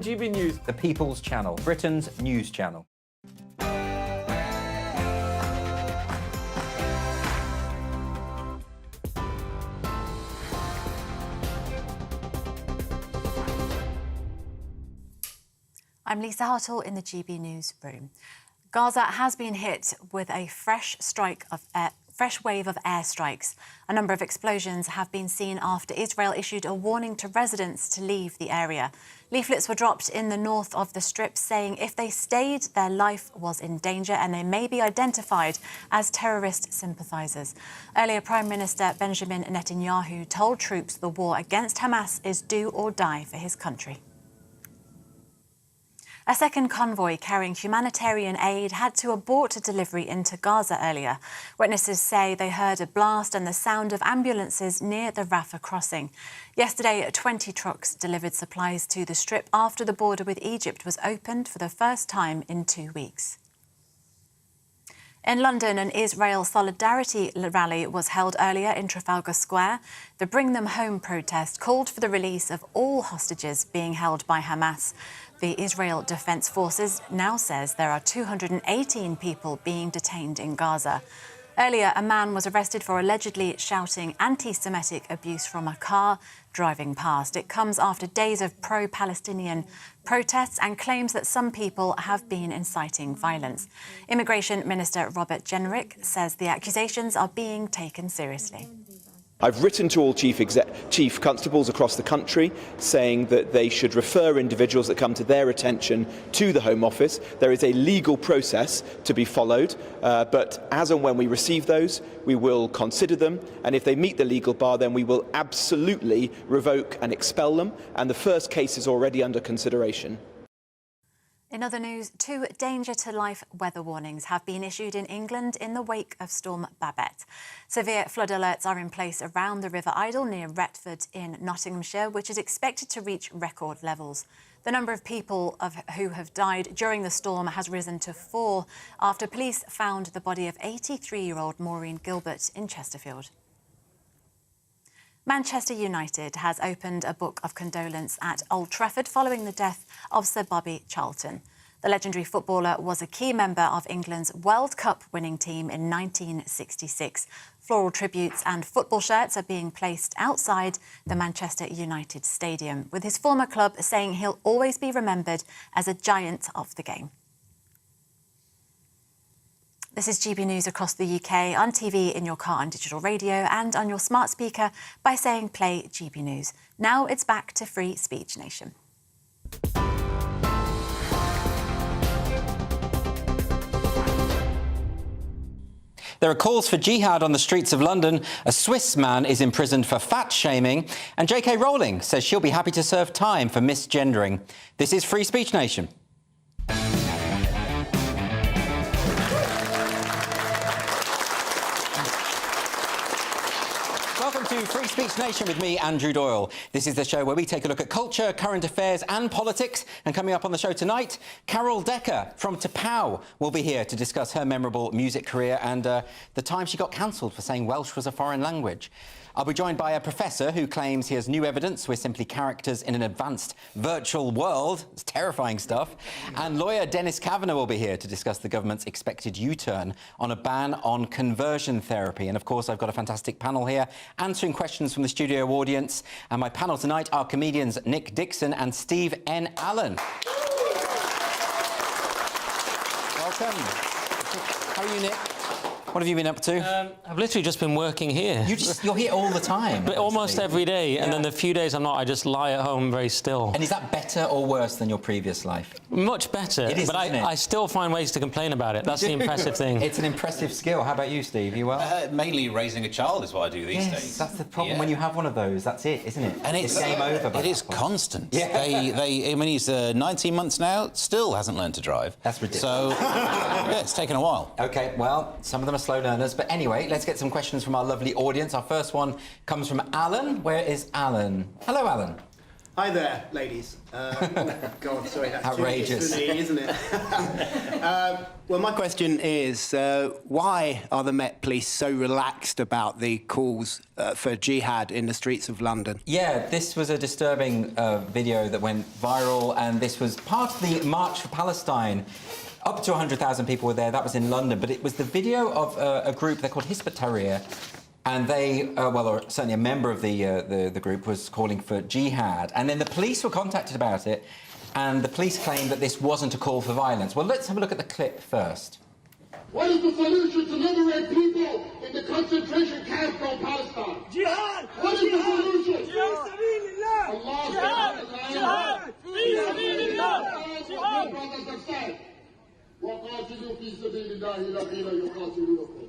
GB News, the People's Channel, Britain's news channel. I'm Lisa Hartle in the GB News room. Gaza has been hit with a fresh wave of airstrikes. A number of explosions have been seen after Israel issued a warning to residents to leave the area. Leaflets were dropped in the north of the Strip saying if they stayed, their life was in danger and they may be identified as terrorist sympathisers. Earlier, Prime Minister Benjamin Netanyahu told troops the war against Hamas is do or die for his country. A second convoy carrying humanitarian aid had to abort a delivery into Gaza earlier. Witnesses say they heard a blast and the sound of ambulances near the Rafah crossing. Yesterday, 20 trucks delivered supplies to the Strip after the border with Egypt was opened for the first time in 2 weeks. In London, an Israel solidarity rally was held earlier in Trafalgar Square. The Bring Them Home protest called for the release of all hostages being held by Hamas. The Israel Defense Forces now says there are 218 people being detained in Gaza. Earlier, a man was arrested for allegedly shouting anti-Semitic abuse from a car driving past. It comes after days of pro-Palestinian protests and claims that some people have been inciting violence. Immigration Minister Robert Jenrick says the accusations are being taken seriously. I've written to all chief constables across the country saying that they should refer individuals that come to their attention to the Home Office. There is a legal process to be followed, but as and when we receive those, we will consider them, and if they meet the legal bar, then we will absolutely revoke and expel them, and the first case is already under consideration. In other news, 2 danger-to-life weather warnings have been issued in England in the wake of Storm Babette. Severe flood alerts are in place around the River Idle near Retford in Nottinghamshire, which is expected to reach record levels. The number of people who have died during the storm has risen to 4 after police found the body of 83-year-old Maureen Gilbert in Chesterfield. Manchester United has opened a book of condolence at Old Trafford following the death of Sir Bobby Charlton. The legendary footballer was a key member of England's World Cup winning team in 1966. Floral tributes and football shirts are being placed outside the Manchester United stadium, with his former club saying he'll always be remembered as a giant of the game. This is GB News across the UK, on TV, in your car, on digital radio and on your smart speaker by saying play GB News. Now it's back to Free Speech Nation. There are calls for jihad on the streets of London. A Swiss man is imprisoned for fat shaming. And J.K. Rowling says she'll be happy to serve time for misgendering. This is Free Speech Nation. Welcome to Free Speech Nation with me, Andrew Doyle. This is the show where we take a look at culture, current affairs and politics. And coming up on the show tonight, Carol Decker from Tapau will be here to discuss her memorable music career and the time she got cancelled for saying Welsh was a foreign language. I'll be joined by a professor who claims he has new evidence we're simply characters in an advanced virtual world. It's terrifying stuff. And lawyer Dennis Kavanagh will be here to discuss the government's expected U-turn on a ban on conversion therapy. And, of course, I've got a fantastic panel here answering questions from the studio audience. And my panel tonight are comedians Nick Dixon and Steve N. Allen. Welcome. How are you, Nick? What have you been up to? I've literally just been working here. You're here all the time. But almost every day, and then the few days I'm not, I just lie at home very still. And is that better or worse than your previous life? Much better. It is, but I still find ways to complain about it. That's the impressive thing. It's an impressive skill. How about you, Steve? You well? Mainly raising a child is what I do these days. That's the problem when you have one of those. That's it, isn't it? And it's game over. It is constant. Yeah. I mean, he's 19 months now, still hasn't learned to drive. That's ridiculous. So, yeah, it's taken a while. OK, well, some of them are slow learners. But anyway, let's get some questions from our lovely audience. Our first one comes from Alan. Where is Alan? Hello, Alan. Hi there, ladies. Oh, God, sorry, that's outrageous, too easy, isn't it? Well, my question is, why are the Met Police so relaxed about the calls for jihad in the streets of London? Yeah, this was a disturbing video that went viral, and this was part of the March for Palestine. Up to 100,000 people were there. That was in London, but it was the video of a group. They're called Hizb ut-Tahrir. And they, or certainly a member of the group was calling for jihad. And then the police were contacted about it, and the police claimed that this wasn't a call for violence. Well, let's have a look at the clip first. What is the solution to liberate people in the concentration camp from Palestine? Jihad! What is the solution? Jihad! Jihad! Jihad! Jihad! Jihad! Brothers have said, وَقَاتِلُوا فِي سَبِيلِ اللَّهِ الَّذِينَ يُقَاتِلُونَكُمْ.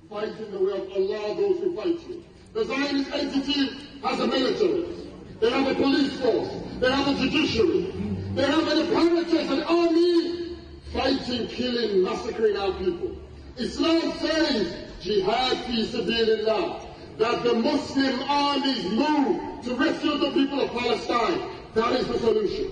Fight in the way of Allah those who fight you. The Zionist entity has a military. They have a police force. They have a judiciary. They have an apparatus, an army, fighting, killing, massacring our people. Islam says, jihad fi sabilillah, that the Muslim armies move to rescue the people of Palestine. That is the solution.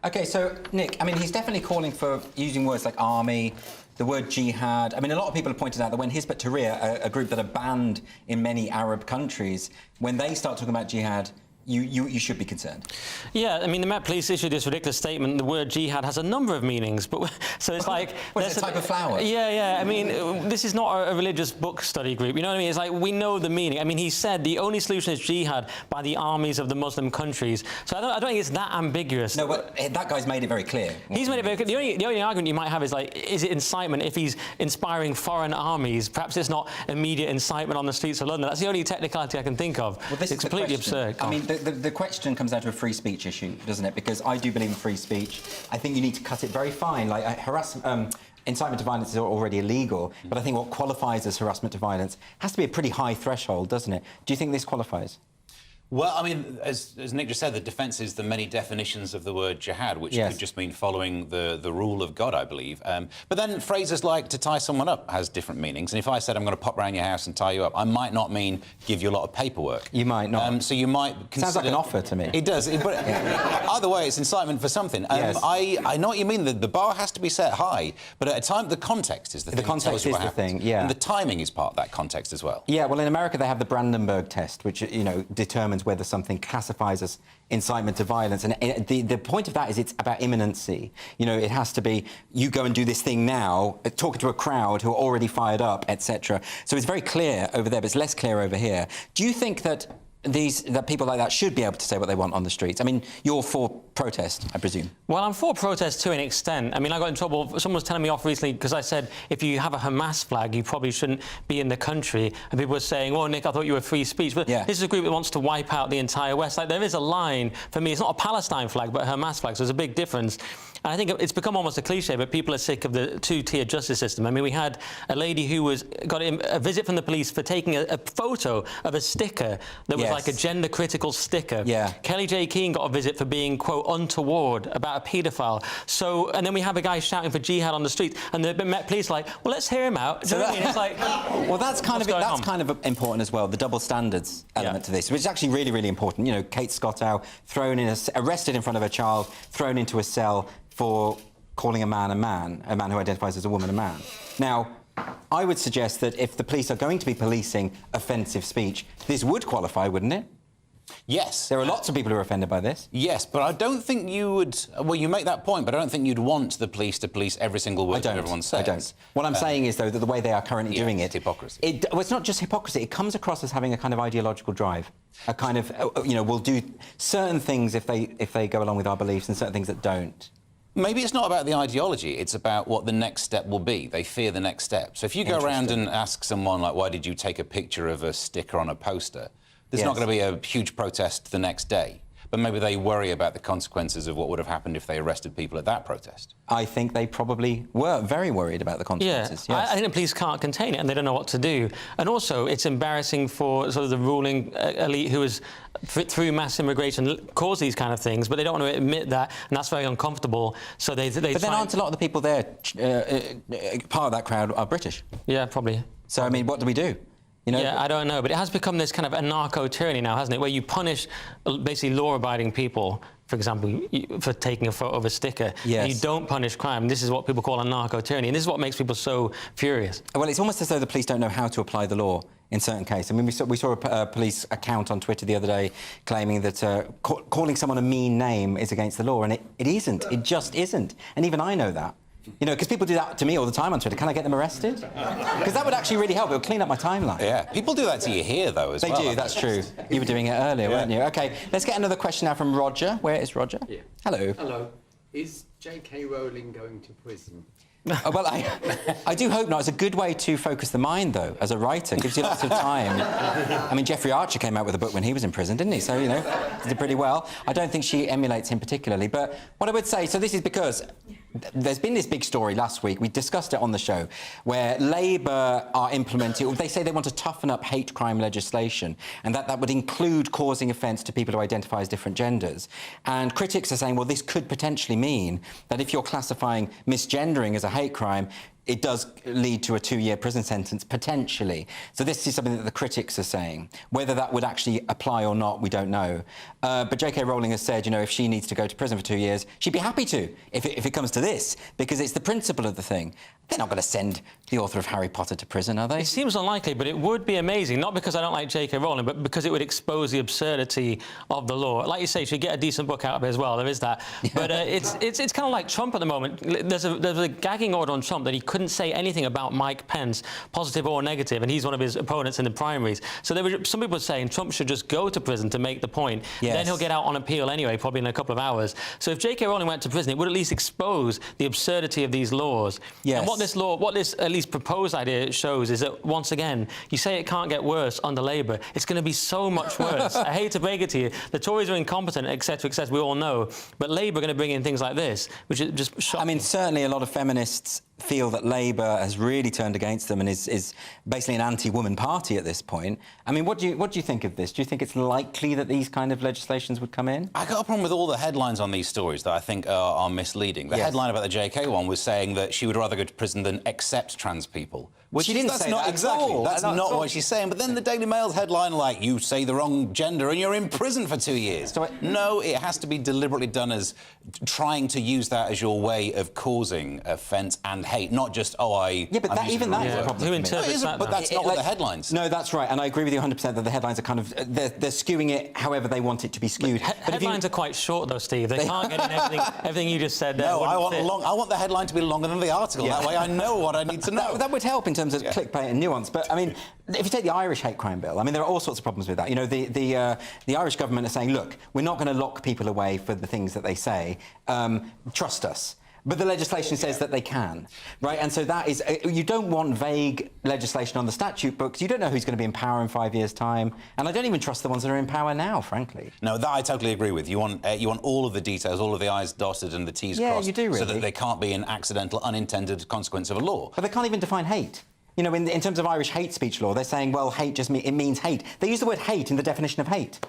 OK, so, Nick, I mean, he's definitely calling for using words like army, the word jihad. I mean, a lot of people have pointed out that when Hizb ut-Tahrir, a group that are banned in many Arab countries, when they start talking about jihad, you should be concerned. Yeah, I mean, the Met Police issued this ridiculous statement. The word jihad has a number of meanings, but so it's like... What is it, a type of flower? Yeah, yeah. I mean, this is not a religious book study group. You know what I mean? It's like, we know the meaning. I mean, he said the only solution is jihad by the armies of the Muslim countries. So I don't think it's that ambiguous. No, but that guy's made it very clear. He's made it very clear. The only argument you might have is, like, is it incitement if he's inspiring foreign armies? Perhaps it's not immediate incitement on the streets of London. That's the only technicality I can think of. Well, this it's is completely question. absurd. I mean, the question comes down to a free speech issue, doesn't it? Because I do believe in free speech. I think you need to cut it very fine. Like, incitement to violence is already illegal, but I think what qualifies as harassment to violence has to be a pretty high threshold, doesn't it? Do you think this qualifies? Well, I mean, as Nick just said, the defence is the many definitions of the word jihad, which could just mean following the rule of God, I believe. But then phrases like to tie someone up has different meanings. And if I said I'm going to pop round your house and tie you up, I might not mean give you a lot of paperwork. You might not. So you might consider... Sounds like an offer to me. It does. But either way, it's incitement for something. Yes. I know what you mean. The bar has to be set high, but at a time, the context is the thing. The context is the thing, yeah. And the timing is part of that context as well. Yeah, well, in America, they have the Brandenburg test, which, you know, determines whether something classifies as incitement to violence. And the point of that is it's about imminency. You know, it has to be, you go and do this thing now, talking to a crowd who are already fired up, etc. So it's very clear over there, but it's less clear over here. Do you think that that people like that should be able to say what they want on the streets? I mean, you're for protest, I presume. Well, I'm for protest to an extent. I mean, I got in trouble. Someone was telling me off recently because I said if you have a Hamas flag, you probably shouldn't be in the country. And people were saying, "Oh, Nick, I thought you were free speech." But this is a group that wants to wipe out the entire West. Like, there is a line for me. It's not a Palestine flag, but a Hamas flag. So there's a big difference. And I think it's become almost a cliche, but people are sick of the two-tier justice system. I mean, we had a lady who got a visit from the police for taking a photo of a sticker that was like a gender-critical sticker. Yeah. Kelly J. Keane got a visit for being, quote, untoward about a paedophile. So, and then we have a guy shouting for jihad on the street, and the Met Police are like, well, let's hear him out. Do you know what I mean? It's like, well, that's kind of important as well, the double standards element to this, which is actually really, really important. You know, Kate Scottow arrested in front of her child, thrown into a cell for calling a man who identifies as a woman a man. Now, I would suggest that if the police are going to be policing offensive speech, this would qualify, wouldn't it? Yes. There are lots of people who are offended by this. Yes, but I don't think you would... Well, you make that point, but I don't think you'd want the police to police every single word that everyone says. I don't. What I'm saying is, though, that the way they are currently doing it... It's hypocrisy. Well, it's not just hypocrisy. It comes across as having a kind of ideological drive. A kind of, you know, we'll do certain things if they go along with our beliefs and certain things that don't. Maybe it's not about the ideology, it's about what the next step will be. They fear the next step. So if you go around and ask someone, like, why did you take a picture of a sticker on a poster, there's not going to be a huge protest the next day. But maybe they worry about the consequences of what would have happened if they arrested people at that protest. I think they probably were very worried about the consequences. Yeah, yes. I think the police can't contain it and they don't know what to do. And also, it's embarrassing for sort of the ruling elite who has, through mass immigration, caused these kind of things, but they don't want to admit that, and that's very uncomfortable. So they But then aren't a lot of the people there, part of that crowd, are British? Yeah, probably. So, I mean, what do we do? You know? Yeah, I don't know, but it has become this kind of anarcho-tyranny now, hasn't it, where you punish basically law-abiding people, for example, for taking a photo of a sticker. Yes. And you don't punish crime. This is what people call anarcho-tyranny, and this is what makes people so furious. Well, it's almost as though the police don't know how to apply the law in certain cases. I mean, we saw a police account on Twitter the other day claiming that calling someone a mean name is against the law, and it isn't. It just isn't. And even I know that. You know, because people do that to me all the time on Twitter. Can I get them arrested? Because that would actually really help. It would clean up my timeline. Yeah, people do that to you here, though, as well. They do, that's true. You were doing it earlier, weren't you? OK, let's get another question now from Roger. Where is Roger? Yeah. Hello. Hello. Is J.K. Rowling going to prison? Well, I do hope not. It's a good way to focus the mind, though, as a writer. It gives you lots of time. I mean, Jeffrey Archer came out with a book when he was in prison, didn't he? So, you know, he did pretty well. I don't think she emulates him particularly. But what I would say, so this is because there's been this big story last week, we discussed it on the show, where Labour are implementing, they say they want to toughen up hate crime legislation, and that would include causing offence to people who identify as different genders. And critics are saying, well, this could potentially mean that if you're classifying misgendering as a hate crime, it does lead to a 2-year prison sentence, potentially. So this is something that the critics are saying. Whether that would actually apply or not, we don't know. But J.K. Rowling has said, you know, if she needs to go to prison for 2 years, she'd be happy to, if it comes to this, because it's the principle of the thing. They're not going to send the author of Harry Potter to prison, are they? It seems unlikely, but it would be amazing, not because I don't like J.K. Rowling, but because it would expose the absurdity of the law. Like you say, she'd get a decent book out of it as well, there is that. But it's kind of like Trump at the moment. There's a gagging order on Trump that he couldn't say anything about Mike Pence, positive or negative, and he's one of his opponents in the primaries. So there were some people saying Trump should just go to prison to make the point. Yes. Then he'll get out on appeal anyway, probably in a couple of hours. So if J.K. Rowling went to prison, it would at least expose the absurdity of these laws. Yes. And what this at least proposed idea shows is that, once again, you say it can't get worse under Labour. It's going to be so much worse. I hate to break it to you. The Tories are incompetent, etc., we all know. But Labour are going to bring in things like this, which is just shocking. I mean, certainly a lot of feminists feel that Labour has really turned against them and is basically an anti-woman party at this point. I mean, what do you think of this? Do you think it's likely that these kind of legislations would come in? I got a problem with all the headlines on these stories that I think are misleading. The headline about the JK one was saying that she would rather go to prison than accept trans people. Which she didn't say that exactly. at all. That's not what she's saying. But then the Daily Mail's headline, like, you say the wrong gender and you're in prison for 2 years. No, it has to be deliberately done as trying to use that as your way of causing offence and hate, not just, Yeah, but even that is a problem. Who interprets that? But that's not what the headlines. No, that's right, and I agree with you 100% that the headlines are kind of they're skewing it however they want it to be skewed. But headlines are quite short, though, Steve. They can't get in everything you just said. No, I want the headline to be longer than the article. That way, I know what I need to know. That would help in terms of clickbait and nuance. But I mean, if you take the Irish hate crime bill, I mean, there are all sorts of problems with that. You know, the Irish government are saying, look, we're not going to lock people away for the things that they say. Trust us. But the legislation says that they can, right? And so that is... you don't want vague legislation on the statute books. You don't know who's going to be in power in 5 years' time. And I don't even trust the ones that are in power now, frankly. No, that I totally agree with. You want all of the details, all of the I's dotted and the T's crossed. Yeah, you do, really. So that they can't be an accidental, unintended consequence of a law. But they can't even define hate. You know, in terms of Irish hate speech law, they're saying, well, hate just it means hate. They use the word hate in the definition of hate,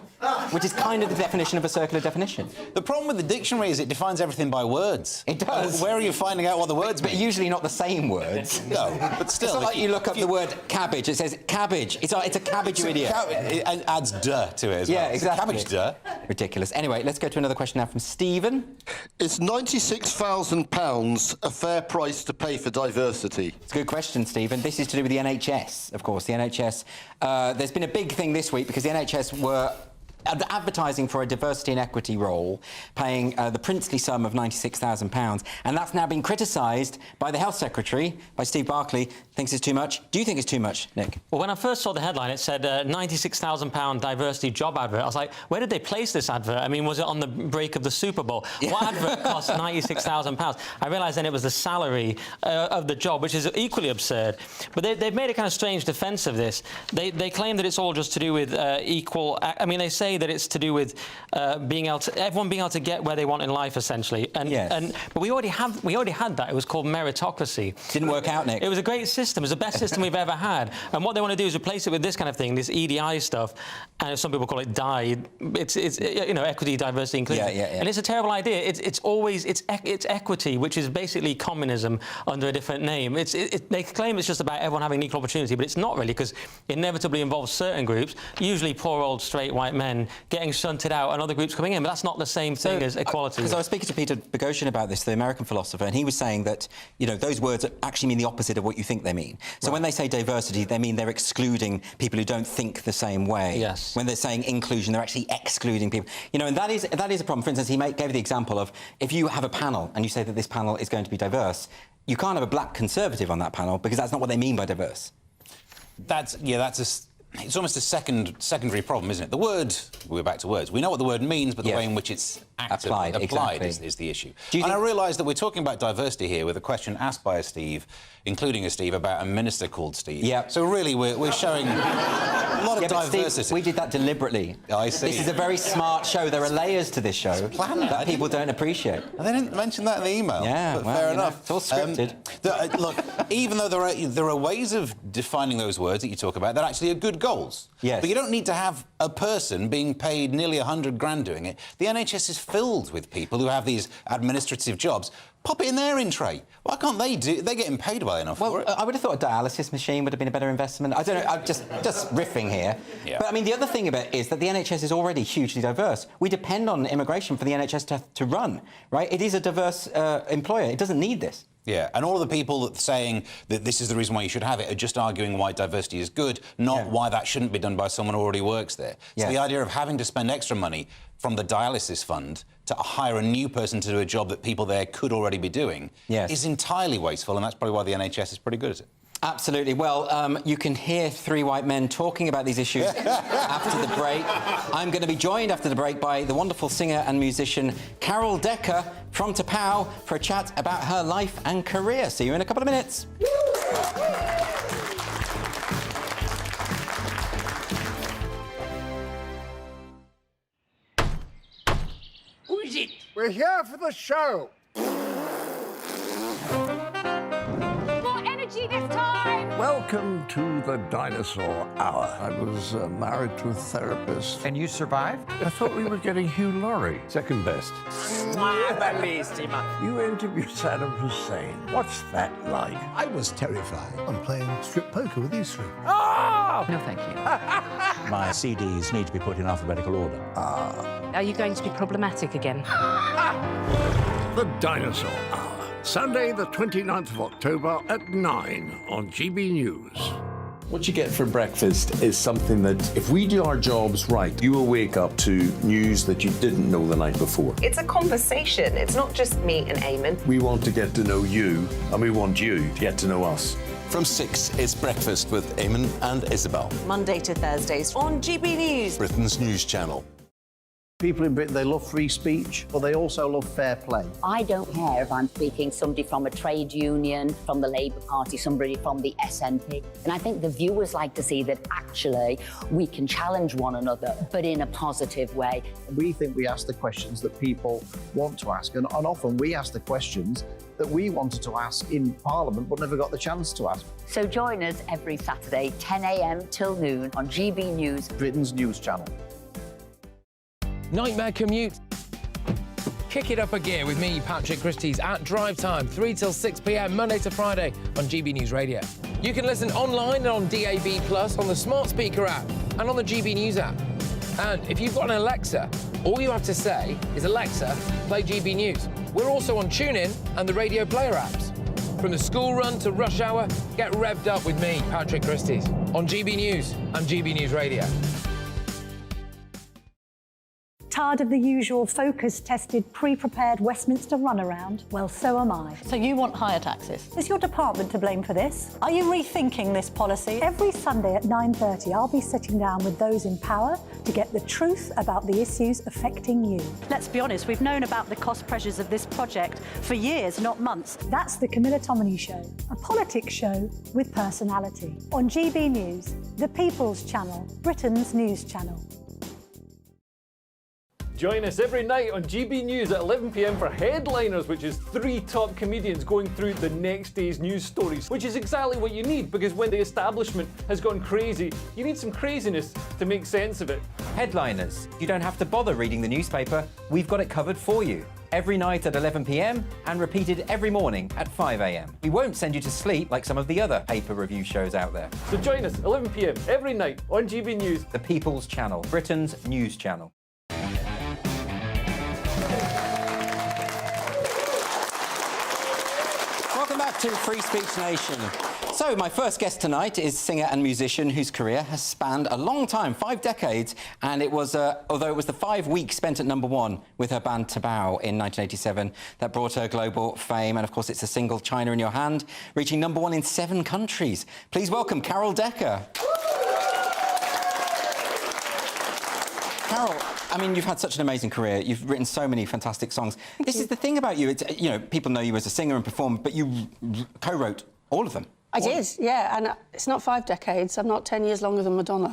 which is kind of the definition of a circular definition. The problem with the dictionary is it defines everything by words. It does. Where are you finding out what the words mean? But usually not the same words. No, but still... It's not like you look up the word cabbage, it says cabbage. It's a cabbage, you idiot. It adds duh to it as well. Yeah, exactly. Cabbage duh. Ridiculous. Anyway, let's go to another question now from Stephen. Is £96,000 a fair price to pay for diversity? It's a good question, Stephen. This is to do with the NHS, of course. The NHS... there's been a big thing this week because the NHS were advertising for a diversity and equity role, paying the princely sum of £96,000, and that's now been criticised by the Health Secretary, by Steve Barclay, thinks it's too much. Do you think it's too much, Nick? Well, when I first saw the headline, it said £96,000 diversity job advert. I was like, where did they place this advert? I mean, was it on the break of the Super Bowl? Yeah. What advert cost £96,000? I realised then it was the salary of the job, which is equally absurd. But they've made a kind of strange defence of this. They claim that it's all just to do with equal... I mean, they say that it's to do with everyone being able to get where they want in life, essentially. But we already had that. It was called meritocracy. Didn't work out, Nick. It was a great system system. It's the best system we've ever had. And what they want to do is replace it with this kind of thing, this EDI stuff. And some people call it DIE. It's you know, equity, diversity, inclusion. And it's a terrible idea. It's equity, which is basically communism under a different name. They claim it's just about everyone having equal opportunity, but it's not really, because it inevitably involves certain groups, usually poor old straight white men, getting shunted out and other groups coming in. But that's not the same thing as equality. Because I was speaking to Peter Boghossian about this, the American philosopher, and he was saying that, you know, those words actually mean the opposite of what you think they mean. So when they say diversity, they mean they're excluding people who don't think the same way. Yes. When they're saying inclusion, they're actually excluding people. You know, and that is a problem. For instance, he gave the example of if you have a panel and you say that this panel is going to be diverse, you can't have a black conservative on that panel because that's not what they mean by diverse. It's almost a secondary problem, isn't it? The word, we're back to words. We know what the word means, but the way in which it's applied is the issue. And I realise that we're talking about diversity here with a question asked by a Steve, including a Steve, about a minister called Steve. Yeah. So really, we're showing a lot of diversity. Steve, we did that deliberately. I see. This is a very smart show. There are layers to this show that people don't appreciate. And they didn't mention that in the email. Yeah, but well, fair enough. It's all scripted. Look, even though there are ways of defining those words that you talk about that actually are good goals. Yes. But you don't need to have a person being paid nearly 100 grand doing it. The NHS is filled with people who have these administrative jobs. Pop it in their in tray. Why can't they do? They're getting paid well enough for it. I would have thought a dialysis machine would have been a better investment. I don't know. I'm just riffing here. Yeah. But I mean, the other thing about it is that the NHS is already hugely diverse. We depend on immigration for the NHS to run, right? It is a diverse employer. It doesn't need this. Yeah, and all of the people that saying that this is the reason why you should have it are just arguing why diversity is good, not why that shouldn't be done by someone who already works there. So the idea of having to spend extra money from the dialysis fund to hire a new person to do a job that people there could already be doing is entirely wasteful, and that's probably why the NHS is pretty good at it. Absolutely. Well, you can hear three white men talking about these issues after the break. I'm going to be joined after the break by the wonderful singer and musician Carol Decker from Tapau for a chat about her life and career. See you in a couple of minutes. Who is it? We're here for the show. This time! Welcome to the Dinosaur Hour. I was married to a therapist. And you survived? I thought we were getting Hugh Laurie. Second best. You interviewed Saddam Hussein. What's that like? I was terrified. I'm playing strip poker with these three. Oh! No, thank you. My CDs need to be put in alphabetical order. Are you going to be problematic again? The Dinosaur Hour. Sunday, the 29th of October at 9 on GBNews. What you get for breakfast is something that, if we do our jobs right, you will wake up to news that you didn't know the night before. It's a conversation. It's not just me and Eamon. We want to get to know you, and we want you to get to know us. From 6, it's Breakfast with Eamon and Isabel. Monday to Thursdays on GB News. Britain's news channel. People in Britain, they love free speech, but they also love fair play. I don't care if I'm speaking somebody from a trade union, from the Labour Party, somebody from the SNP. And I think the viewers like to see that actually we can challenge one another, but in a positive way. We think we ask the questions that people want to ask, and often we ask the questions that we wanted to ask in Parliament but never got the chance to ask. So join us every Saturday, 10 a.m. till noon on GB News, Britain's news channel. Nightmare commute. Kick it up a gear with me, Patrick Christie's, at drive time, 3 till 6 p.m, Monday to Friday on GB News Radio. You can listen online and on DAB+, on the smart speaker app, and on the GB News app. And if you've got an Alexa, all you have to say is, Alexa, play GB News. We're also on TuneIn and the Radio Player apps. From the school run to rush hour, get revved up with me, Patrick Christie's, on GB News and GB News Radio. Tired of the usual focus-tested, pre-prepared Westminster runaround? Well, so am I. So you want higher taxes? Is your department to blame for this? Are you rethinking this policy? Every Sunday at 9:30, I'll be sitting down with those in power to get the truth about the issues affecting you. Let's be honest, we've known about the cost pressures of this project for years, not months. That's the Camilla Tominey Show, a politics show with personality. On GB News, the People's Channel, Britain's news channel. Join us every night on GB News at 11 p.m. for Headliners, which is 3 top comedians going through the next day's news stories, which is exactly what you need, because when the establishment has gone crazy, you need some craziness to make sense of it. Headliners. You don't have to bother reading the newspaper. We've got it covered for you. Every night at 11 p.m. and repeated every morning at 5 a.m. We won't send you to sleep like some of the other paper review shows out there. So join us 11 p.m. every night on GB News. The People's Channel, Britain's news channel. Welcome back to Free Speech Nation. So, my first guest tonight is singer and musician whose career has spanned a long time, 5 decades, and it was, although it was the 5 weeks spent at #1 with her band Tabao in 1987 that brought her global fame, and of course it's the single China in Your Hand, reaching #1 in 7 countries. Please welcome Carol Decker. Carol, I mean, you've had such an amazing career. You've written so many fantastic songs. This is the thing about you. It's, you know, people know you as a singer and performer, but you co-wrote all of them. I did, yeah, and it's not 5 decades. I'm not 10 years longer than Madonna.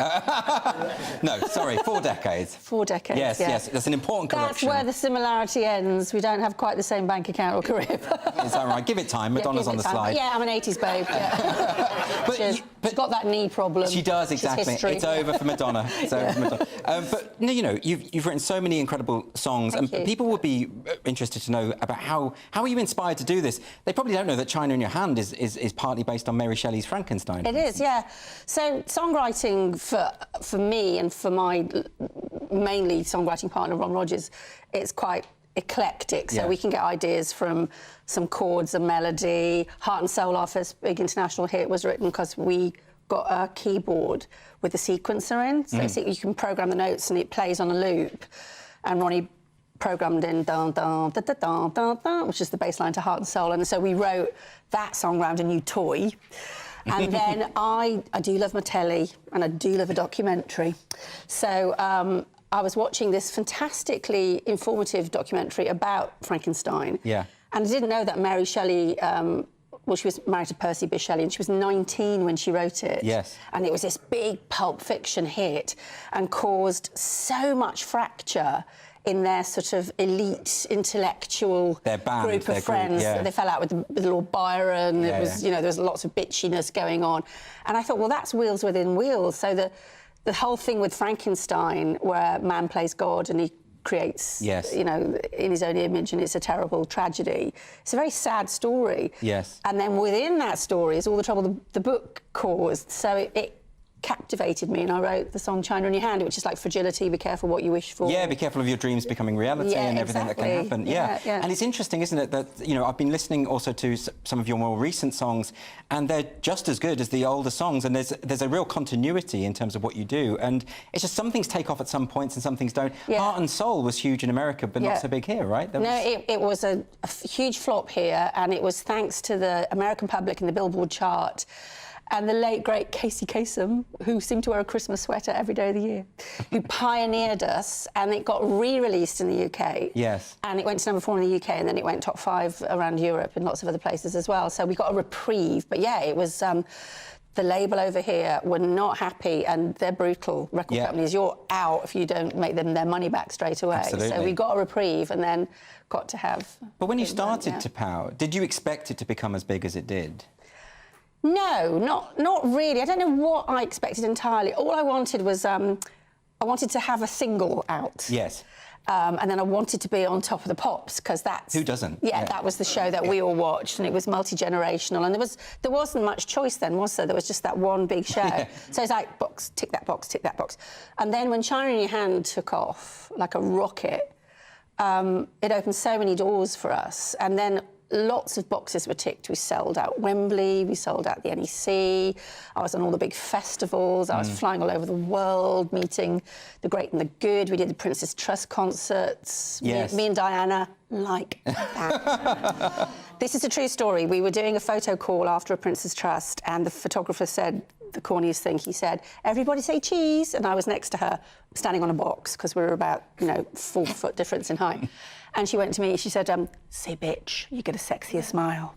No, sorry, 4 decades. 4 decades, yes, yeah. Yes, that's an important correction. That's where the similarity ends. We don't have quite the same bank account or career. Is that right? Give it time. Madonna's on the slide. Yeah, I'm an 80s babe, yeah. She's got that knee problem. She does, exactly. It's over for Madonna. It's over for Madonna. But, no, you know, you've written so many incredible songs, and people would be interested to know about how are you inspired to do this? They probably don't know that China in Your Hand is partly based on Mary Shelley's Frankenstein. It is, yeah. So songwriting for me and for my mainly songwriting partner, Ron Rogers, it's quite eclectic. So we can get ideas from some chords, a melody. Heart and Soul, our first big international hit, was written because we got a keyboard with a sequencer in. So you can program the notes and it plays on a loop. And Ronnie programmed in dun dun da da dun dun dun, which is the bass line to Heart and Soul, and so we wrote that song around a new toy. And then I do love my telly, and I do love a documentary. So I was watching this fantastically informative documentary about Frankenstein. Yeah. And I didn't know that Mary Shelley, well, she was married to Percy Bysshe Shelley, and she was 19 when she wrote it. Yes. And it was this big Pulp Fiction hit and caused so much fracture in their sort of elite intellectual group of friends. They fell out with Lord Byron. It was, you know, there was lots of bitchiness going on. And I thought, well, that's wheels within wheels. So the whole thing with Frankenstein, where man plays God and he creates, you know, in his own image, and it's a terrible tragedy. It's a very sad story. Yes. And then within that story is all the trouble the book caused. So it captivated me, and I wrote the song China in Your Hand, which is like fragility, be careful what you wish for. Yeah, be careful of your dreams becoming reality and everything that can happen. Yeah. And it's interesting, isn't it, that, you know, I've been listening also to some of your more recent songs, and they're just as good as the older songs, and there's a real continuity in terms of what you do, and it's just some things take off at some points and some things don't. Heart and Soul was huge in America, but not so big here, right? It was a huge flop here, and it was thanks to the American public and the Billboard chart and the late, great Casey Kasem, who seemed to wear a Christmas sweater every day of the year, who pioneered us, and it got re-released in the UK. Yes. And it went to #4 in the UK, and then it went top 5 around Europe and lots of other places as well. So we got a reprieve. But, yeah, it was... the label over here were not happy, and they're brutal record companies. You're out if you don't make them their money back straight away. Absolutely. So we got a reprieve and then got to have... But when you started Tabao, did you expect it to become as big as it did? No, not really. I don't know what I expected entirely. All I wanted was I wanted to have a single out. Yes. And then I wanted to be on Top of the Pops, because that's... Who doesn't? Yeah, that was the show that we all watched, and it was multi-generational, and there wasn't much choice then, was there? There was just that one big show. So it's like, box, tick that box, tick that box. And then when China in Your Hand took off like a rocket, it opened so many doors for us, and then lots of boxes were ticked. We sold out Wembley, we sold out the NEC, I was on all the big festivals, I was flying all over the world, meeting the great and the good. We did the Princess Trust concerts, yes. me and Diana, like that. This is a true story. We were doing a photo call after a Princess Trust, and the photographer said the corniest thing. He said, "Everybody say cheese," and I was next to her, standing on a box, because we were about, 4 foot difference in height. And she went to me, she said, "Say bitch, you get a sexier smile."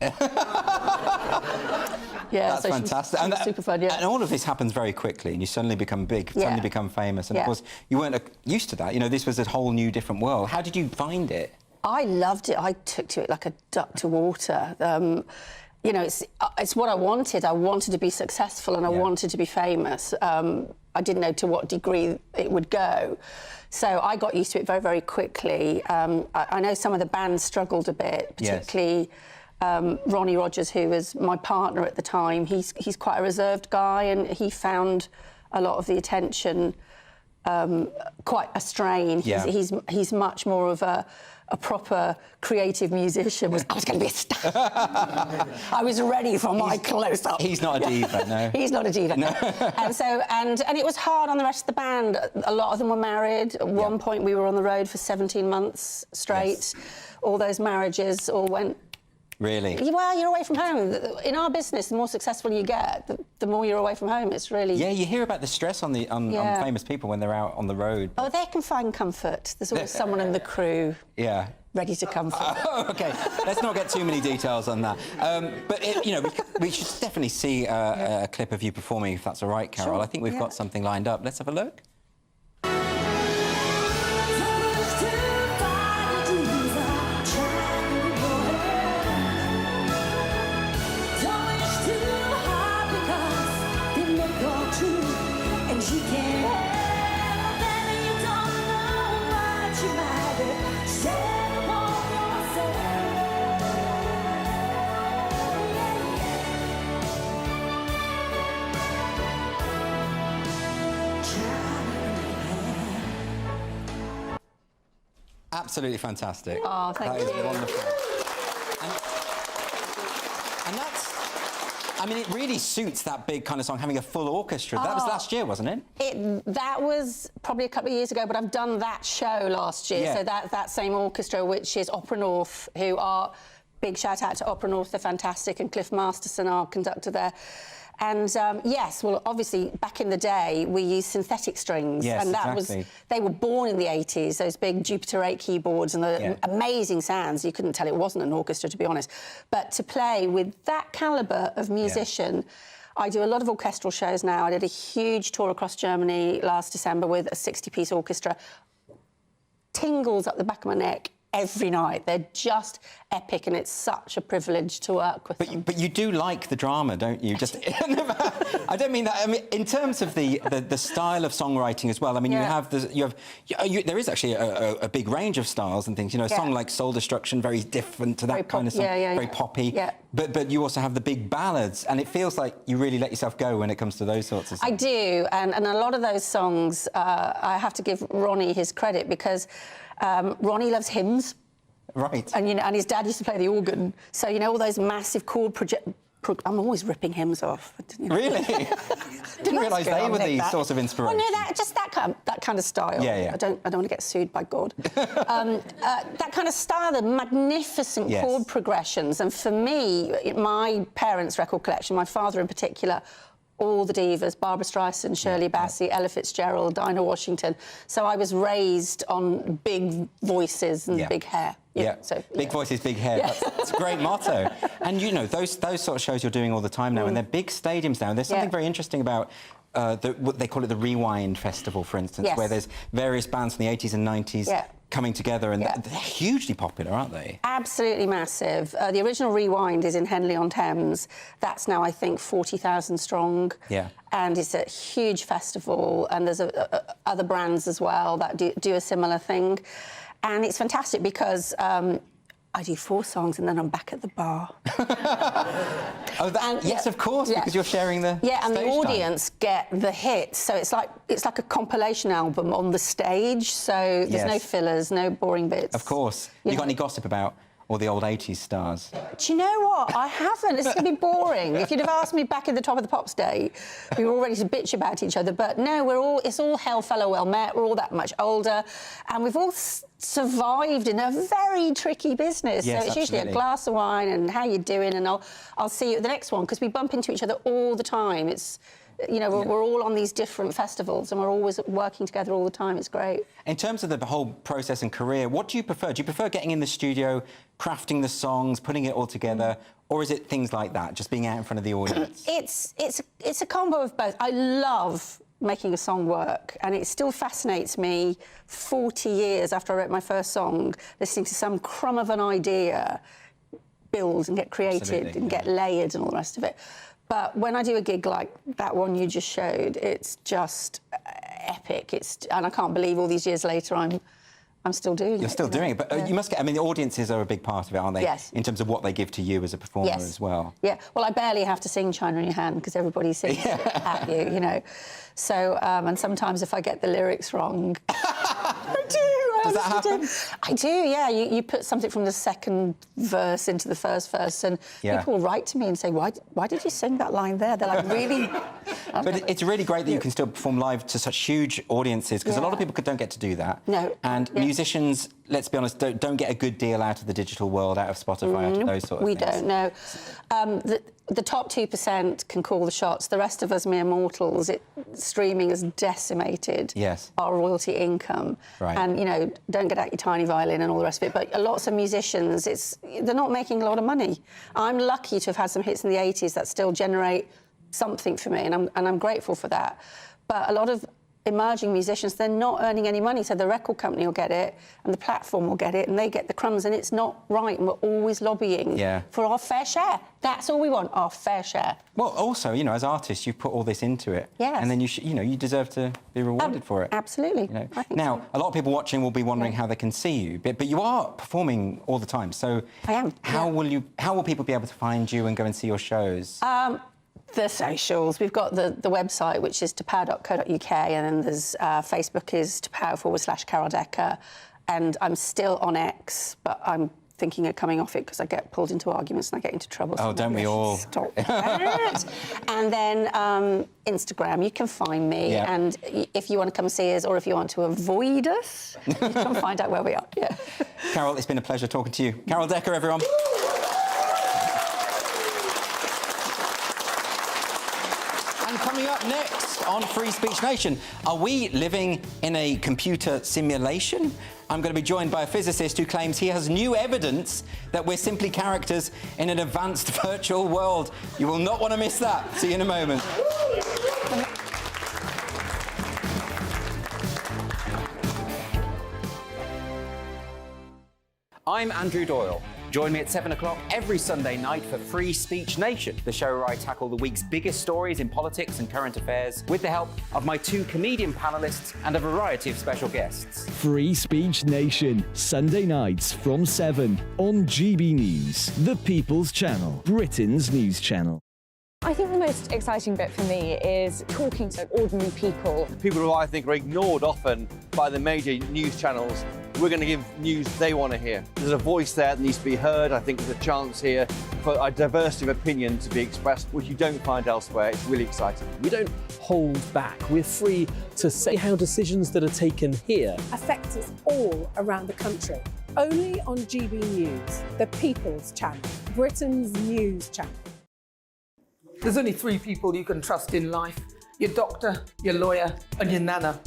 Yeah, That's so fantastic. She's super fun, yeah. And all of this happens very quickly, and you suddenly become big, suddenly become famous. And of course, you weren't used to that. You know, this was a whole new, different world. How did you find it? I loved it. I took to it like a duck to water. You know, it's what I wanted. I wanted to be successful and I wanted to be famous. I didn't know to what degree it would go. So I got used to it very, very quickly. I know some of the bands struggled a bit, particularly Ronnie Rogers, who was my partner at the time. He's quite a reserved guy, and he found a lot of the attention quite a strain. He's much more of a proper creative musician. I was going to be a star. I was ready for my close-up. He's not a diva, no. He's not a diva. No. And it was hard on the rest of the band. A lot of them were married. At one point, we were on the road for 17 months straight. All those marriages all went... Really? Well, you're away from home. In our business, the more successful you get, the more you're away from home. It's really... Yeah, you hear about the stress on famous people when they're out on the road. Oh, they can find comfort. There's always someone in the crew ready to comfort. Oh, OK. Let's not get too many details on that. But, you know, we should definitely see a clip of you performing, if that's all right, Carol. I think we've got something lined up. Let's have a look. Absolutely fantastic. Oh, thank you. That is wonderful. And that's... I mean, it really suits that big kind of song, having a full orchestra. That was last year, wasn't it? That was probably a couple of years ago, but I've done that show last year. Yeah. So that same orchestra, which is Opera North, who are... Big shout-out to Opera North, they're fantastic, and Cliff Masterson, our conductor there. And yes, well, obviously, back in the day, we used synthetic strings. Yes, and that exactly. they were born in the 80s, those big Jupiter 8 keyboards and the amazing sounds. You couldn't tell it wasn't an orchestra, to be honest. But to play with that calibre of musician, I do a lot of orchestral shows now. I did a huge tour across Germany last December with a 60-piece orchestra. Tingles up the back of my neck every night. They're just epic, and it's such a privilege to work with them. But you do like the drama, don't you? Just I don't mean that. I mean, in terms of the style of songwriting as well. I mean, there is actually a big range of styles and things. You know, a song like Soul Destruction, very different to that kind of song, very poppy. Yeah. But you also have the big ballads, and it feels like you really let yourself go when it comes to those sorts of songs. I do, and a lot of those songs, I have to give Ronnie his credit, because Ronnie loves hymns. Right. And, you know, and his dad used to play the organ. So, you know, all those massive chord I'm always ripping hymns off. Really? Didn't realise they were the source of inspiration. Well, no, just that kind of style. Yeah. I don't want to get sued by God. That kind of style, the magnificent chord progressions. And for me, my parents' record collection, my father in particular, all the divas, Barbra Streisand, Shirley Bassey, Ella Fitzgerald, Dinah Washington. So I was raised on big voices and big hair. Big voices, big hair. That's a great motto. And, you know, those sort of shows you're doing all the time now, and they're big stadiums now. And there's something very interesting about what they call it the Rewind Festival, for instance, where there's various bands from the 80s and 90s coming together, and they're hugely popular, aren't they? Absolutely massive. The original Rewind is in Henley-on-Thames. That's now, I think, 40,000 strong. Yeah. And it's a huge festival, and there's other brands as well that do a similar thing. And it's fantastic because I do 4 songs and then I'm back at the bar. Yes, of course, because you're sharing the and the audience get the hits. So it's like a compilation album on the stage. So there's no fillers, no boring bits. Of course. You got any gossip about all the old 80s stars? Do you know what? I haven't. It's going to be boring. If you'd have asked me back in the Top of the Pops day, we were all ready to bitch about each other. But no, it's all hail fellow well met. We're all that much older. And we've all survived in a very tricky business. Yes, so it's usually a glass of wine and how you doing, and I'll see you at the next one, because we bump into each other all the time. It's You know, we're all on these different festivals and we're always working together all the time. It's great. In terms of the whole process and career, what do you prefer? Do you prefer getting in the studio, crafting the songs, putting it all together, or is it things like that, just being out in front of the audience? It's a combo of both. I love making a song work, and it still fascinates me 40 years after I wrote my first song, listening to some crumb of an idea build and get created and get layered and all the rest of it. But when I do a gig like that one you just showed, it's just epic. And I can't believe all these years later I'm still doing it. You're still doing it, but you must get... I mean, the audiences are a big part of it, aren't they? Yes. In terms of what they give to you as a performer as well. Yeah. Well, I barely have to sing China in Your Hand because everybody sings it at you, you know. So, and sometimes if I get the lyrics wrong... I do. Does that happen? I do, yeah. You put something from the second verse into the first verse and people will write to me and say, why did you sing that line there? They're like, really... But it's really great that you can still perform live to such huge audiences, because a lot of people don't get to do that. No. And musicians, let's be honest, don't get a good deal out of the digital world, out of Spotify, out of those sort of things. We don't, no. The top 2% can call the shots. The rest of us mere mortals, streaming has decimated our royalty income. Right. And, you know, don't get out your tiny violin and all the rest of it. But lots of musicians, they're not making a lot of money. I'm lucky to have had some hits in the 80s that still generate something for me, and I'm grateful for that. But a lot of emerging musicians, they're not earning any money, so the record company will get it and the platform will get it and they get the crumbs, and it's not right, and we're always lobbying for our fair share. That's all we want, our fair share. Well, also, you know, as artists, you've put all this into it. Yes. And then you deserve to be rewarded for it. Absolutely. You know? I think now, so. a lot of people watching will be wondering how they can see you, but you are performing all the time, so... I am. How will people be able to find you and go and see your shows? The socials. We've got the website, which is tapow.co.uk, and then there's Facebook is tapow/Carol Decker, and I'm still on X, but I'm thinking of coming off it because I get pulled into arguments and I get into trouble. Oh, don't we all? Stop that. And then Instagram, you can find me, and if you want to come see us or if you want to avoid us, you can find out where we are. Yeah. Carol, it's been a pleasure talking to you. Carol Decker, everyone. Coming up next on Free Speech Nation, are we living in a computer simulation? I'm going to be joined by a physicist who claims he has new evidence that we're simply characters in an advanced virtual world. You will not want to miss that. See you in a moment. I'm Andrew Doyle. Join me at 7 o'clock every Sunday night for Free Speech Nation, the show where I tackle the week's biggest stories in politics and current affairs with the help of my 2 comedian panellists and a variety of special guests. Free Speech Nation, Sunday nights from 7 on GB News, the People's Channel, Britain's news channel. I think the most exciting bit for me is talking to ordinary people. People who I think are ignored often by the major news channels. We're going to give news they want to hear. There's a voice there that needs to be heard. I think there's a chance here for a diversity of opinion to be expressed, which you don't find elsewhere. It's really exciting. We don't hold back. We're free to say how decisions that are taken here affect us all around the country. Only on GB News, the People's Channel, Britain's news channel. There's only 3 people you can trust in life. Your doctor, your lawyer, and your nana.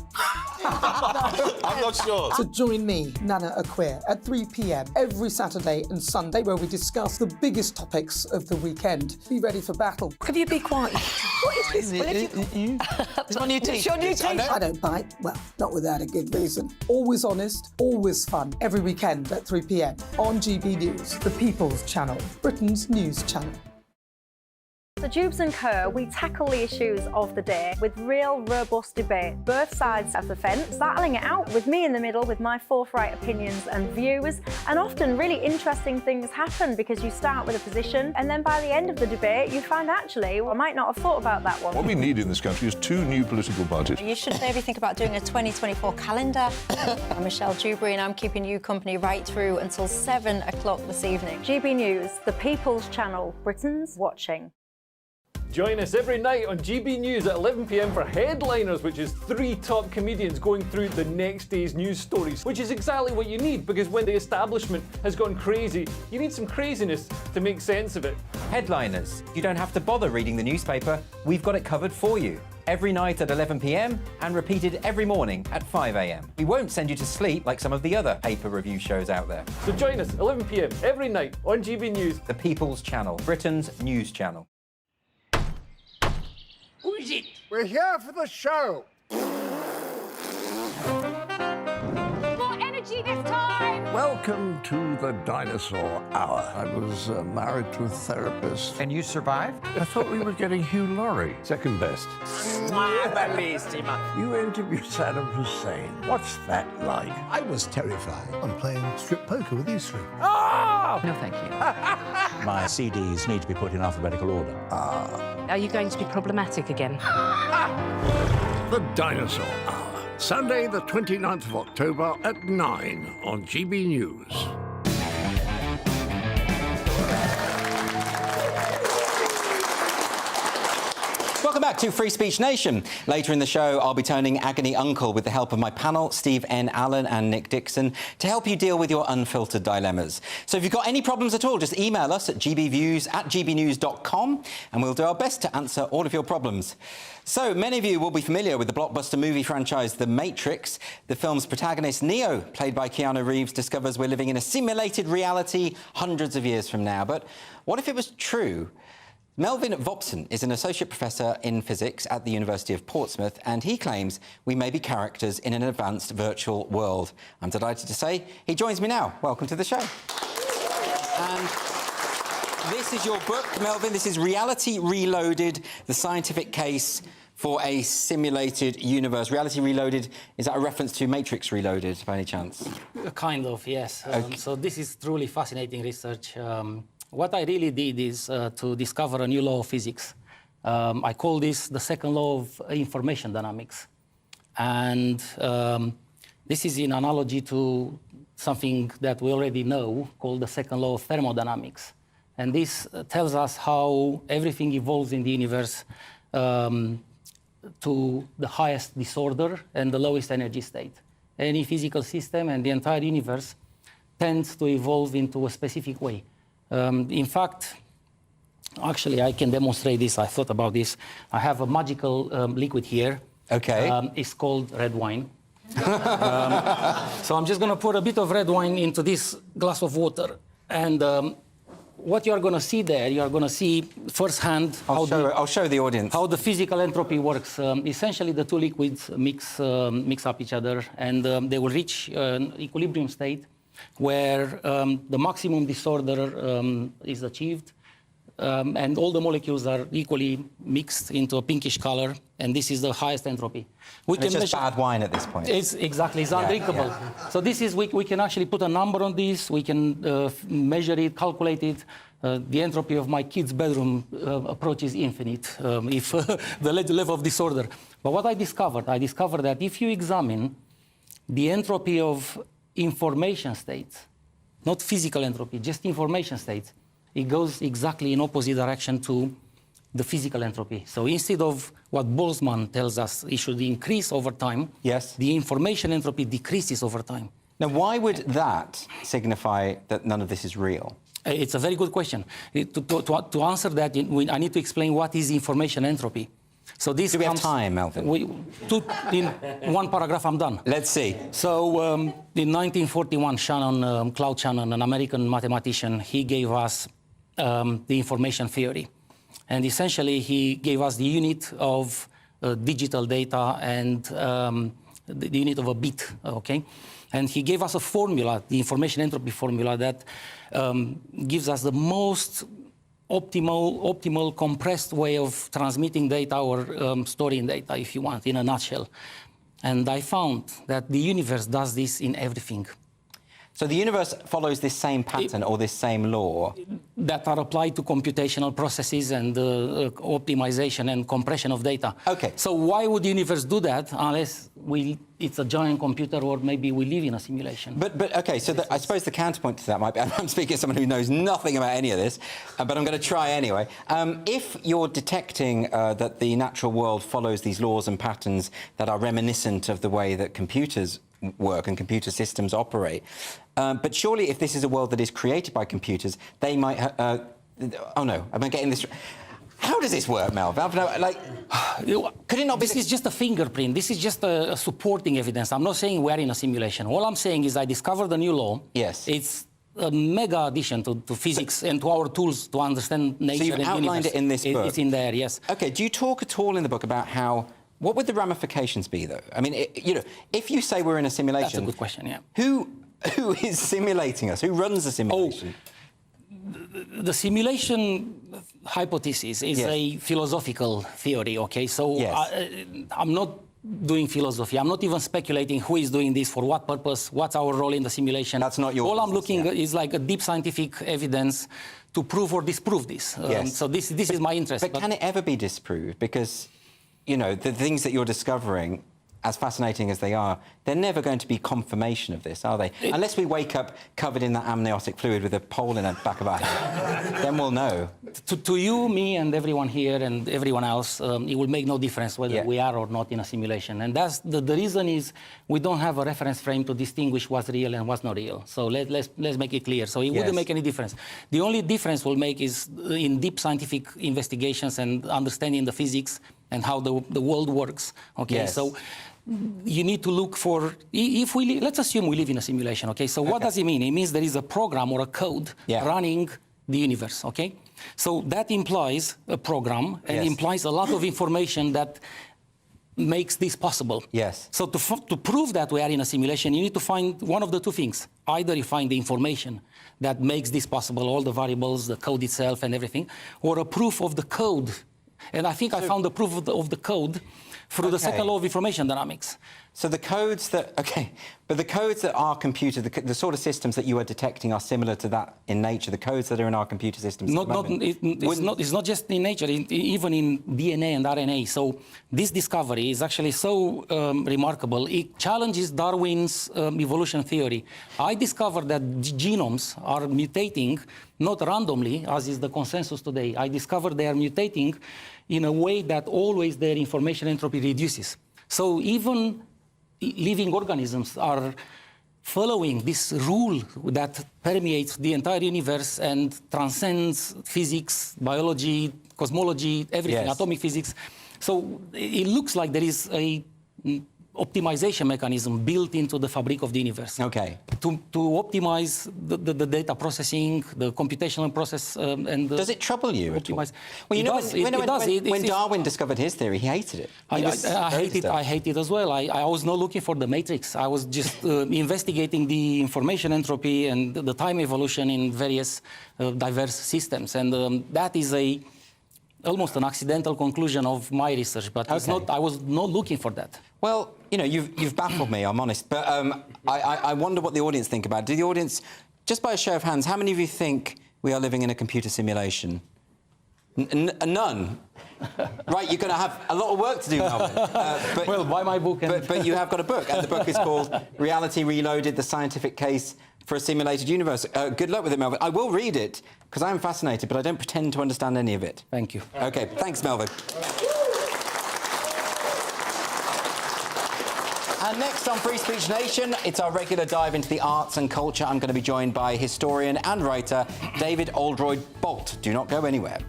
I'm not sure. So join me, Nana Are Queer, at 3 p.m. every Saturday and Sunday, where we discuss the biggest topics of the weekend. Be ready for battle. Could you be quiet? What is this? It's my new teeth. It's your new teeth. I don't bite. Well, not without a good reason. Always honest, always fun. Every weekend at 3 p.m. on GB News, the People's Channel, Britain's news channel. So Jubes and Kerr, we tackle the issues of the day with real, robust debate, both sides of the fence, battling it out with me in the middle with my forthright opinions and views. And often really interesting things happen because you start with a position and then by the end of the debate you find actually, well, I might not have thought about that one. What we need in this country is 2 new political parties. You should maybe think about doing a 2024 calendar. I'm Michelle Dewberry and I'm keeping you company right through until 7 o'clock this evening. GB News, the People's Channel, Britain's watching. Join us every night on GB News at 11 p.m. for Headliners, which is 3 top comedians going through the next day's news stories, which is exactly what you need, because when the establishment has gone crazy, you need some craziness to make sense of it. Headliners. You don't have to bother reading the newspaper. We've got it covered for you. Every night at 11 p.m. and repeated every morning at 5 a.m. We won't send you to sleep like some of the other paper review shows out there. So join us 11 p.m. every night on GB News. The People's Channel, Britain's news channel. Who is it? We're here for the show. More energy this time! Welcome to the Dinosaur Hour. I was married to a therapist. And you survived? I thought we were getting Hugh Laurie. Second best. You interviewed Saddam Hussein. What's that like? I was terrified. I'm playing strip poker with you three. Ah! No, thank you. My CDs need to be put in alphabetical order. Are you going to be problematic again? The Dinosaur Hour. Sunday, the 29th of October at 9 on GB News. Welcome back to Free Speech Nation. Later in the show, I'll be turning agony uncle with the help of my panel, Steve N. Allen and Nick Dixon, to help you deal with your unfiltered dilemmas. So if you've got any problems at all, just email us at gbviews@gbnews.com and we'll do our best to answer all of your problems. So many of you will be familiar with the blockbuster movie franchise The Matrix. The film's protagonist, Neo, played by Keanu Reeves, discovers we're living in a simulated reality hundreds of years from now. But what if it was true? Melvin Vopson is an associate professor in physics at the University of Portsmouth, and he claims we may be characters in an advanced virtual world. I'm delighted to say he joins me now. Welcome to the show. And this is your book, Melvin. This is Reality Reloaded, the scientific case for a simulated universe. Reality Reloaded, is that a reference to Matrix Reloaded, by any chance? Kind of, yes. Okay. So this is truly fascinating research. What I really did is to discover a new law of physics. I call this the second law of information dynamics. And this is in analogy to something that we already know called the second law of thermodynamics. And this tells us how everything evolves in the universe to the highest disorder and the lowest energy state. Any physical system and the entire universe tends to evolve into a specific way. In fact, actually, I can demonstrate this. I thought about this. I have a magical liquid here. Okay. It's called red wine. So I'm just going to pour a bit of red wine into this glass of water. And what you're going to see there, you're going to see firsthand I'll show the audience how the physical entropy works. Essentially, the two liquids mix up each other, and they will reach an equilibrium state where the maximum disorder is achieved, and all the molecules are equally mixed into a pinkish color, and this is the highest entropy. It's just bad wine at this point. It's undrinkable. Yeah. So this is, we can actually put a number on this, we can measure it, calculate it. The entropy of my kid's bedroom approaches infinite if the level of disorder. But what I discovered that if you examine the entropy of information states, not physical entropy, just information states, it goes exactly in opposite direction to the physical entropy. So instead of what Boltzmann tells us it should increase over time, yes, the information entropy decreases over time. Now, why would that signify that none of this is real? It's a very good question. To answer that, I need to explain what is information entropy. So this Do we have time, Melvin? In one paragraph, I'm done. Let's see. So in 1941, Claude Shannon, an American mathematician, he gave us the information theory. And essentially, he gave us the unit of digital data and the unit of a bit, okay? And he gave us a formula, the information entropy formula, that gives us the most optimal compressed way of transmitting data or storing data, if you want, in a nutshell. And I found that the universe does this in everything. So the universe follows this same pattern or this same law? That are applied to computational processes and optimization and compression of data. Okay. So why would the universe do that unless it's a giant computer or maybe we live in a simulation? But okay, so I suppose the counterpoint to that might be, I'm speaking as someone who knows nothing about any of this, but I'm going to try anyway. If you're detecting that the natural world follows these laws and patterns that are reminiscent of the way that computers work and computer systems operate, but surely if this is a world that is created by computers, they might... oh no, am I getting this... How does this work, Mel? Like, could it not be... This is just a fingerprint. This is just a supporting evidence. I'm not saying we're in a simulation. All I'm saying is I discovered a new law. Yes. It's a mega addition to physics and to our tools to understand nature and the universe. So you've outlined it in this book? It's in there, yes. OK, do you talk at all in the book about how... What would the ramifications be, though? I mean, you know, if you say we're in a simulation... That's a good question, yeah. Who is simulating us? Who runs the simulation? The simulation hypothesis is a philosophical theory, OK? So I'm not doing philosophy. I'm not even speculating who is doing this, for what purpose, what's our role in the simulation. That's not your All I'm business, looking is like a deep scientific evidence to prove or disprove this. So this is my interest. But can it ever be disproved? Because, you know, the things that you're discovering, as fascinating as they are, they're never going to be confirmation of this, are they? Unless we wake up covered in that amniotic fluid with a pole in the back of our head, then we'll know. To you, me, and everyone here and everyone else, it will make no difference whether we are or not in a simulation. And that's the reason is we don't have a reference frame to distinguish what's real and what's not real. So let's make it clear. So it wouldn't make any difference. The only difference will make is in deep scientific investigations and understanding the physics and how the world works. Okay, so you need to look for, if we, let's assume we live in a simulation, okay? So what does it mean? It means there is a program or a code running the universe, okay? So that implies a program and implies a lot of information that makes this possible. Yes. So to prove that we are in a simulation, you need to find one of the two things. Either you find the information that makes this possible, all the variables, the code itself and everything, or a proof of the code. And I think I found the proof of the code through the second law of information dynamics. So the codes that, but the codes that are computed, the sort of systems that you are detecting are similar to that in nature, the codes that are in our computer systems it's not just in nature, even in DNA and RNA. So this discovery is actually so remarkable. It challenges Darwin's evolution theory. I discovered that genomes are mutating, not randomly, as is the consensus today. I discovered they are mutating in a way that always their information entropy reduces. So even living organisms are following this rule that permeates the entire universe and transcends physics, biology, cosmology, everything, atomic physics. So it looks like there is a optimization mechanism built into the fabric of the universe. Okay. To optimize the data processing, the computational process, and does it trouble you at all? Well, you know, it when Darwin discovered his theory, he hated it. I hate it as well. I was not looking for the matrix. I was just investigating the information entropy and the time evolution in various diverse systems, and that is almost an accidental conclusion of my research, but it's not, I was not looking for that. Well, you know, you've baffled me, I'm honest, but I wonder what the audience think about it. Do the audience, just by a show of hands, how many of you think we are living in a computer simulation? None. Right, you're going to have a lot of work to do, Melvin. Well, buy my book. But you have got a book, and the book is called Reality Reloaded, The Scientific Case for a Simulated Universe. Good luck with it, Melvin. I will read it, because I'm fascinated, but I don't pretend to understand any of it. Thank you. OK, thanks, Melvin. And next on Free Speech Nation, it's our regular dive into the arts and culture. I'm going to be joined by historian and writer David Oldroyd Bolt. Do not go anywhere.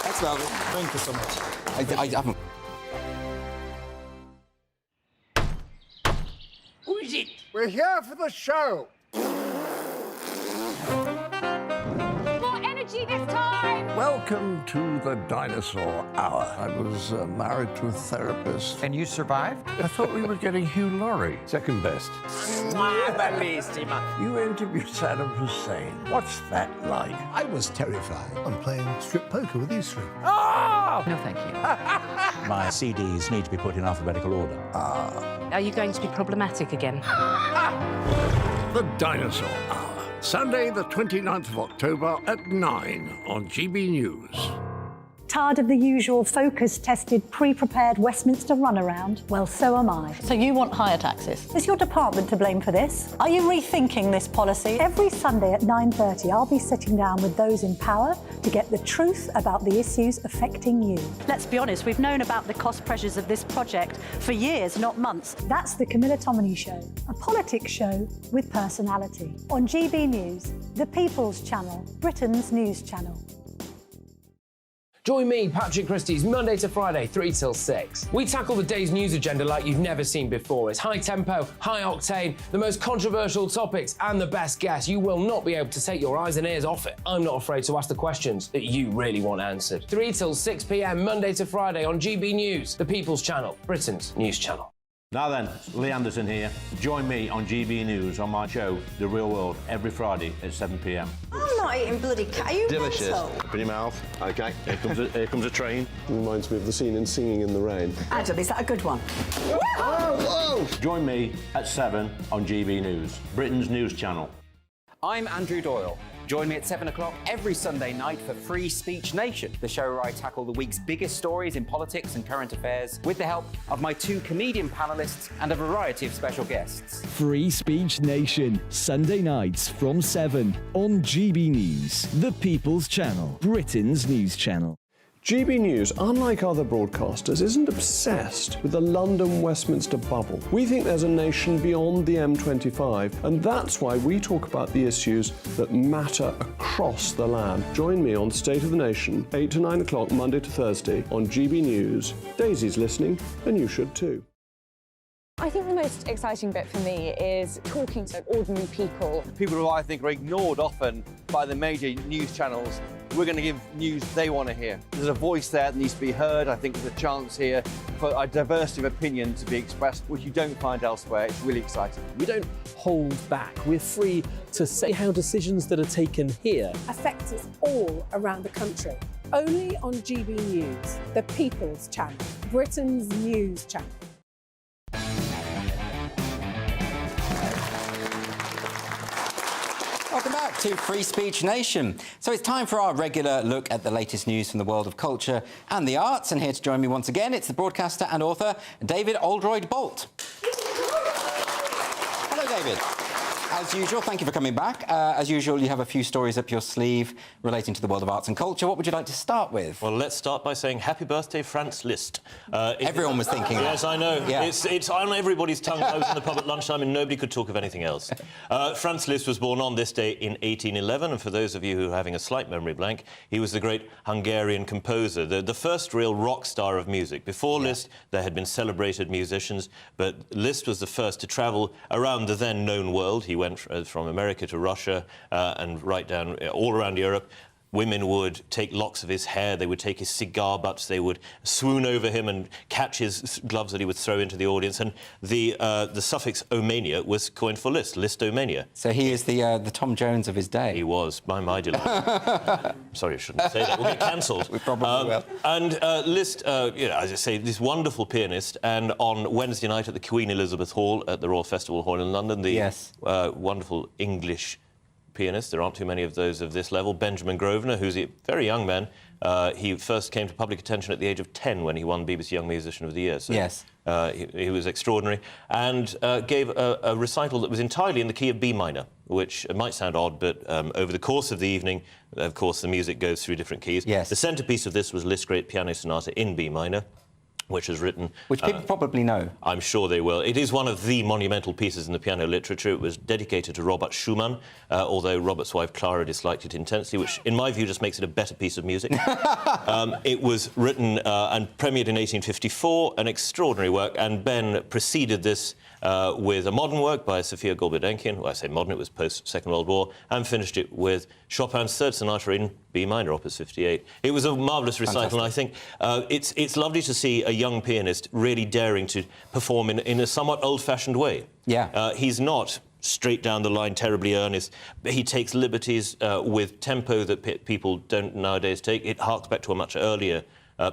Thanks, Melvin. Thank you so much. I haven't... Who is it? We're here for the show. More energy this time! Well, Welcome to the Dinosaur Hour. I was married to a therapist. And you survived? I thought we were getting Hugh Laurie. Second best. You interviewed Saddam Hussein. What's that like? I was terrified. I'm playing strip poker with you three. Oh! No, thank you. My CDs need to be put in alphabetical order. Are you going to be problematic again? The Dinosaur Hour. Sunday, the 29th of October at 9 on GB News. Tired of the usual focus-tested, pre-prepared Westminster runaround? Well, so am I. So you want higher taxes? Is your department to blame for this? Are you rethinking this policy? Every Sunday at 9:30, I'll be sitting down with those in power to get the truth about the issues affecting you. Let's be honest, we've known about the cost pressures of this project for years, not months. That's the Camilla Tominey Show, a politics show with personality. On GB News, the People's Channel, Britain's news channel. Join me, Patrick Christie's, Monday to Friday, 3 till 6. We tackle the day's news agenda like you've never seen before. It's high tempo, high octane, the most controversial topics, and the best guests. You will not be able to take your eyes and ears off it. I'm not afraid to ask the questions that you really want answered. 3 till 6 p.m, Monday to Friday on GB News, the People's Channel, Britain's news channel. Now then, Lee Anderson here. Join me on GB News on my show, The Real World, every Friday at 7 p.m. I'm not eating bloody cat. Are you Delicious. mental? Open your mouth. OK, here comes a train. Reminds me of the scene in Singing in the Rain. Adam, is that a good one? Whoa! Join me at 7 on GB News, Britain's news channel. I'm Andrew Doyle. Join me at 7 o'clock every Sunday night for Free Speech Nation, the show where I tackle the week's biggest stories in politics and current affairs with the help of my 2 comedian panellists and a variety of special guests. Free Speech Nation, Sunday nights from 7 on GB News, the People's Channel, Britain's news channel. GB News, unlike other broadcasters, isn't obsessed with the London-Westminster bubble. We think there's a nation beyond the M25, and that's why we talk about the issues that matter across the land. Join me on State of the Nation, 8 to 9 o'clock, Monday to Thursday, on GB News. Daisy's listening, and you should too. I think the most exciting bit for me is talking to ordinary people. People who I think are ignored often by the major news channels. We're going to give news they want to hear. There's a voice there that needs to be heard. I think there's a chance here for a diversity of opinion to be expressed, which you don't find elsewhere. It's really exciting. We don't hold back. We're free to say how decisions that are taken here affect us all around the country. Only on GB News, the People's Channel, Britain's news channel. Welcome back to Free Speech Nation. So it's time for our regular look at the latest news from the world of culture and the arts. And here to join me once again, it's the broadcaster and author, David Oldroyd-Bolt. Hello, David. As usual, thank you for coming back. As usual, you have a few stories up your sleeve relating to the world of arts and culture. What would you like to start with? Well, let's start by saying happy birthday, Franz Liszt. Everyone was thinking that. Yes, I know. Yeah. It's on everybody's tongue. I was in the pub at lunchtime and nobody could talk of anything else. Franz Liszt was born on this day in 1811, and for those of you who are having a slight memory blank, he was the great Hungarian composer, the first real rock star of music. Before Liszt, there had been celebrated musicians, but Liszt was the first to travel around the then known world. He went from America to Russia and right down all around Europe. Women would take locks of his hair, they would take his cigar butts, they would swoon over him and catch his gloves that he would throw into the audience. And the suffix omania was coined for Liszt, Listomania. So he is the Tom Jones of his day. He was, by my delight. Sorry, I shouldn't say that. We'll get cancelled. We probably will. And Liszt, you know, as I say, this wonderful pianist. And on Wednesday night at the Queen Elizabeth Hall at the Royal Festival Hall in London, the wonderful English pianist, there aren't too many of those of this level, Benjamin Grosvenor, who's a very young man. He first came to public attention at the age of 10 when he won BBC Young Musician of the Year. So, he was extraordinary and gave a recital that was entirely in the key of B minor, which might sound odd, but over the course of the evening, of course, the music goes through different keys. The centrepiece of this was Liszt's great piano sonata in B minor. which is written... Which people probably know. I'm sure they will. It is one of the monumental pieces in the piano literature. It was dedicated to Robert Schumann, although Robert's wife Clara disliked it intensely, which, in my view, just makes it a better piece of music. It was written and premiered in 1854, an extraordinary work, and Ben preceded this with a modern work by Sofia Gulbenkian. Well, I say modern, it was post-Second World War, and finished it with Chopin's Third Sonata in B minor, Opus 58. It was a marvellous recital, and I think it's lovely to see a young pianist really daring to perform in a somewhat old-fashioned way. Yeah. He's not straight down the line, terribly earnest. He takes liberties with tempo that people don't nowadays take. It harks back to a much earlier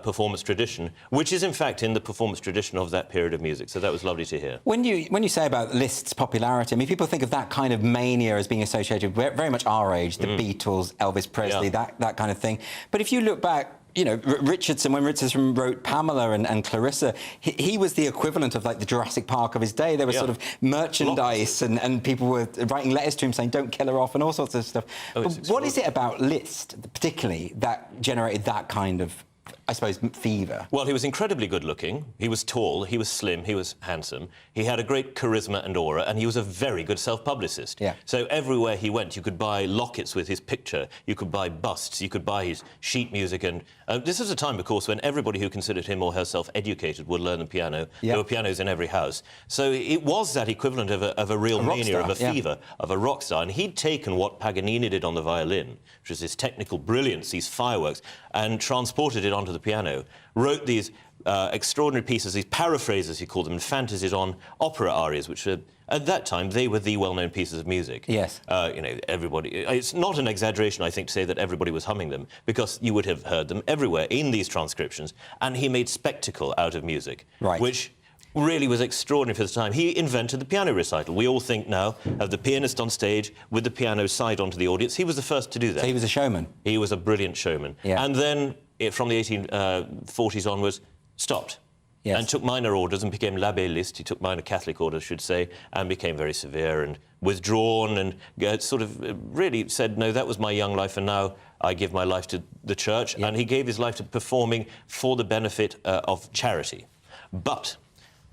performance tradition, which is, in fact, in the performance tradition of that period of music. So that was lovely to hear. When you say about Liszt's popularity, I mean, people think of that kind of mania as being associated with very much our age, the Beatles, Elvis Presley, that kind of thing. But if you look back, you know, Richardson, when Richardson wrote Pamela and Clarissa, he was the equivalent of, like, the Jurassic Park of his day. There was sort of merchandise and people were writing letters to him saying, don't kill her off, and all sorts of stuff. But what is it about Liszt, particularly, that generated that kind of, I suppose, fever? Well, he was incredibly good-looking. He was tall, he was slim, he was handsome. He had a great charisma and aura, and he was a very good self-publicist. Yeah. So everywhere he went, you could buy lockets with his picture, you could buy busts, you could buy his sheet music, and this was a time, of course, when everybody who considered him or herself educated would learn the piano. There were pianos in every house. So it was that equivalent of a real mania, of a fever, of a rock star, and he'd taken what Paganini did on the violin, which was this technical brilliance, these fireworks, and transported it onto the piano, wrote these extraordinary pieces, these paraphrases, he called them, and fantasies on opera arias, which were, at that time, they were the well-known pieces of music. Yes. You know, everybody... It's not an exaggeration, I think, to say that everybody was humming them, because you would have heard them everywhere in these transcriptions, and he made spectacle out of music, which really was extraordinary for the time. He invented the piano recital. We all think now of the pianist on stage with the piano side onto the audience. He was the first to do that. So he was a showman? He was a brilliant showman. Yeah. And then, from the 1840s onwards, stopped. Yes. And took minor orders and became l'abbé Liszt. He took minor Catholic orders, I should say, and became very severe and withdrawn and sort of really said, no, that was my young life, and now I give my life to the church. And he gave his life to performing for the benefit of charity. But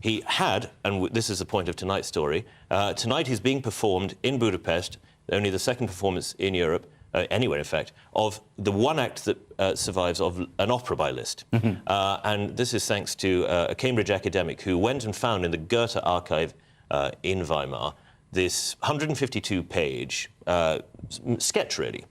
he had, and this is the point of tonight's story, tonight he's being performed in Budapest, only the second performance in Europe, anywhere, in fact, of the one act that survives of an opera by Liszt. And this is thanks to a Cambridge academic who went and found in the Goethe archive in Weimar this 152-page sketch, really,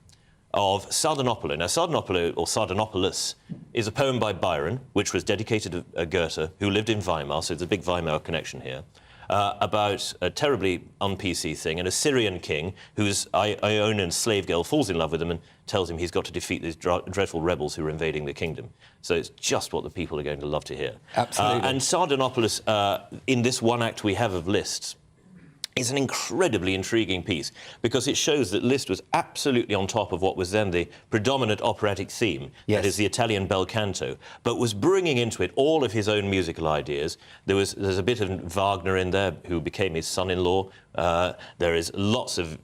of Sardanapalo. Now, Sardanapalo, or Sardanapalus, is a poem by Byron, which was dedicated to Goethe, who lived in Weimar, so there's a big Weimar connection here, about a terribly un-PC thing, an Assyrian king whose Ionian slave girl falls in love with him and tells him he's got to defeat these dreadful rebels who are invading the kingdom. So it's just what the people are going to love to hear. Absolutely. And Sardanapalus, in this one act we have of Liszt's, is an incredibly intriguing piece because it shows that Liszt was absolutely on top of what was then the predominant operatic theme, that is the Italian bel canto, but was bringing into it all of his own musical ideas. There's a bit of Wagner in there, who became his son-in-law. There is lots of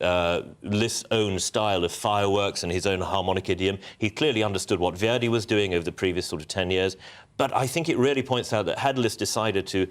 Liszt's own style of fireworks and his own harmonic idiom. He clearly understood what Verdi was doing over the previous sort of 10 years. But I think it really points out that had Liszt decided to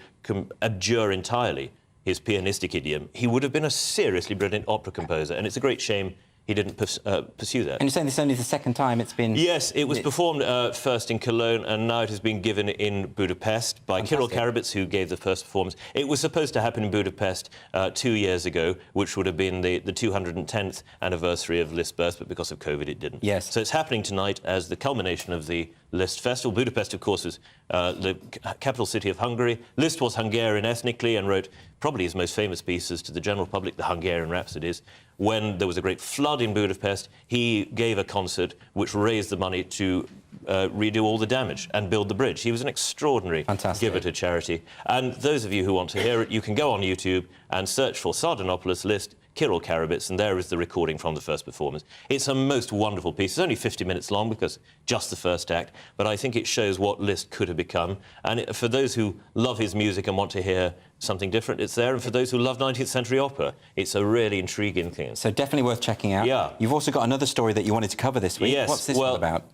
abjure entirely his pianistic idiom, he would have been a seriously brilliant opera composer, and it's a great shame he didn't pursue that. And you're saying this is only the second time it's been... Yes, it was performed first in Cologne, and now it has been given in Budapest by Kirill Karabits, who gave the first performance. It was supposed to happen in Budapest 2 years ago, which would have been the 210th anniversary of Liszt's birth, but because of COVID it didn't. Yes. So it's happening tonight as the culmination of the Liszt Festival. Budapest, of course, was the capital city of Hungary. Liszt was Hungarian ethnically and wrote probably his most famous pieces to the general public, the Hungarian Rhapsodies. When there was a great flood in Budapest, he gave a concert which raised the money to redo all the damage and build the bridge. He was an extraordinary giver to charity. And those of you who want to hear it, you can go on YouTube and search for Sardanapalus Liszt, Kirill Karabits, and there is the recording from the first performance. It's a most wonderful piece. It's only 50 minutes long because just the first act, but I think it shows what Liszt could have become. And for those who love his music and want to hear something different, it's there. And for those who love 19th century opera, it's a really intriguing thing. So definitely worth checking out. Yeah. You've also got another story that you wanted to cover this week. Yes. What's this one about?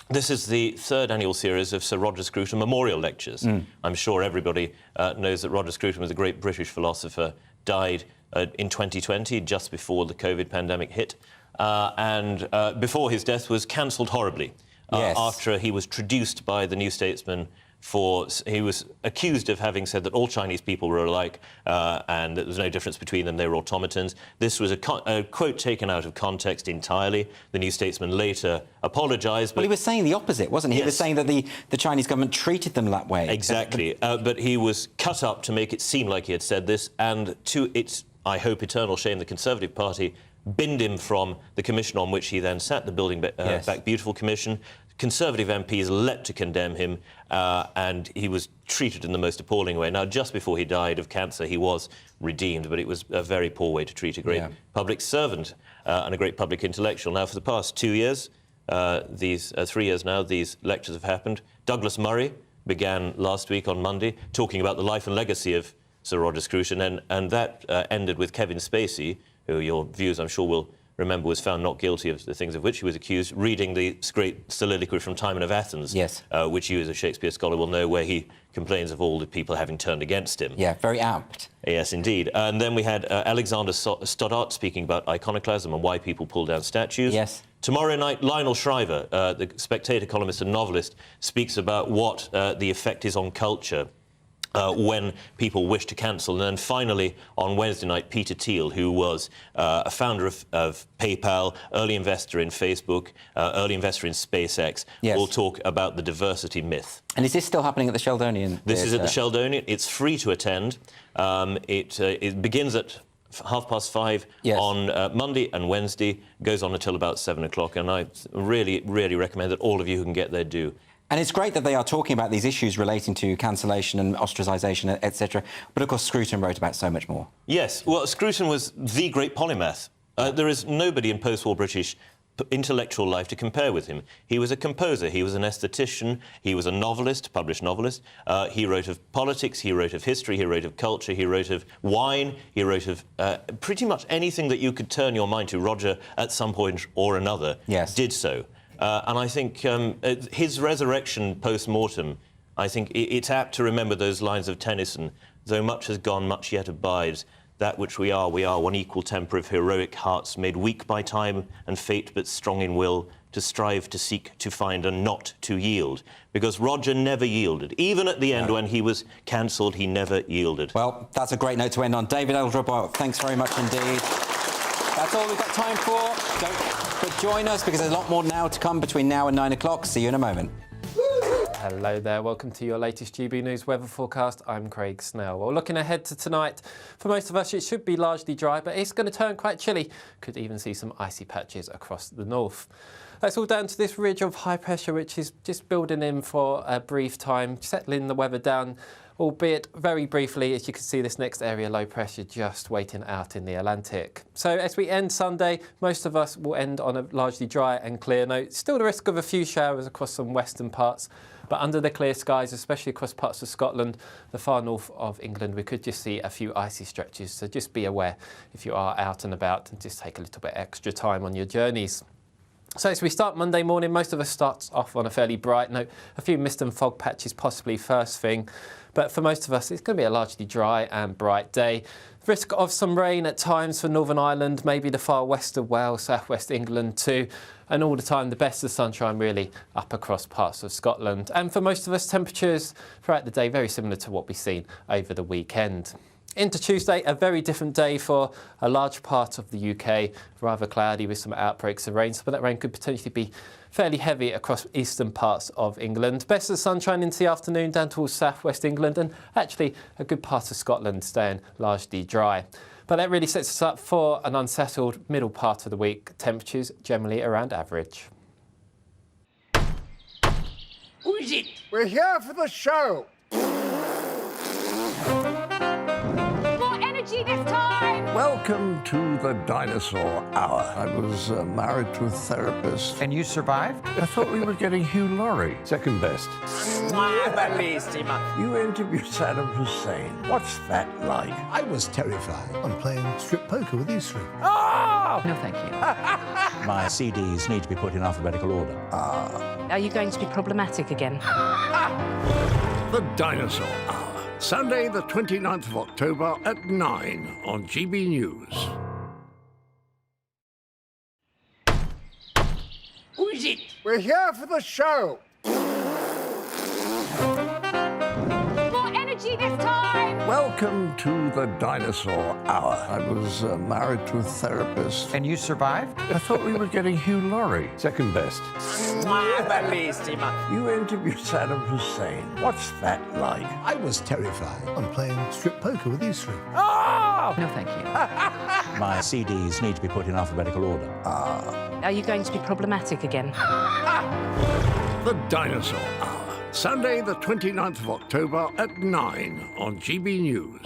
This is the third annual series of Sir Roger Scruton Memorial Lectures. I'm sure everybody knows that Roger Scruton was a great British philosopher, died in 2020, just before the COVID pandemic hit, and before his death was cancelled horribly after he was traduced by the New Statesman he was accused of having said that all Chinese people were alike and that there was no difference between them, they were automatons. This was a quote taken out of context entirely. The New Statesman later apologised. Well, he was saying the opposite, wasn't he? He was saying that the Chinese government treated them that way. Exactly. But he was cut up to make it seem like he had said this, and to its, I hope, eternal shame, the Conservative Party binned him from the commission on which he then sat, the Building Back Beautiful Commission. Conservative MPs leapt to condemn him, and he was treated in the most appalling way. Now, just before he died of cancer, he was redeemed, but it was a very poor way to treat a great public servant and a great public intellectual. Now, for the past 2 years, 3 years now, these lectures have happened. Douglas Murray began last week on Monday, talking about the life and legacy of Sir Roger Scruton, and that ended with Kevin Spacey, who your viewers, I'm sure, will remember, was found not guilty of the things of which he was accused, reading the great soliloquy from Timon of Athens, which you, as a Shakespeare scholar, will know, where he complains of all the people having turned against him. Yeah, very apt. Yes, indeed. And then we had Alexander Stoddart speaking about iconoclasm and why people pull down statues. Yes. Tomorrow night, Lionel Shriver, the Spectator columnist and novelist, speaks about what the effect is on culture when people wish to cancel. And then finally, on Wednesday night, Peter Thiel, who was a founder of PayPal, early investor in Facebook, early investor in SpaceX, will talk about the diversity myth. And is this still happening at the Sheldonian? This is at the Sheldonian. It's free to attend. It begins at 5:30 on Monday and Wednesday, goes on until about 7 o'clock, and I really, really recommend that all of you who can get there do. And it's great that they are talking about these issues relating to cancellation and ostracisation, etc. But, of course, Scruton wrote about so much more. Yes. Well, Scruton was the great polymath. There is nobody in post-war British intellectual life to compare with him. He was a composer, he was an aesthetician, he was a novelist, published novelist. He wrote of politics, he wrote of history, he wrote of culture, he wrote of wine, he wrote of pretty much anything that you could turn your mind to. Roger, at some point or another, did so. And I think his resurrection post-mortem, I think it's apt to remember those lines of Tennyson: though much has gone, much yet abides. That which we are, one equal temper of heroic hearts, made weak by time and fate, but strong in will, to strive, to seek, to find, and not to yield. Because Roger never yielded. Even at the end, when he was cancelled, he never yielded. Well, that's a great note to end on. David Eldreboy, thanks very much indeed. That's all we've got time for. But join us, because there's a lot more now to come between now and 9 o'clock. See you in a moment. Hello there, welcome to your latest GB News weather forecast. I'm Craig Snell. Well, looking ahead to tonight, for most of us it should be largely dry, but it's going to turn quite chilly. Could even see some icy patches across the north. That's all down to this ridge of high pressure, which is just building in for a brief time, settling the weather down, albeit very briefly. As you can see, this next area, low pressure, just waiting out in the Atlantic. So as we end Sunday, most of us will end on a largely dry and clear note. Still the risk of a few showers across some western parts, but under the clear skies, especially across parts of Scotland, the far north of England, we could just see a few icy stretches. So just be aware if you are out and about, and just take a little bit extra time on your journeys. So as we start Monday morning, most of us start off on a fairly bright note. A few mist and fog patches possibly first thing. But for most of us, it's going to be a largely dry and bright day. Risk of some rain at times for Northern Ireland, maybe the far west of Wales, southwest England too. And all the time, the best of sunshine really up across parts of Scotland. And for most of us, temperatures throughout the day very similar to what we've seen over the weekend. Into Tuesday, a very different day for a large part of the UK. Rather cloudy with some outbreaks of rain, but that rain could potentially be fairly heavy across eastern parts of England. Best of sunshine into the afternoon down towards southwest England, and actually a good part of Scotland staying largely dry. But that really sets us up for an unsettled middle part of the week. Temperatures generally around average. Who is it? We're here for the show. More energy this time! Welcome to the Dinosaur Hour. I was married to a therapist. And you survived? I thought we were getting Hugh Laurie. Second best. You interviewed Saddam Hussein. What's that like? I was terrified. I'm playing strip poker with you three. No, thank you. My CDs need to be put in alphabetical order. Are you going to be problematic again? The Dinosaur Hour. Sunday, the 29th of October at 9 on GB News. Who is it? We're here for the show. More energy this time! Welcome to the Dinosaur Hour. I was married to a therapist. And you survived? I thought we were getting Hugh Laurie. Second best. You interviewed Saddam Hussein. What's that like? I was terrified. I'm playing strip poker with you three. No, thank you. My CDs need to be put in alphabetical order. Are you going to be problematic again? The Dinosaur Hour. Sunday, the 29th of October at 9 on GB News.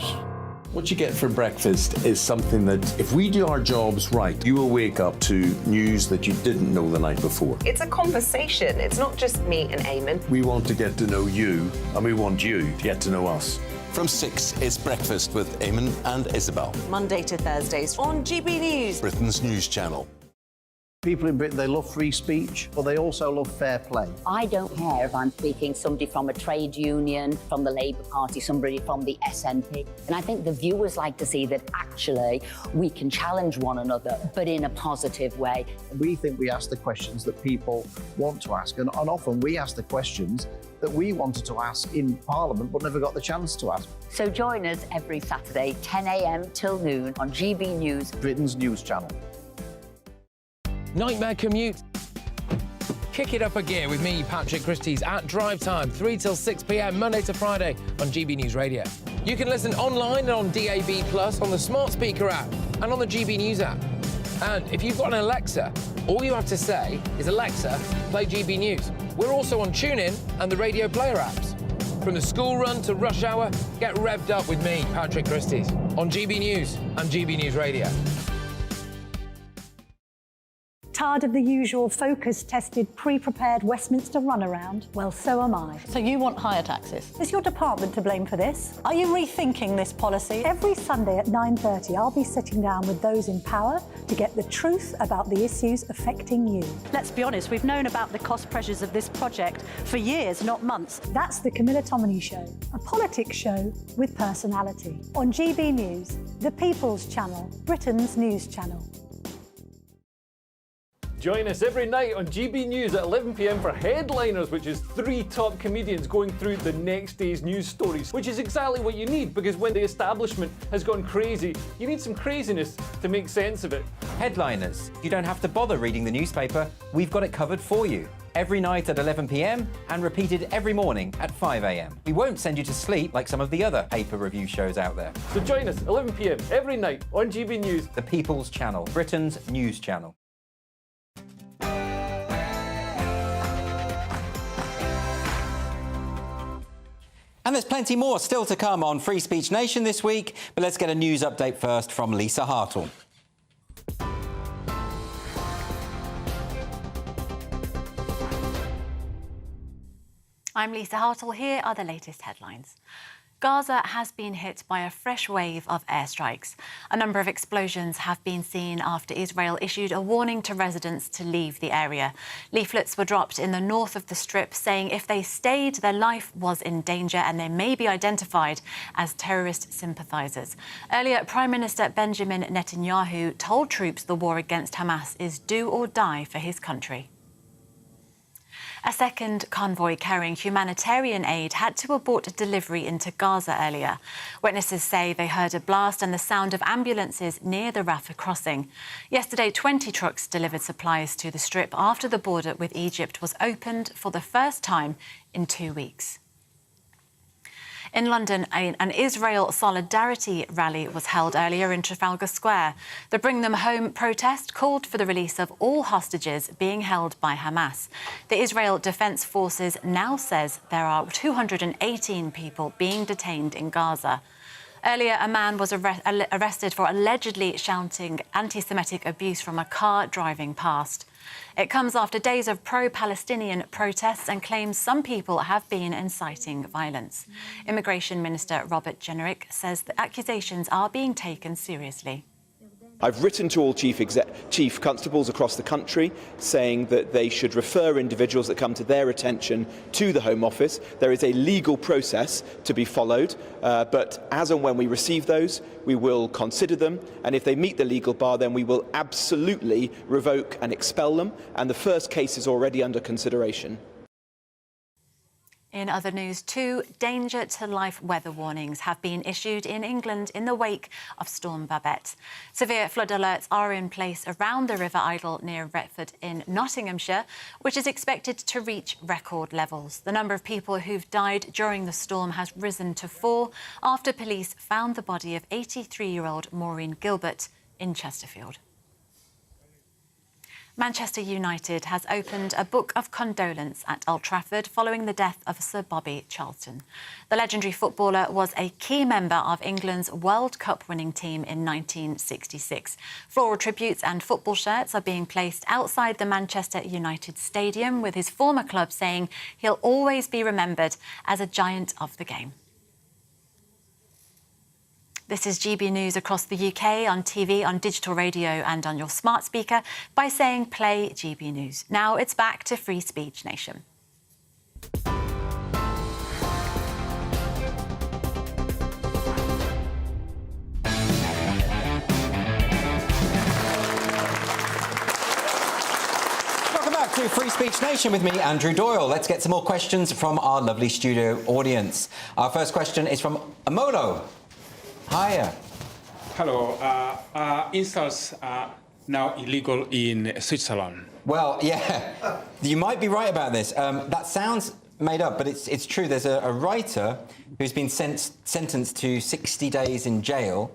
What you get for breakfast is something that, if we do our jobs right, you will wake up to news that you didn't know the night before. It's a conversation. It's not just me and Eamon. We want to get to know you, and we want you to get to know us. From 6, it's Breakfast with Eamon and Isabel. Monday to Thursdays on GB News. Britain's news channel. People in Britain, they love free speech, but they also love fair play. I don't care if I'm speaking somebody from a trade union, from the Labour Party, somebody from the SNP. And I think the viewers like to see that actually we can challenge one another, but in a positive way. We think we ask the questions that people want to ask, and often we ask the questions that we wanted to ask in Parliament but never got the chance to ask. So join us every Saturday, 10 a.m. till noon on GB News, Britain's news channel. Nightmare commute. Kick it up a gear with me, Patrick Christie's, at Drive Time, 3 till 6 p.m, Monday to Friday on GB News Radio. You can listen online and on DAB+, on the smart speaker app, and on the GB News app. And if you've got an Alexa, all you have to say is, Alexa, play GB News. We're also on TuneIn and the Radio Player apps. From the school run to rush hour, get revved up with me, Patrick Christie's, on GB News and GB News Radio. Tired of the usual focus-tested, pre-prepared Westminster runaround? Well, so am I. So you want higher taxes? Is your department to blame for this? Are you rethinking this policy? Every Sunday at 9:30, I'll be sitting down with those in power to get the truth about the issues affecting you. Let's be honest, we've known about the cost pressures of this project for years, not months. That's the Camilla Tominey Show, a politics show with personality. On GB News, the People's Channel, Britain's news channel. Join us every night on GB News at 11 p.m. for Headliners, which is 3 top comedians going through the next day's news stories, which is exactly what you need, because when the establishment has gone crazy, you need some craziness to make sense of it. Headliners. You don't have to bother reading the newspaper. We've got it covered for you. Every night at 11 p.m. and repeated every morning at 5 a.m. We won't send you to sleep like some of the other paper review shows out there. So join us 11 p.m. every night on GB News. The People's Channel, Britain's news channel. And there's plenty more still to come on Free Speech Nation this week, but let's get a news update first from Lisa Hartle. I'm Lisa Hartle. Here are the latest headlines. Gaza has been hit by a fresh wave of airstrikes. A number of explosions have been seen after Israel issued a warning to residents to leave the area. Leaflets were dropped in the north of the Strip saying if they stayed, their life was in danger and they may be identified as terrorist sympathisers. Earlier, Prime Minister Benjamin Netanyahu told troops the war against Hamas is do or die for his country. A second convoy carrying humanitarian aid had to abort a delivery into Gaza earlier. Witnesses say they heard a blast and the sound of ambulances near the Rafah crossing. Yesterday, 20 trucks delivered supplies to the Strip after the border with Egypt was opened for the first time in 2 weeks. In London, an Israel solidarity rally was held earlier in Trafalgar Square. The Bring Them Home protest called for the release of all hostages being held by Hamas. The Israel Defense Forces now says there are 218 people being detained in Gaza. Earlier, a man was arrested for allegedly shouting anti-Semitic abuse from a car driving past. It comes after days of pro-Palestinian protests and claims some people have been inciting violence. Immigration Minister Robert Jenrick says the accusations are being taken seriously. I've written to all chief constables across the country saying that they should refer individuals that come to their attention to the Home Office. There is a legal process to be followed, but as and when we receive those, we will consider them, and if they meet the legal bar, then we will absolutely revoke and expel them, and the first case is already under consideration. In other news, 2 danger to life weather warnings have been issued in England in the wake of Storm Babette. Severe flood alerts are in place around the River Idle near Retford in Nottinghamshire, which is expected to reach record levels. The number of people who've died during the storm has risen to 4 after police found the body of 83-year-old Maureen Gilbert in Chesterfield. Manchester United has opened a book of condolence at Old Trafford following the death of Sir Bobby Charlton. The legendary footballer was a key member of England's World Cup winning team in 1966. Floral tributes and football shirts are being placed outside the Manchester United Stadium, with his former club saying he'll always be remembered as a giant of the game. This is GB News across the UK, on TV, on digital radio and on your smart speaker by saying play GB News. Now it's back to Free Speech Nation. Welcome back to Free Speech Nation with me, Andrew Doyle. Let's get some more questions from our lovely studio audience. Our first question is from Amolo. Hiya. Hello. Insults are now illegal in Switzerland. Well, yeah, you might be right about this. That sounds made up, but it's true. There's a writer who's been sentenced to 60 days in jail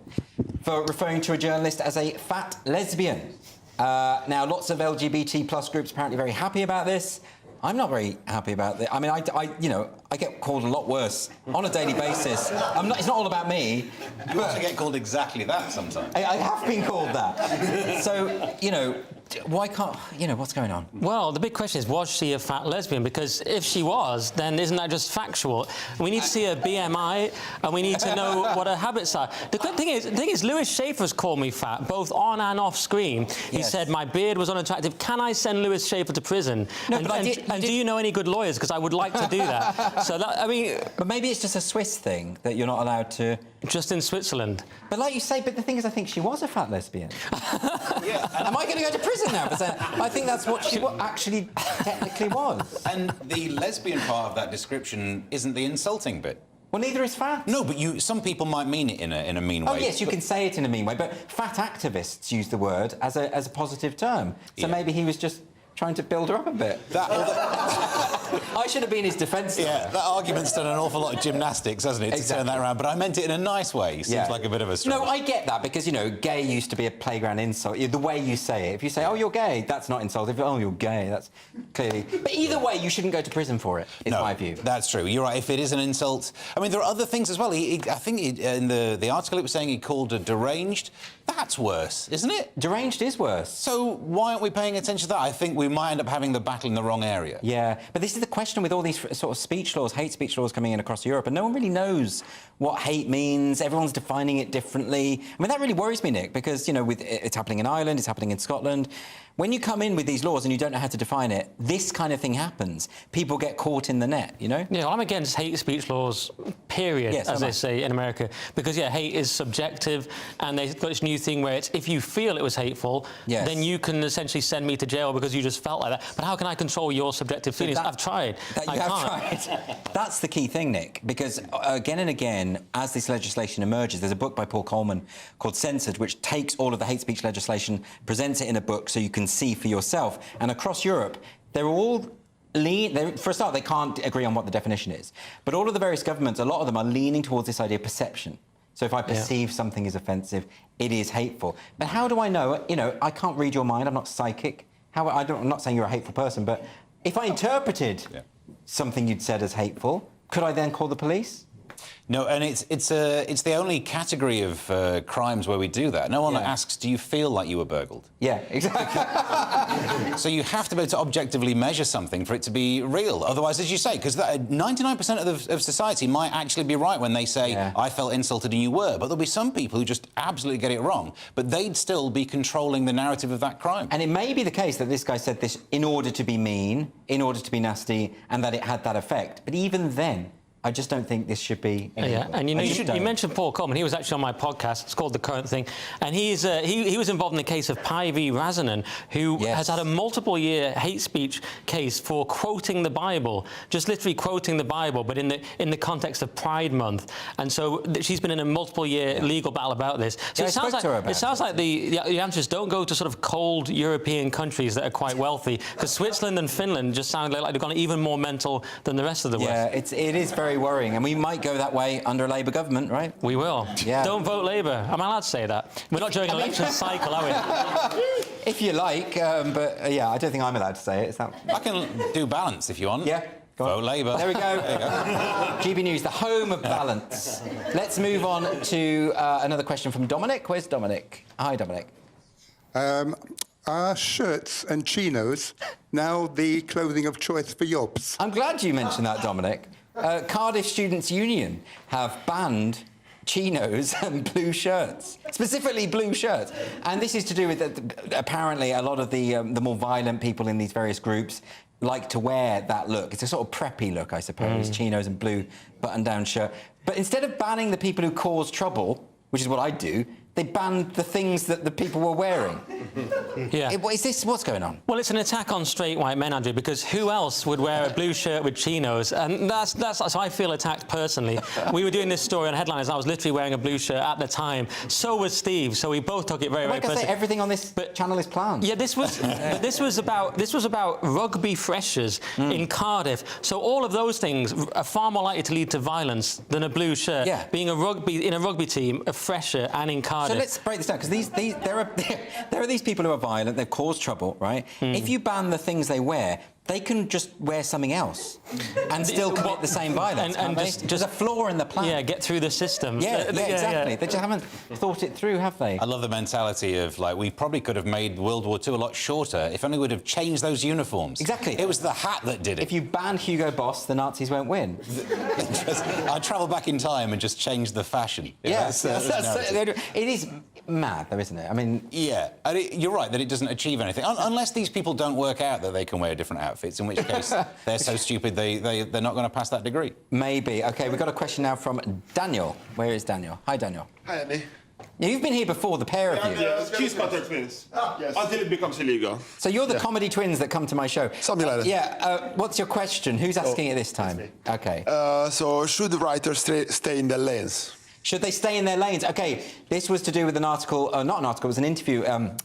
for referring to a journalist as a fat lesbian. Now, lots of LGBT plus groups apparently very happy about this. I'm not very happy about this. I mean, I get called a lot worse on a daily basis. It's not all about me. You also get called exactly that sometimes. I have been called that. So, why can't... what's going on? Well, the big question is, was she a fat lesbian? Because if she was, then isn't that just factual? We need to see her BMI, and we need to know what her habits are. The thing is, Lewis Schaefer's called me fat, both on and off screen. He said my beard was unattractive. Can I send Lewis Schaefer to prison? No, and do you know any good lawyers? Because I would like to do that. So that, I mean... But maybe it's just a Swiss thing that you're not allowed to... Just in Switzerland. But like you say, but the thing is, I think she was a fat lesbian. Yeah. And am I going to go to prison now for saying... I think that's what she actually technically was. And the lesbian part of that description isn't the insulting bit. Well, neither is fat. No, but some people might mean it in a mean way. Oh, yes, you can say it in a mean way, but fat activists use the word as a positive term. So maybe he was just trying to build her up a bit. I should have been his defence. Yeah, that argument's done an awful lot of gymnastics, hasn't it, to turn that around? But I meant it in a nice way. Seems like a bit of a stretch. No, I get that, because, gay used to be a playground insult. The way you say it. If you say, oh, you're gay, that's not insulting. Oh, you're gay, that's clearly... But either way, you shouldn't go to prison for it, is my view. That's true. You're right. If it is an insult... I mean, there are other things as well. I think in the article it was saying he called her deranged. That's worse, isn't it? Deranged is worse. So why aren't we paying attention to that? I think we might end up having the battle in the wrong area. Yeah, but this is the question with all these sort of speech laws, hate speech laws coming in across Europe, and no one really knows what hate means. Everyone's defining it differently. I mean, that really worries me, Nick, because, it's happening in Ireland, it's happening in Scotland. When you come in with these laws and you don't know how to define it, this kind of thing happens. People get caught in the net, Yeah, well, I'm against hate speech laws, period, as they say in America. Because, hate is subjective, and they've got this new thing where it's if you feel it was hateful, then you can essentially send me to jail because you just felt like that. But how can I control your subjective feelings? I've tried. I can't. That's the key thing, Nick, because again and again, as this legislation emerges, there's a book by Paul Coleman called Censored, which takes all of the hate speech legislation, presents it in a book so you can see for yourself. And across Europe, they're all... For a start, they can't agree on what the definition is. But all of the various governments, a lot of them are leaning towards this idea of perception. So if I perceive something is offensive, it is hateful. But how do I know? I can't read your mind. I'm not psychic. I'm not saying you're a hateful person, but if I interpreted something you'd said as hateful, could I then call the police? No, and it's the only category of crimes where we do that. No one asks, do you feel like you were burgled? Yeah, exactly. So you have to be able to objectively measure something for it to be real. Otherwise, as you say, because 99% of society might actually be right when they say, I felt insulted and you were, but there'll be some people who just absolutely get it wrong, but they'd still be controlling the narrative of that crime. And it may be the case that this guy said this in order to be mean, in order to be nasty, and that it had that effect. But even then, I just don't think this should be. Yeah, and you know, you mentioned Paul Coleman. He was actually on my podcast. It's called The Current Thing, and he was involved in the case of Päivi Räsänen, who has had a multiple-year hate speech case for quoting the Bible, just literally quoting the Bible, but in the context of Pride Month. And so she's been in a multiple-year legal battle about this. So it sounds like the answer is don't go to sort of cold European countries that are quite wealthy, because Switzerland and Finland just sound like they've gone even more mental than the rest of the West. Yeah, it is very worrying, and we might go that way under a Labour government, right? We will. Yeah. Don't vote Labour. Am I allowed to say that? We're not during an election cycle, are we? If you like, but yeah, I don't think I'm allowed to say it. I can do balance if you want. Yeah. Vote Labour. There we go. There you go. GB News, the home of balance. Let's move on to another question from Dominic. Where's Dominic? Hi, Dominic. Are shirts and chinos now the clothing of choice for yobs? I'm glad you mentioned that, Dominic. Cardiff Students' Union have banned chinos and blue shirts, specifically blue shirts. And this is to do with, apparently, a lot of the more violent people in these various groups like to wear that look. It's a sort of preppy look, I suppose, chinos and blue button-down shirt. But instead of banning the people who cause trouble, which is what I do, they banned the things that the people were wearing. Yeah. What's going on? Well, it's an attack on straight white men, Andrew, because who else would wear a blue shirt with chinos? And that's so I feel attacked personally. We were doing this story on Headliners. I was literally wearing a blue shirt at the time. So was Steve. So we both took it very, very personally. Everything on this channel is planned. Yeah, this was about rugby freshers in Cardiff. So all of those things are far more likely to lead to violence than a blue shirt. Yeah. Being in a rugby team, a fresher, and in Cardiff. So let's break this down, because there are these people who are violent, they've caused trouble, right? If you ban the things they wear, they can just wear something else and still commit the same violence. And there's a flaw in the plan. Yeah, get through the system. Yeah, exactly. They just haven't thought it through, have they? I love the mentality of, like, we probably could have made World War II a lot shorter if only we'd have changed those uniforms. Exactly. It was the hat that did it. If you ban Hugo Boss, the Nazis won't win. I'd travel back in time and just change the fashion. Yes, it is mad, though, isn't it? I mean... Yeah, and you're right that it doesn't achieve anything. Unless these people don't work out that they can wear different outfits, in which case they're so stupid they're not going to pass that degree. Maybe. OK, we've got a question now from Daniel. Where is Daniel? Hi, Daniel. Hi, Andy. You've been here before, the pair of you. Yeah, Cheese Butter Twins. Yes. Until it becomes illegal. So you're the comedy twins that come to my show. Something like that. Yeah, what's your question? Who's asking it this time? OK. So should writers stay in their lanes? Should they stay in their lanes? OK, this was to do with an article, not an article, it was an interview.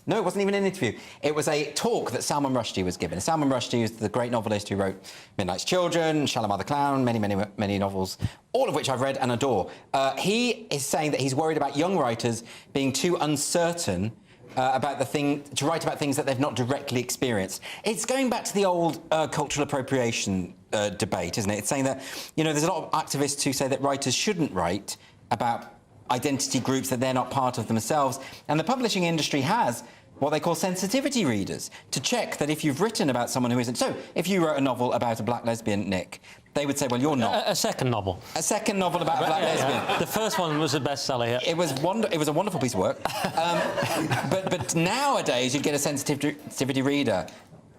No, it wasn't even an interview. It was a talk that Salman Rushdie was giving. Salman Rushdie is the great novelist who wrote Midnight's Children, Shalimar the Clown, many novels, all of which I've read and adore. He is saying that he's worried about young writers being too uncertain about to write about things that they've not directly experienced. It's going back to the old cultural appropriation debate, isn't it? It's saying that, you know, there's a lot of activists who say that writers shouldn't write about identity groups that they're not part of themselves. And the publishing industry has what they call sensitivity readers to check that if you've written about someone who isn't. So if you wrote a novel about a black lesbian, Nick, they would say, well, you're not. A second novel. A second novel about a black lesbian. Yeah. The first one was a bestseller here. It was a wonderful piece of work. But nowadays, you'd get a sensitivity reader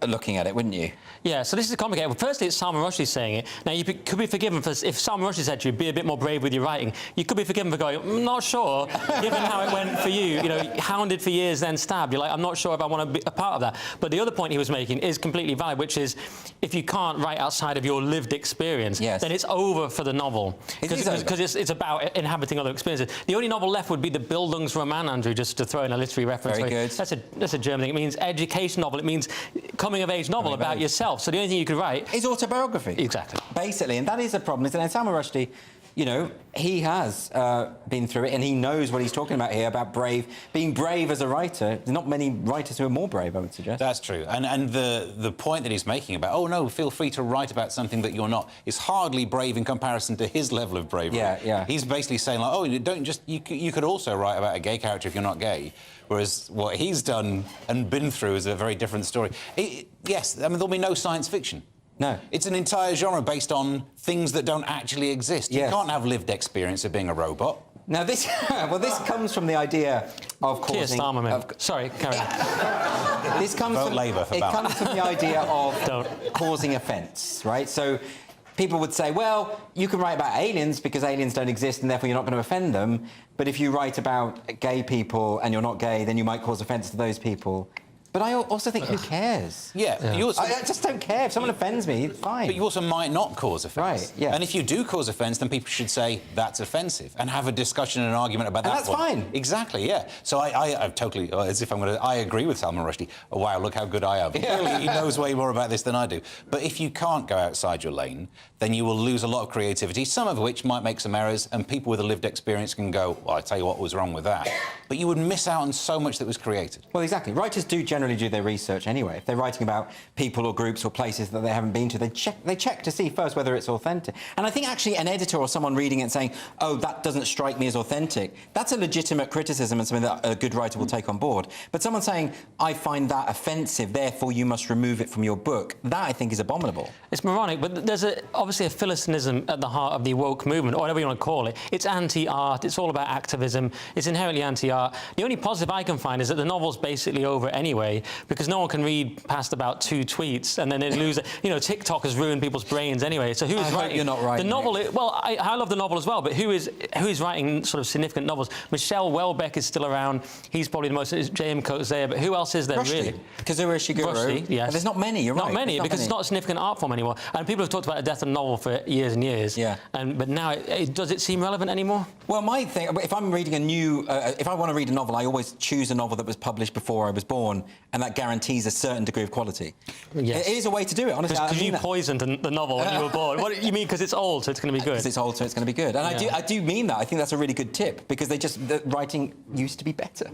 looking at it, wouldn't you? Yeah, so this is complicated. Well, firstly, it's Salman Rushdie saying it. Now, you could be forgiven for if Salman Rushdie said to you, be a bit more brave with your writing. You could be forgiven for going, I'm not sure, given how it went for you. You know, hounded for years, then stabbed. You're like, I'm not sure if I want to be a part of that. But the other point he was making is completely valid, which is if you can't write outside of your lived experience, then it's over for the novel. Because it's about inhabiting other experiences. The only novel left would be the Bildungsroman, Andrew, just to throw in a literary reference. Very good. That's a German thing. It means education novel. It means coming-of-age novel about yourself. So the only thing you could write is autobiography. Exactly. Basically, and that is a problem, isn't it? And Salman Rushdie, you know, he has been through it, and he knows what he's talking about here, about being brave as a writer. There's not many writers who are more brave, I would suggest. That's true. And the point that he's making about, oh, no, feel free to write about something that you're not, is hardly brave in comparison to his level of bravery. Yeah. He's basically saying, like, oh, don't just... You could also write about a gay character if you're not gay, whereas what he's done and been through is a very different story. Yes, I mean, there'll be no science fiction. No. It's an entire genre based on things that don't actually exist. Yes. You can't have lived experience of being a robot. Now, this comes from the idea of causing... Keir Starmer, mate. Sorry, carry on. This comes Vote from... Labour for It balance. comes from the idea of causing offence, right? So people would say, well, you can write about aliens because aliens don't exist and therefore you're not going to offend them. But if you write about gay people and you're not gay, then you might cause offence to those people. But I also think, who cares? Yeah. I just don't care. If someone offends me, it's fine. But you also might not cause offence. Right, yeah. And if you do cause offence, then people should say, that's offensive, and have a discussion and an argument about that. And that's fine. Exactly, yeah. So I totally, as if I'm going to... I agree with Salman Rushdie. Oh, wow, look how good I am. Clearly, he knows way more about this than I do. But if you can't go outside your lane, then you will lose a lot of creativity, some of which might make some errors, and people with a lived experience can go, well, I tell you what was wrong with that. But you would miss out on so much that was created. Well, exactly. Writers do generally do their research anyway. If they're writing about people or groups or places that they haven't been to, they check to see first whether it's authentic. And I think actually an editor or someone reading it and saying, oh, that doesn't strike me as authentic, that's a legitimate criticism and something that a good writer will take on board. But someone saying, I find that offensive, therefore you must remove it from your book, that I think is abominable. It's moronic, but there's obviously a philistinism at the heart of the woke movement, or whatever you want to call it. It's anti-art, it's all about activism, it's inherently anti-art. The only positive I can find is that the novel's basically over anyway, because no one can read past about 2 tweets and then they lose it. You know, TikTok has ruined people's brains anyway, so who's I writing? hope you're not writing the novel. Well, I love the novel as well, but who is writing sort of significant novels? Michelle Houellebecq is still around. He's probably the most... J.M. Coates there, but who else is there really? Kazura Ishiguro. Rushdie, yes. There's not many, you're right. Not many, because it's not a significant art form anymore. And people have talked about the death of the novel for years and years. Yeah. But now, does it seem relevant anymore? Well, my thing, if I'm reading a new... if I want to read a novel, I always choose a novel that was published before I was born, and that guarantees a certain degree of quality. Yes. It is a way to do it, honestly. Because you poisoned the novel when you were born. What you mean? Because it's old, so it's going to be good? Because it's old, so it's going to be good. And I do mean that. I think that's a really good tip, because the writing used to be better.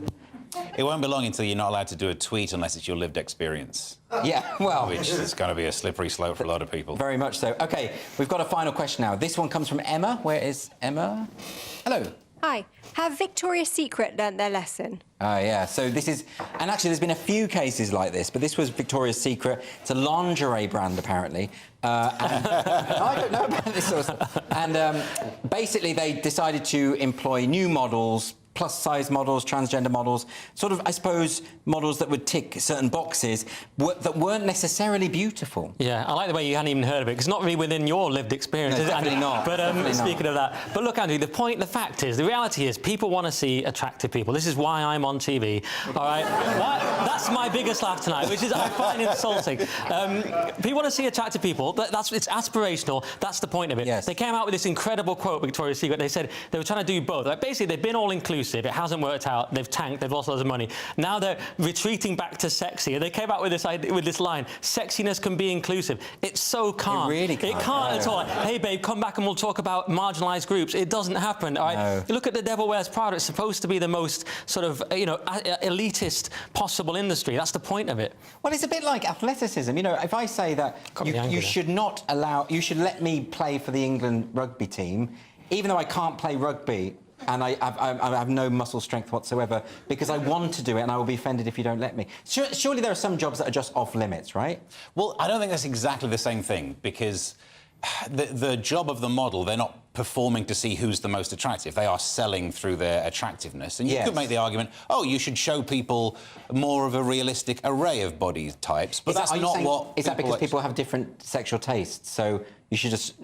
It won't be long until you're not allowed to do a tweet unless it's your lived experience. Yeah, well... Which is going to be a slippery slope for a lot of people. Very much so. OK, we've got a final question now. This one comes from Emma. Where is Emma? Hello. Hi. Have Victoria's Secret learnt their lesson? Yeah, so this is... And actually, there's been a few cases like this, but this was Victoria's Secret. It's a lingerie brand, apparently. I don't know about this sort of stuff. And basically, they decided to employ new models, plus-size models, transgender models, sort of, I suppose, models that would tick certain boxes that weren't necessarily beautiful. Yeah, I like the way you hadn't even heard of it, because it's not really within your lived experience, No, is it, Andy? definitely not. But Definitely speaking not. of that, but look, Andy, the fact is, the reality is, people want to see attractive people. This is why I'm on TV, all right? That's my biggest laugh tonight, which is I find insulting. People want to see attractive people. It's aspirational. That's the point of it. Yes. They came out with this incredible quote, Victoria's Secret. They said they were trying to do both. Like, basically, they've been all-inclusive. It hasn't worked out. They've tanked. They've lost loads of money. Now they're retreating back to sexy. And they came out with this line: "Sexiness can be inclusive." It so can't. It really can't. It can't at all. Like, hey, babe, come back and we'll talk about marginalised groups. It doesn't happen. All right. No. You look at The Devil Wears Prada. It's supposed to be the most sort of elitist possible industry. That's the point of it. Well, it's a bit like athleticism. You know, if I say that you should not allow... You should let me play for the England rugby team, even though I can't play rugby, and I have no muscle strength whatsoever, because I want to do it, and I will be offended if you don't let me. Surely there are some jobs that are just off limits, right? Well, I don't think that's exactly the same thing, because the job of the model, they're not performing to see who's the most attractive. They are selling through their attractiveness. And you could make the argument, oh, you should show people more of a realistic array of body types, but that's not what... Is that because people have different sexual tastes, so you should just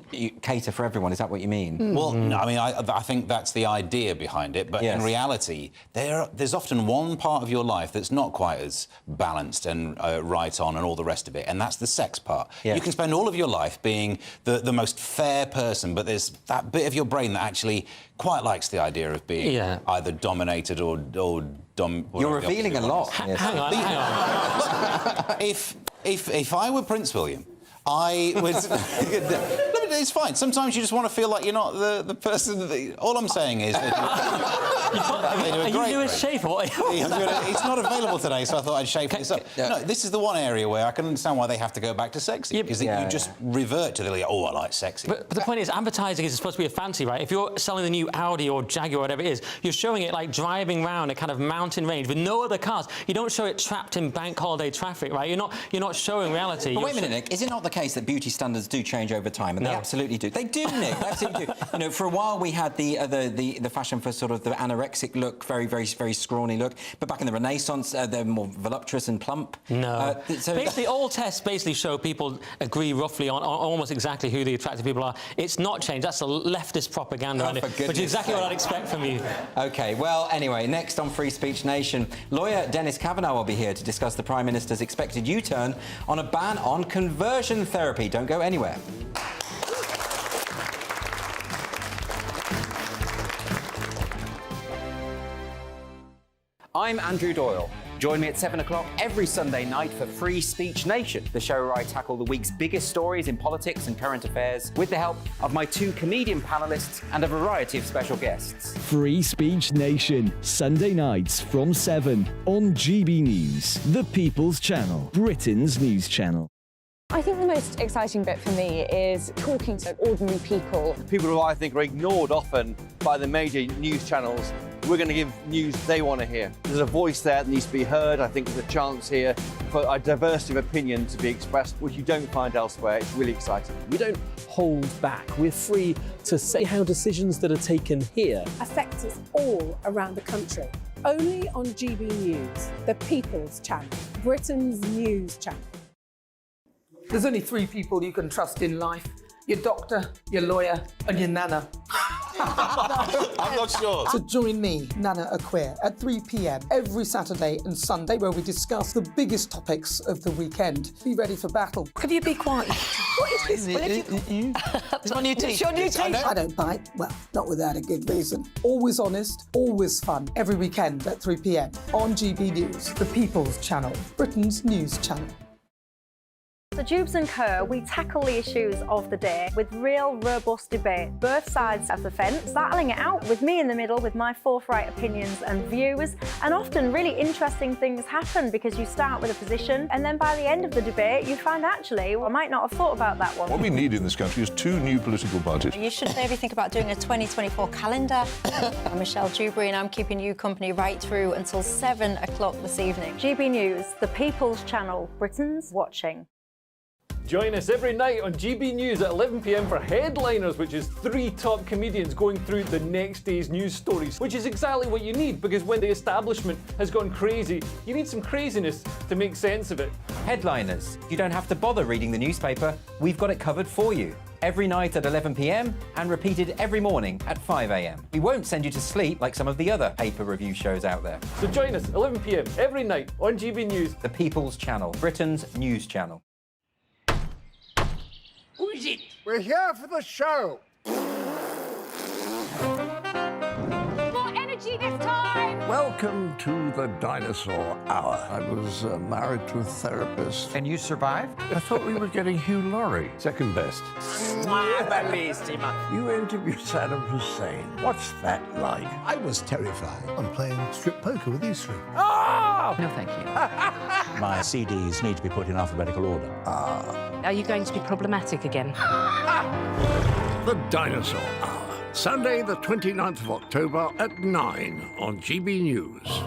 cater for everyone? Is that what you mean? Well, no, I mean, I think that's the idea behind it, but in reality, there's often one part of your life that's not quite as balanced and right on and all the rest of it, and that's the sex part. Yes. You can spend all of your life being the most fair person, but there's that bit of your brain that actually quite likes the idea of being either dominated or You're revealing a lot. Hang on. If I were Prince William, I would... it's fine. Sometimes you just want to feel like you're not the person that... All I'm saying is... Are you Lewis Schaefer? It's not available today, so I thought I'd shape this up. No, this is the one area where I can understand why they have to go back to sexy, because you just revert to the, oh, I like sexy. But the point is, advertising is supposed to be a fancy, right? If you're selling the new Audi or Jaguar or whatever it is, you're showing it like driving around a kind of mountain range with no other cars. You don't show it trapped in bank holiday traffic, right? You're not showing reality. But wait a minute, Nick. Is it not the case that beauty standards do change over time? And they absolutely do. They do, Nick. They absolutely do. You know, for a while we had the fashion for sort of the anorexic look, very, very, very scrawny look. But back in the Renaissance, they're more voluptuous and plump. No. Basically, all tests basically show people agree roughly on almost exactly who the attractive people are. It's not changed. That's a leftist propaganda, which is exactly what I'd expect from you. OK, well, anyway, next on Free Speech Nation, lawyer Dennis Kavanagh will be here to discuss the Prime Minister's expected U-turn on a ban on conversion therapy. Don't go anywhere. I'm Andrew Doyle. Join me at 7 o'clock every Sunday night for Free Speech Nation, the show where I tackle the week's biggest stories in politics and current affairs with the help of my 2 comedian panellists and a variety of special guests. Free Speech Nation, Sunday nights from 7 on GB News, the People's Channel, Britain's news channel. I think the most exciting bit for me is talking to ordinary people. People who I think are ignored often by the major news channels. We're going to give news they want to hear. There's a voice there that needs to be heard. I think there's a chance here for a diversity of opinion to be expressed, which you don't find elsewhere. It's really exciting. We don't hold back. We're free to say how decisions that are taken here affect us all around the country. Only on GB News, the People's Channel, Britain's news channel. There's only 3 people you can trust in life. Your doctor, your lawyer, and your nana. I'm not sure. So join me, Nana Aquare, at 3 p.m. every Saturday and Sunday, where we discuss the biggest topics of the weekend. Be ready for battle. Could you be quiet? What is this? It's my new teeth. It's your new teeth. I don't bite. Well, not without a good reason. Always honest, always fun. Every weekend at 3 p.m. on GB News, the People's Channel, Britain's news channel. So Jubes and Kerr, we tackle the issues of the day with real, robust debate, both sides of the fence, battling it out with me in the middle with my forthright opinions and views. And often really interesting things happen because you start with a position and then by the end of the debate you find actually, well, I might not have thought about that one. What we need in this country is 2 new political parties. You should maybe think about doing a 2024 calendar. I'm Michelle Dewberry and I'm keeping you company right through until 7 o'clock this evening. GB News, the People's Channel, Britain's watching. Join us every night on GB News at 11 p.m. for Headliners, which is 3 top comedians going through the next day's news stories, which is exactly what you need, because when the establishment has gone crazy, you need some craziness to make sense of it. Headliners. You don't have to bother reading the newspaper. We've got it covered for you. Every night at 11 p.m. and repeated every morning at 5 a.m. We won't send you to sleep like some of the other paper review shows out there. So join us 11 p.m. every night on GB News. The People's Channel, Britain's news channel. Who is it? We're here for the show. More energy this time! Welcome to the Dinosaur Hour. I was married to a therapist. And you survived? I thought we were getting Hugh Laurie, second best. You interviewed Saddam Hussein. What's that like? I was terrified. I'm playing strip poker with these 3. Oh! No, thank you. My CDs need to be put in alphabetical order. Are you going to be problematic again? The Dinosaur Hour. Sunday, the 29th of October at 9 on GB News.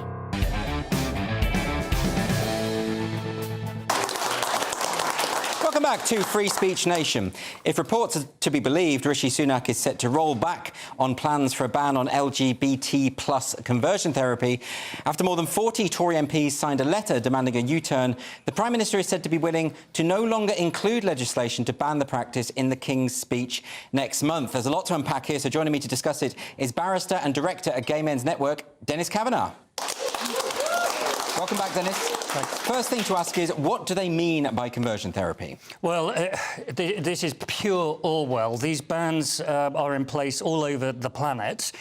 Welcome back to Free Speech Nation. If reports are to be believed, Rishi Sunak is set to roll back on plans for a ban on LGBT plus conversion therapy. After more than 40 Tory MPs signed a letter demanding a U-turn, the Prime Minister is said to be willing to no longer include legislation to ban the practice in the King's Speech next month. There's a lot to unpack here, so joining me to discuss it is barrister and director at Gay Men's Network, Dennis Kavanagh. Welcome back, Dennis. First thing to ask is, what do they mean by conversion therapy? Well, this is pure Orwell. These bans are in place all over the planet,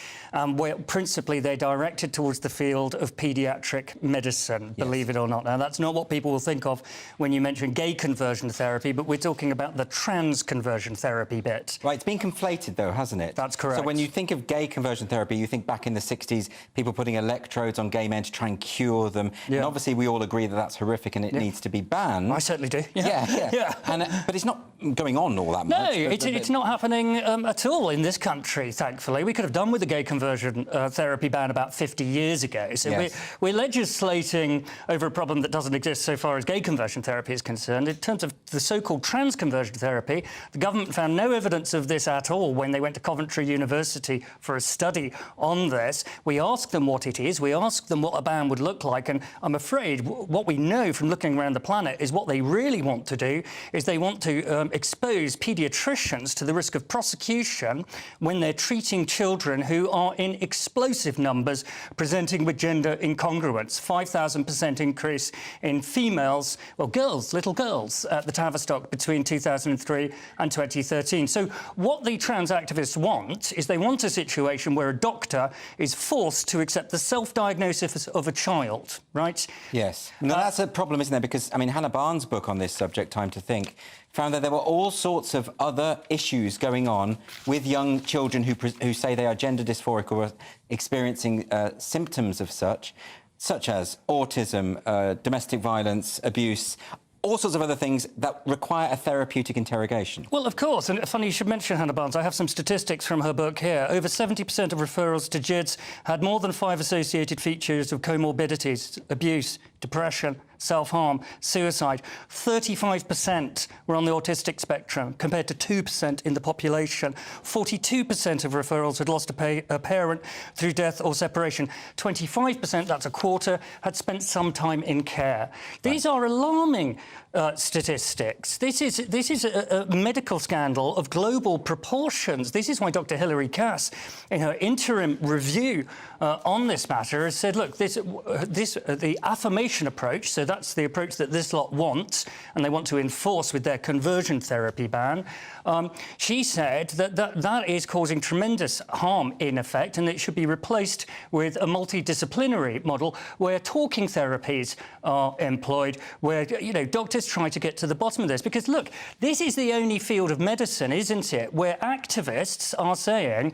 where principally they're directed towards the field of paediatric medicine, believe it or not. Now, that's not what people will think of when you mention gay conversion therapy, but we're talking about the trans conversion therapy bit. Right, it's been conflated, though, hasn't it? That's correct. So when you think of gay conversion therapy, you think back in the 60s, people putting electrodes on gay men to try and cure them. Yeah. And obviously we all agree that that's horrific and it needs to be banned. I certainly do. Yeah. And, but it's not going on all that much. No, it's not happening at all in this country, thankfully. We could have done with the gay conversion therapy ban about 50 years ago. So we're legislating over a problem that doesn't exist so far as gay conversion therapy is concerned. In terms of the so-called trans conversion therapy, the government found no evidence of this at all when they went to Coventry University for a study on this. We asked them what it is. We asked them what a ban would look like. And I'm afraid what we know from looking around the planet is what they really want to do is they want to expose paediatricians to the risk of prosecution when they're treating children who are in explosive numbers presenting with gender incongruence. 5,000% increase in females, well, girls, little girls, at the Tavistock between 2003 and 2013. So what the trans activists want is they want a situation where a doctor is forced to accept the self-diagnosis of a child, right? Yes. No, that's a problem, isn't there? Because, I mean, Hannah Barnes' book on this subject, Time to Think, found that there were all sorts of other issues going on with young children who say they are gender dysphoric or experiencing symptoms of such as autism, domestic violence, abuse, all sorts of other things that require a therapeutic interrogation. Well, of course, and funny you should mention Hannah Barnes. I have some statistics from her book here. Over 70% of referrals to GIDS had more than 5 associated features of comorbidities: abuse, depression, self-harm, suicide. 35% were on the autistic spectrum, compared to 2% in the population. 42% of referrals had lost a parent through death or separation. 25%, that's a quarter, had spent some time in care. These are alarming statistics. This is a medical scandal of global proportions. This is why Dr. Hilary Cass, in her interim review on this matter, has said, look, the affirmation approach, so that's the approach that this lot wants, and they want to enforce with their conversion therapy ban. She said that is causing tremendous harm, in effect, and it should be replaced with a multidisciplinary model where talking therapies are employed, where, you know, doctors try to get to the bottom of this. Because, look, this is the only field of medicine, isn't it, where activists are saying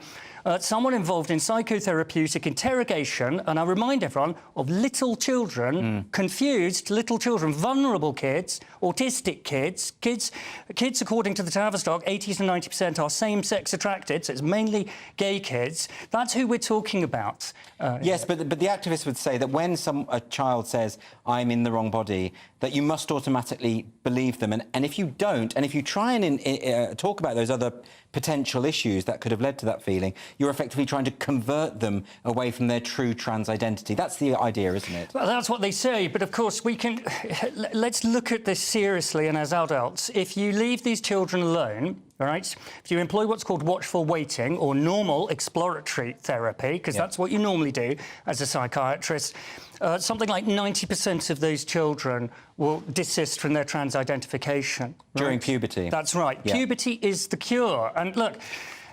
someone involved in psychotherapeutic interrogation, and I remind everyone of little children, confused little children, vulnerable kids, autistic kids, kids according to the Tavistock, 80 to 90% are same-sex attracted, so it's mainly gay kids. That's who we're talking about. Yes, but the activists would say that when a child says, I'm in the wrong body, that you must automatically believe them. And if you don't, and if you try and talk about those other potential issues that could have led to that feeling, you're effectively trying to convert them away from their true trans identity. That's the idea, isn't it? Well, that's what they say, but of course we can... Let's look at this seriously and as adults. If you leave these children alone, all right, if you employ what's called watchful waiting or normal exploratory therapy, because that's what you normally do as a psychiatrist, something like 90% of those children will desist from their trans identification. During puberty. That's right. Yeah. Puberty is the cure. And look,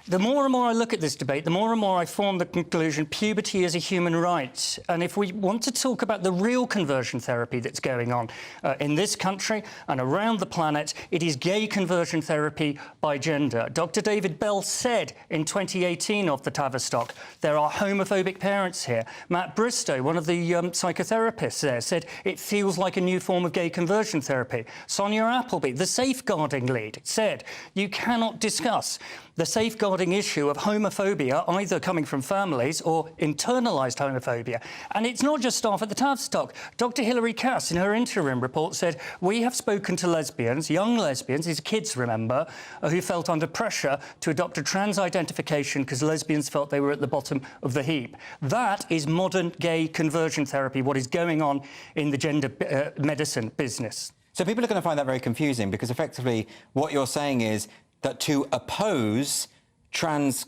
the more and more I look at this debate, the more and more I form the conclusion puberty is a human right. And if we want to talk about the real conversion therapy that's going on in this country and around the planet, it is gay conversion therapy by gender. Dr. David Bell said in 2018 of the Tavistock, there are homophobic parents here. Matt Bristow, one of the psychotherapists there, said it feels like a new form of gay conversion therapy. Sonia Appleby, the safeguarding lead, said you cannot discuss the safeguarding issue of homophobia either coming from families or internalised homophobia. And it's not just staff at the Tavistock. Dr. Hilary Cass, in her interim report, said, we have spoken to lesbians, young lesbians, these are kids, remember, who felt under pressure to adopt a trans identification because lesbians felt they were at the bottom of the heap. That is modern gay conversion therapy, what is going on in the gender medicine business. So people are going to find that very confusing because effectively what you're saying is that to oppose trans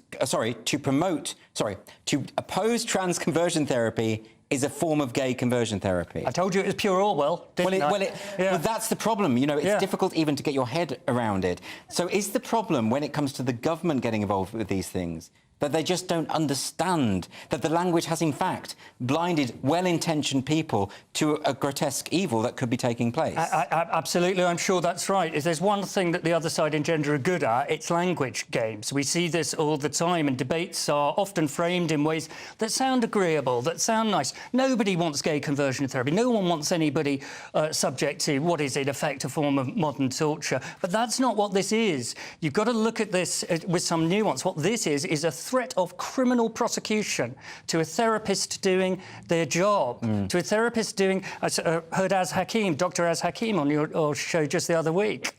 conversion therapy is a form of gay conversion therapy. I told you it was pure Orwell, didn't I? Well, that's the problem. You know, it's difficult even to get your head around it. So is the problem when it comes to the government getting involved with these things that they just don't understand that the language has, in fact, blinded well-intentioned people to a grotesque evil that could be taking place? Absolutely, I'm sure that's right. If there's one thing that the other side in gender are good at, it's language games. We see this all the time, and debates are often framed in ways that sound agreeable, that sound nice. Nobody wants gay conversion therapy. No one wants anybody subject to, what is in effect, a form of modern torture. But that's not what this is. You've got to look at this with some nuance. What this is a threat of criminal prosecution to a therapist doing their job, to a therapist doing... I heard Dr. Az Hakim on your show just the other week.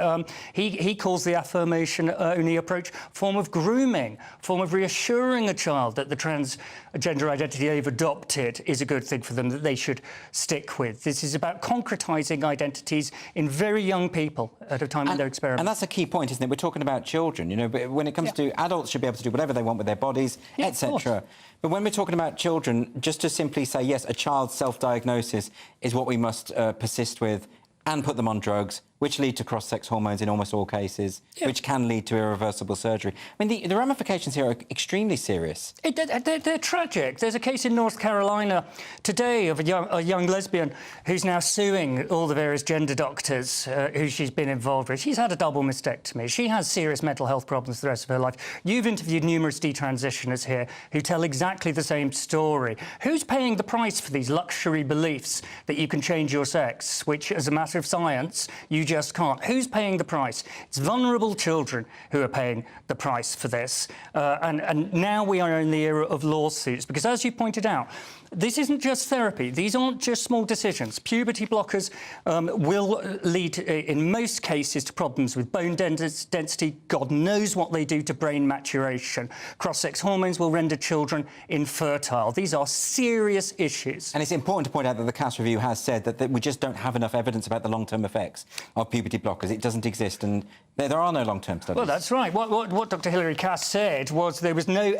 He calls the affirmation-only approach a form of grooming, a form of reassuring a child that the transgender identity they've adopted is a good thing for them, that they should stick with. This is about concretising identities in very young people at a time when they're experimenting. And that's a key point, isn't it? We're talking about children, you know, but when it comes to adults should be able to do whatever they want with their bodies, etc. But when we're talking about children, just to simply say, yes, a child's self-diagnosis is what we must persist with and put them on drugs, which lead to cross-sex hormones in almost all cases, which can lead to irreversible surgery. I mean, the ramifications here are extremely serious. They're tragic. There's a case in North Carolina today of a young lesbian who's now suing all the various gender doctors who she's been involved with. She's had a double mastectomy. She has serious mental health problems the rest of her life. You've interviewed numerous detransitioners here who tell exactly the same story. Who's paying the price for these luxury beliefs that you can change your sex, which, as a matter of science, you just can't? Who's paying the price? It's vulnerable children who are paying the price for this. And now we are in the era of lawsuits, because, as you pointed out, this isn't just therapy. These aren't just small decisions. Puberty blockers will lead, in most cases, to problems with bone density. God knows what they do to brain maturation. Cross-sex hormones will render children infertile. These are serious issues. And it's important to point out that the Cass Review has said that we just don't have enough evidence about the long-term effects of puberty blockers. It doesn't exist, and there are no long-term studies. Well, that's right. What Dr. Hilary Cass said was there was no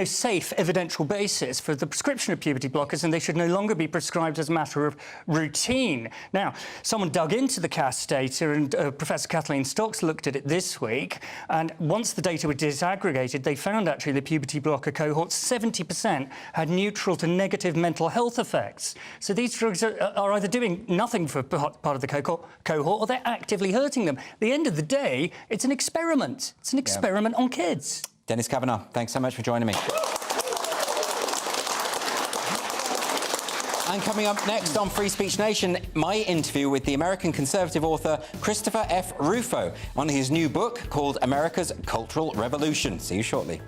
safe evidential basis for the prescription of puberty blockers, and they should no longer be prescribed as a matter of routine. Now, someone dug into the Cass data, and Professor Kathleen Stocks looked at it this week, and once the data were disaggregated, they found actually the puberty blocker cohort, 70% had neutral to negative mental health effects. So these drugs are either doing nothing for part of the cohort, or they're actively hurting them. At the end of the day, it's an experiment. It's an experiment on kids. Dennis Kavanagh, thanks so much for joining me. And coming up next on Free Speech Nation, my interview with the American conservative author Christopher F. Rufo on his new book called America's Cultural Revolution. See you shortly.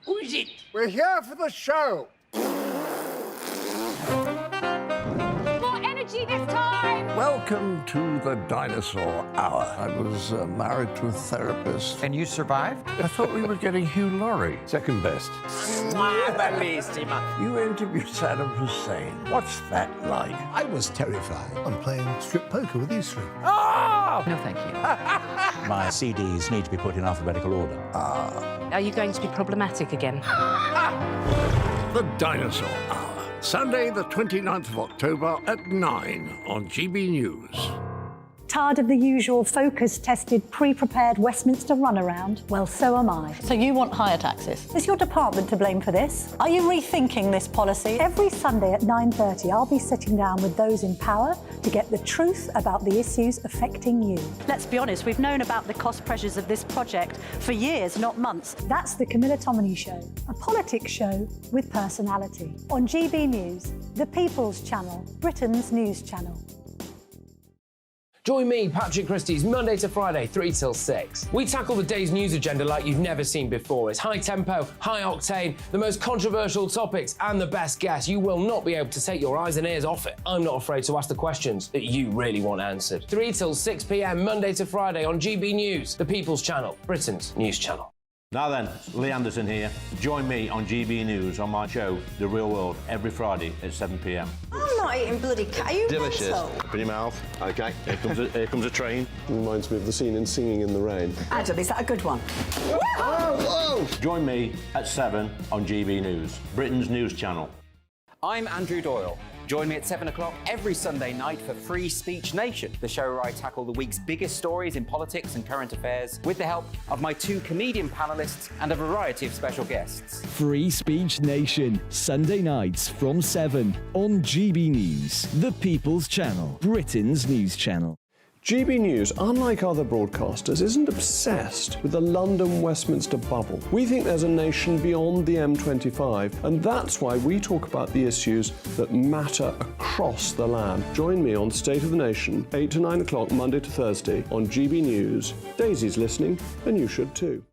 Who is it? We're here for the show. More energy this time! Welcome to the Dinosaur Hour. I was married to a therapist. And you survived? I thought we were getting Hugh Laurie. Second best. You interviewed Saddam Hussein. What's that like? I was terrified. I'm playing strip poker with these three. Oh! No, thank you. My CDs need to be put in alphabetical order. Are you going to be problematic again? The Dinosaur Hour. Sunday, the 29th of October at 9 on GBNews. Tired of the usual focus-tested, pre-prepared Westminster runaround? Well, so am I. So you want higher taxes? Is your department to blame for this? Are you rethinking this policy? Every Sunday at 9:30, I'll be sitting down with those in power to get the truth about the issues affecting you. Let's be honest, we've known about the cost pressures of this project for years, not months. That's the Camilla Tominey Show, a politics show with personality. On GB News, the People's Channel, Britain's news channel. Join me, Patrick Christie's, Monday to Friday, 3 till 6. We tackle the day's news agenda like you've never seen before. It's high tempo, high octane, the most controversial topics, and the best guests. You will not be able to take your eyes and ears off it. I'm not afraid to ask the questions that you really want answered. 3 till 6 p.m, Monday to Friday on GB News, the People's Channel, Britain's news channel. Now then, Lee Anderson here. Join me on GB News on my show, The Real World, every Friday at 7 p.m. I'm not eating bloody cat. Are you Delicious. mental? Open your mouth. OK. Here comes a train. Reminds me of the scene in Singing in the Rain. Adam, is that a good one? Whoa! Join me at 7 on GB News, Britain's news channel. I'm Andrew Doyle. Join me at 7 o'clock every Sunday night for Free Speech Nation, the show where I tackle the week's biggest stories in politics and current affairs with the help of my 2 comedian panellists and a variety of special guests. Free Speech Nation, Sunday nights from 7 on GB News, the People's Channel, Britain's news channel. GB News, unlike other broadcasters, isn't obsessed with the London-Westminster bubble. We think there's a nation beyond the M25, and that's why we talk about the issues that matter across the land. Join me on State of the Nation, 8 to 9 o'clock, Monday to Thursday, on GB News. Daisy's listening, and you should too.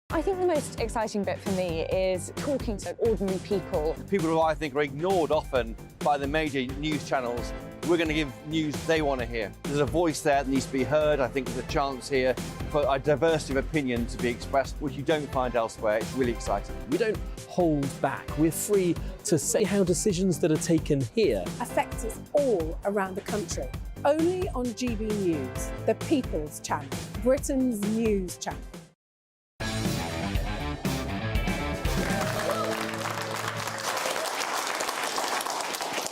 I think the most exciting bit for me is talking to ordinary people. People who I think are ignored often by the major news channels. We're going to give news they want to hear. There's a voice there that needs to be heard. I think there's a chance here for a diversity of opinion to be expressed, which you don't find elsewhere. It's really exciting. We don't hold back. We're free to say how decisions that are taken here affect us all around the country. Only on GB News, the People's Channel, Britain's news channel.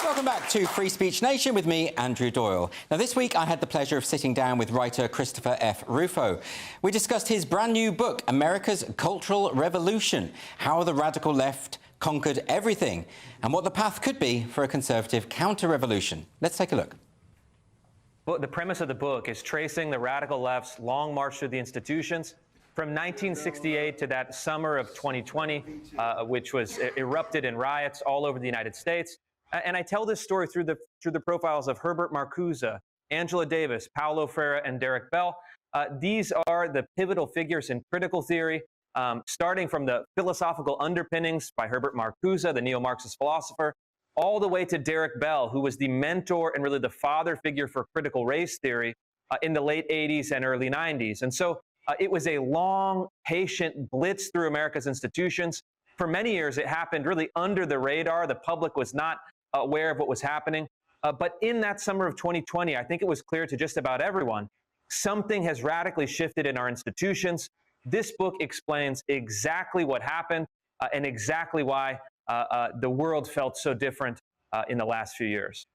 Welcome back to Free Speech Nation with me, Andrew Doyle. Now, this week I had the pleasure of sitting down with writer Christopher F. Rufo. We discussed his brand new book, America's Cultural Revolution, How the Radical Left Conquered Everything, and what the path could be for a conservative counter-revolution. Let's take a look. Well, the premise of the book is tracing the radical left's long march through the institutions from 1968 to that summer of 2020, which was erupted in riots all over the United States. And I tell this story through the profiles of Herbert Marcuse, Angela Davis, Paulo Freire, and Derek Bell. These are the pivotal figures in critical theory, starting from the philosophical underpinnings by Herbert Marcuse, the neo-Marxist philosopher, all the way to Derek Bell, who was the mentor and really the father figure for critical race theory in the late 80s and early 90s. And so it was a long, patient blitz through America's institutions. For many years, it happened really under the radar. The public was not aware of what was happening. But in that summer of 2020, I think it was clear to just about everyone, something has radically shifted in our institutions. This book explains exactly what happened and exactly why the world felt so different in the last few years.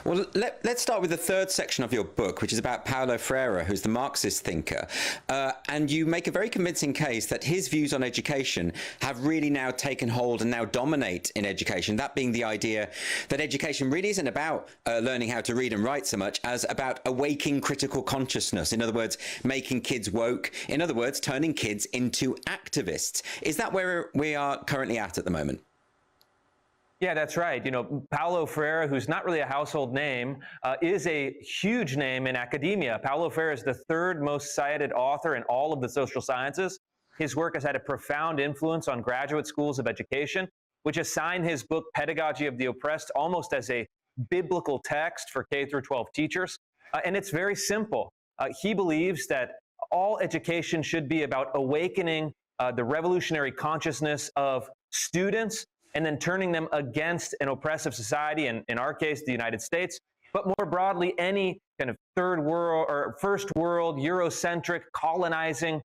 Well, let's start with the third section of your book, which is about Paulo Freire, who's the Marxist thinker. And you make a very convincing case that his views on education have really now taken hold and now dominate in education, that being the idea that education really isn't about learning how to read and write so much as about awaking critical consciousness. In other words, making kids woke. In other words, turning kids into activists. Is that where we are currently at the moment? Yeah, that's right. You know, Paulo Freire, who's not really a household name, is a huge name in academia. Paulo Freire is the third most cited author in all of the social sciences. His work has had a profound influence on graduate schools of education, which assign his book Pedagogy of the Oppressed almost as a biblical text for K through 12 teachers. And it's very simple. He believes that all education should be about awakening the revolutionary consciousness of students and then turning them against an oppressive society, and in our case, the United States, but more broadly, any kind of third world or first world, Eurocentric, colonizing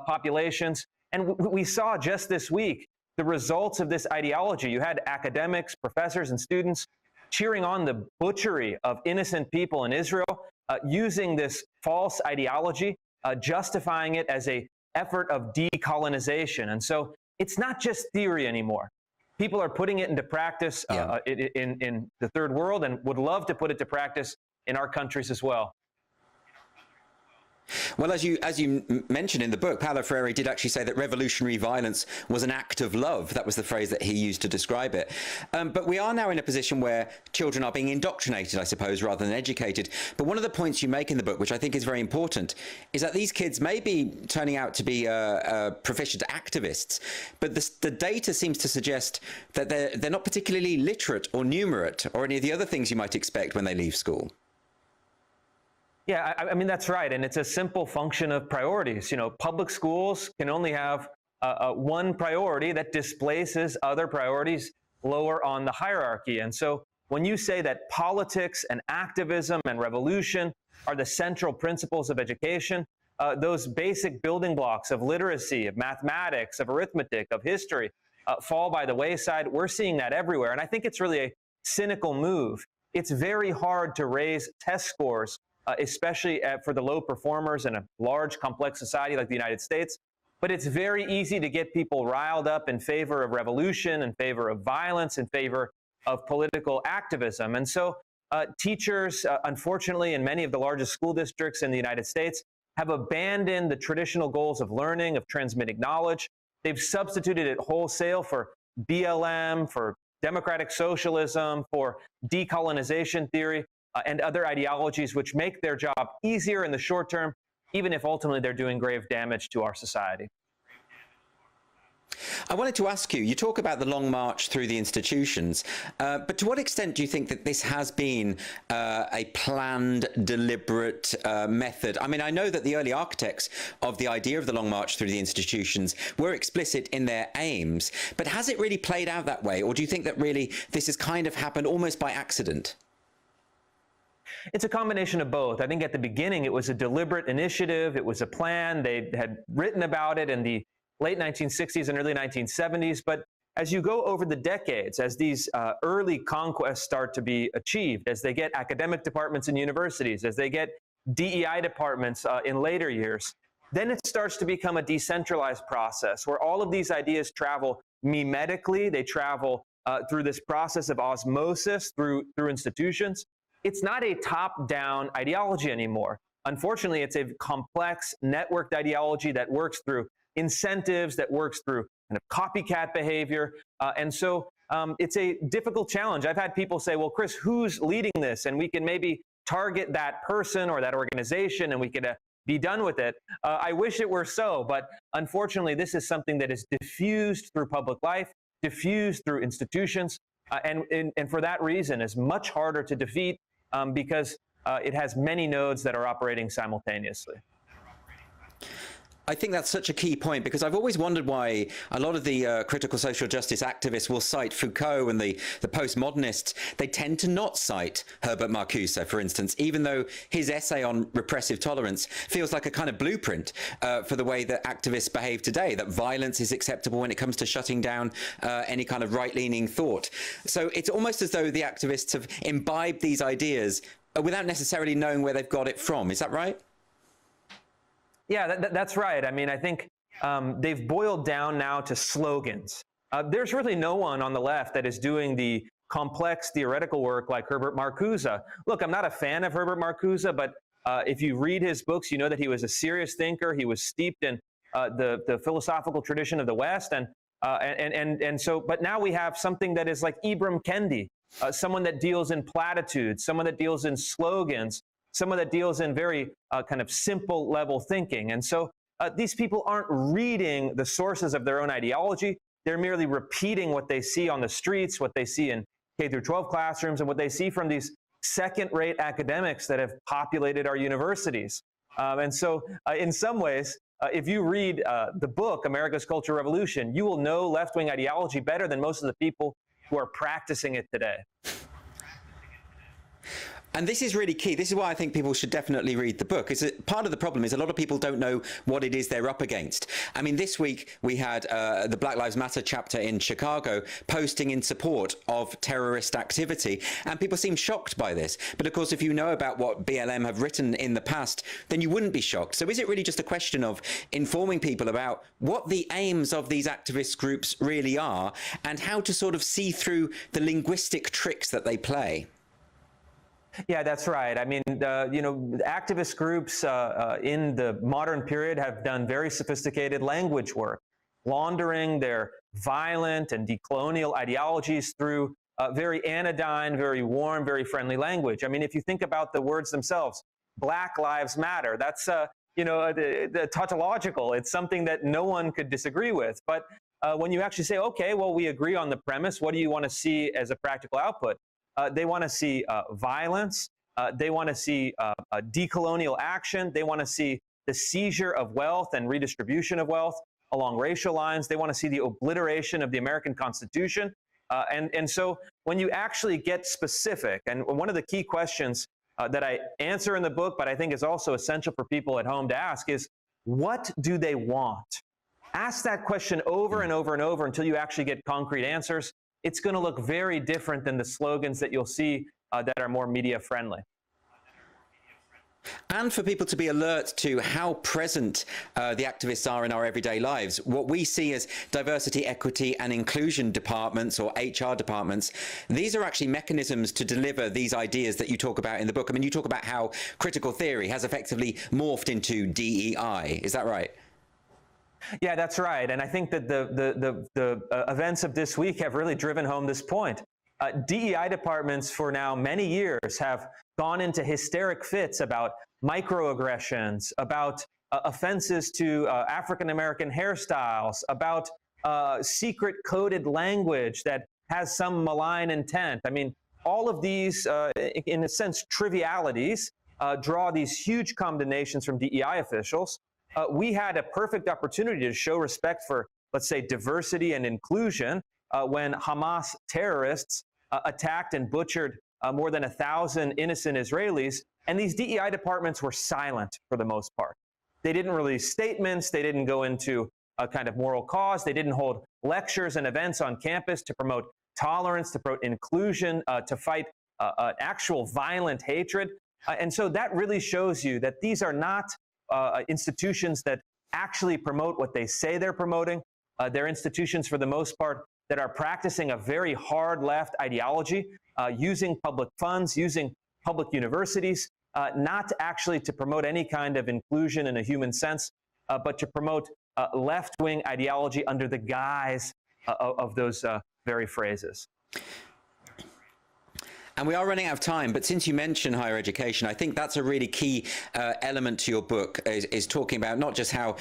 populations. And we saw just this week the results of this ideology. You had academics, professors, and students cheering on the butchery of innocent people in Israel, using this false ideology, justifying it as an effort of decolonization. And so it's not just theory anymore. People are putting it into practice in the third world and would love to put it to practice in our countries as well. Well, as you mentioned in the book, Paulo Freire did actually say that revolutionary violence was an act of love. That was the phrase that he used to describe it. But we are now in a position where children are being indoctrinated, I suppose, rather than educated. But one of the points you make in the book, which I think is very important, is that these kids may be turning out to be proficient activists, but the data seems to suggest that they're not particularly literate or numerate or any of the other things you might expect when they leave school. Yeah, I mean, that's right. And it's a simple function of priorities. You know, public schools can only have one priority that displaces other priorities lower on the hierarchy. And so when you say that politics and activism and revolution are the central principles of education, those basic building blocks of literacy, of mathematics, of arithmetic, of history fall by the wayside. We're seeing that everywhere. And I think it's really a cynical move. It's very hard to raise test scores, especially for the low performers in a large, complex society like the United States. But it's very easy to get people riled up in favor of revolution, in favor of violence, in favor of political activism. And so teachers, unfortunately, in many of the largest school districts in the United States, have abandoned the traditional goals of learning, of transmitting knowledge. They've substituted it wholesale for BLM, for democratic socialism, for decolonization theory, and other ideologies which make their job easier in the short term, even if ultimately they're doing grave damage to our society. I wanted to ask you, you talk about the long march through the institutions, but to what extent do you think that this has been a planned, deliberate method? I mean, I know that the early architects of the idea of the long march through the institutions were explicit in their aims, but has it really played out that way? Or do you think that really this has kind of happened almost by accident? It's a combination of both. I think at the beginning it was a deliberate initiative. It was a plan. They had written about it in the late 1960s and early 1970s. But as you go over the decades, as these early conquests start to be achieved, as they get academic departments in universities, as they get DEI departments in later years, then it starts to become a decentralized process where all of these ideas travel mimetically. They travel through this process of osmosis through institutions. It's not a top-down ideology anymore. Unfortunately, it's a complex, networked ideology that works through incentives, that works through kind of copycat behavior. And so it's a difficult challenge. I've had people say, well, Chris, who's leading this? And we can maybe target that person or that organization and we could be done with it. I wish it were so, but unfortunately, this is something that is diffused through public life, diffused through institutions, and for that reason is much harder to defeat because it has many nodes that are operating simultaneously. I think that's such a key point because I've always wondered why a lot of the critical social justice activists will cite Foucault and the postmodernists. They tend to not cite Herbert Marcuse, for instance, even though his essay on repressive tolerance feels like a kind of blueprint for the way that activists behave today, that violence is acceptable when it comes to shutting down any kind of right-leaning thought. So it's almost as though the activists have imbibed these ideas without necessarily knowing where they've got it from. Is that right? Yeah, that's right. I mean, I think they've boiled down now to slogans. There's really no one on the left that is doing the complex theoretical work like Herbert Marcuse. Look, I'm not a fan of Herbert Marcuse, but if you read his books, you know that he was a serious thinker. He was steeped in the philosophical tradition of the West, and so. But now we have something that is like Ibram Kendi, someone that deals in platitudes, someone that deals in slogans, someone that deals in very kind of simple level thinking. And so these people aren't reading the sources of their own ideology. They're merely repeating what they see on the streets, what they see in K through 12 classrooms, and what they see from these second-rate academics that have populated our universities. And so in some ways, if you read the book, America's Cultural Revolution, you will know left-wing ideology better than most of the people who are practicing it today. And this is really key. This is why I think people should definitely read the book. Is that part of the problem is a lot of people don't know what it is they're up against. I mean, this week we had the Black Lives Matter chapter in Chicago posting in support of terrorist activity, and people seem shocked by this. But of course, if you know about what BLM have written in the past, then you wouldn't be shocked. So is it really just a question of informing people about what the aims of these activist groups really are and how to sort of see through the linguistic tricks that they play? Yeah, that's right. I mean, you know, activist groups in the modern period have done very sophisticated language work, laundering their violent and decolonial ideologies through very anodyne, very warm, very friendly language. I mean, if you think about the words themselves, Black Lives Matter, that's, you know, the tautological. It's something that no one could disagree with. But when you actually say, okay, well, we agree on the premise, what do you want to see as a practical output? They want to see violence. They want to see decolonial action. They want to see the seizure of wealth and redistribution of wealth along racial lines. They want to see the obliteration of the American Constitution. And so when you actually get specific, and one of the key questions that I answer in the book, but I think is also essential for people at home to ask is, what do they want? Ask that question over and over and over until you actually get concrete answers. It's going to look very different than the slogans that you'll see that are more media friendly. And for people to be alert to how present the activists are in our everyday lives. What we see as diversity, equity and inclusion departments or HR departments, these are actually mechanisms to deliver these ideas that you talk about in the book. I mean, you talk about how critical theory has effectively morphed into DEI. Is that right? Yeah, that's right. And I think that the events of this week have really driven home this point. DEI departments for now many years have gone into hysteric fits about microaggressions, about offenses to African-American hairstyles, about secret coded language that has some malign intent. I mean, all of these, in a sense, trivialities draw these huge condemnations from DEI officials. We had a perfect opportunity to show respect for, let's say, diversity and inclusion when Hamas terrorists attacked and butchered more than 1,000 innocent Israelis, and these DEI departments were silent for the most part. They didn't release statements, they didn't go into a kind of moral cause, they didn't hold lectures and events on campus to promote tolerance, to promote inclusion, to fight actual violent hatred. And so that really shows you that these are not institutions that actually promote what they say they're promoting. They're institutions, for the most part, that are practicing a very hard left ideology, using public funds, using public universities, not actually to promote any kind of inclusion in a human sense, but to promote left-wing ideology under the guise of those very phrases. And we are running out of time, but since you mentioned higher education, I think that's a really key element to your book, is talking about not just how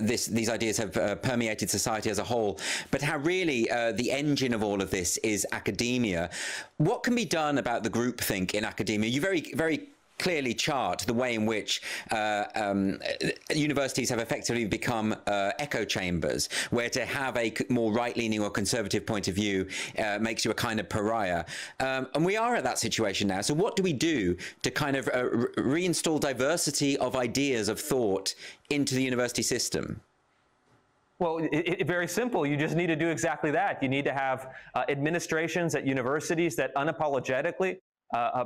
these ideas have permeated society as a whole, but how really the engine of all of this is academia. What can be done about the groupthink in academia? You very clearly chart the way in which universities have effectively become echo chambers, where to have a more right-leaning or conservative point of view makes you a kind of pariah. And we are at that situation now. So what do we do to kind of reinstall diversity of ideas, of thought into the university system? Well, very simple. You just need to do exactly that. You need to have administrations at universities that unapologetically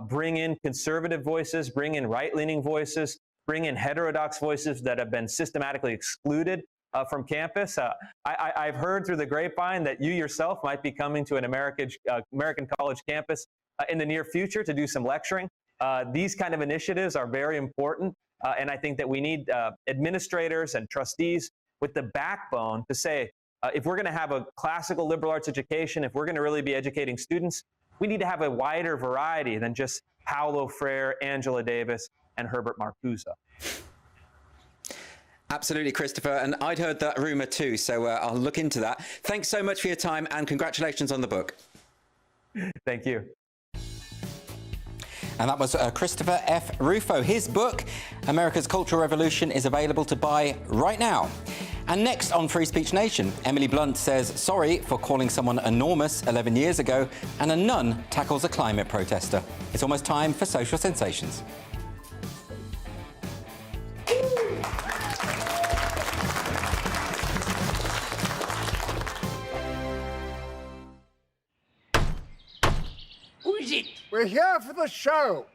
bring in conservative voices, bring in right-leaning voices, bring in heterodox voices that have been systematically excluded from campus. I've heard through the grapevine that you yourself might be coming to an American college campus in the near future to do some lecturing. These kind of initiatives are very important, and I think that we need administrators and trustees with the backbone to say, if we're going to have a classical liberal arts education, if we're going to really be educating students, we need to have a wider variety than just Paulo Freire, Angela Davis, and Herbert Marcuse. Absolutely, Christopher. And I'd heard that rumor too, so I'll look into that. Thanks so much for your time, and congratulations on the book. Thank you. And that was Christopher F. Rufo. His book, America's Cultural Revolution, is available to buy right now. And next on Free Speech Nation, Emily Blunt says sorry for calling someone enormous 11 years ago, and a nun tackles a climate protester. It's almost time for Social Sensations. Who is it? We're here for the show.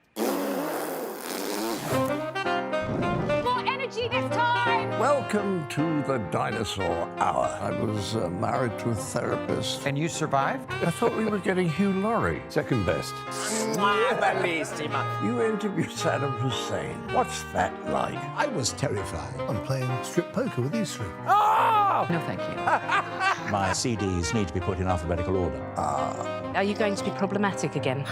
More energy this time! Welcome to the Dinosaur Hour. I was married to a therapist. And you survived? I thought we were getting Hugh Laurie. Second best. You interviewed Saddam Hussein. What's that like? I was terrified. I'm playing strip poker with these three. Oh! No, thank you. My CDs need to be put in alphabetical order. Are you going to be problematic again?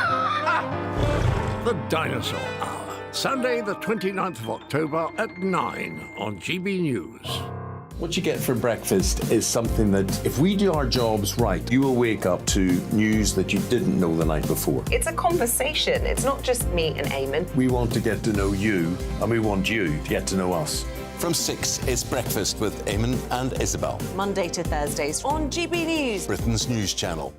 The Dinosaur Hour. Sunday, the 29th of October at 9 on GBNews. What you get for breakfast is something that, if we do our jobs right, you will wake up to news that you didn't know the night before. It's a conversation. It's not just me and Eamon. We want to get to know you, and we want you to get to know us. From 6, it's Breakfast with Eamon and Isabel. Monday to Thursdays on GB News. Britain's news channel.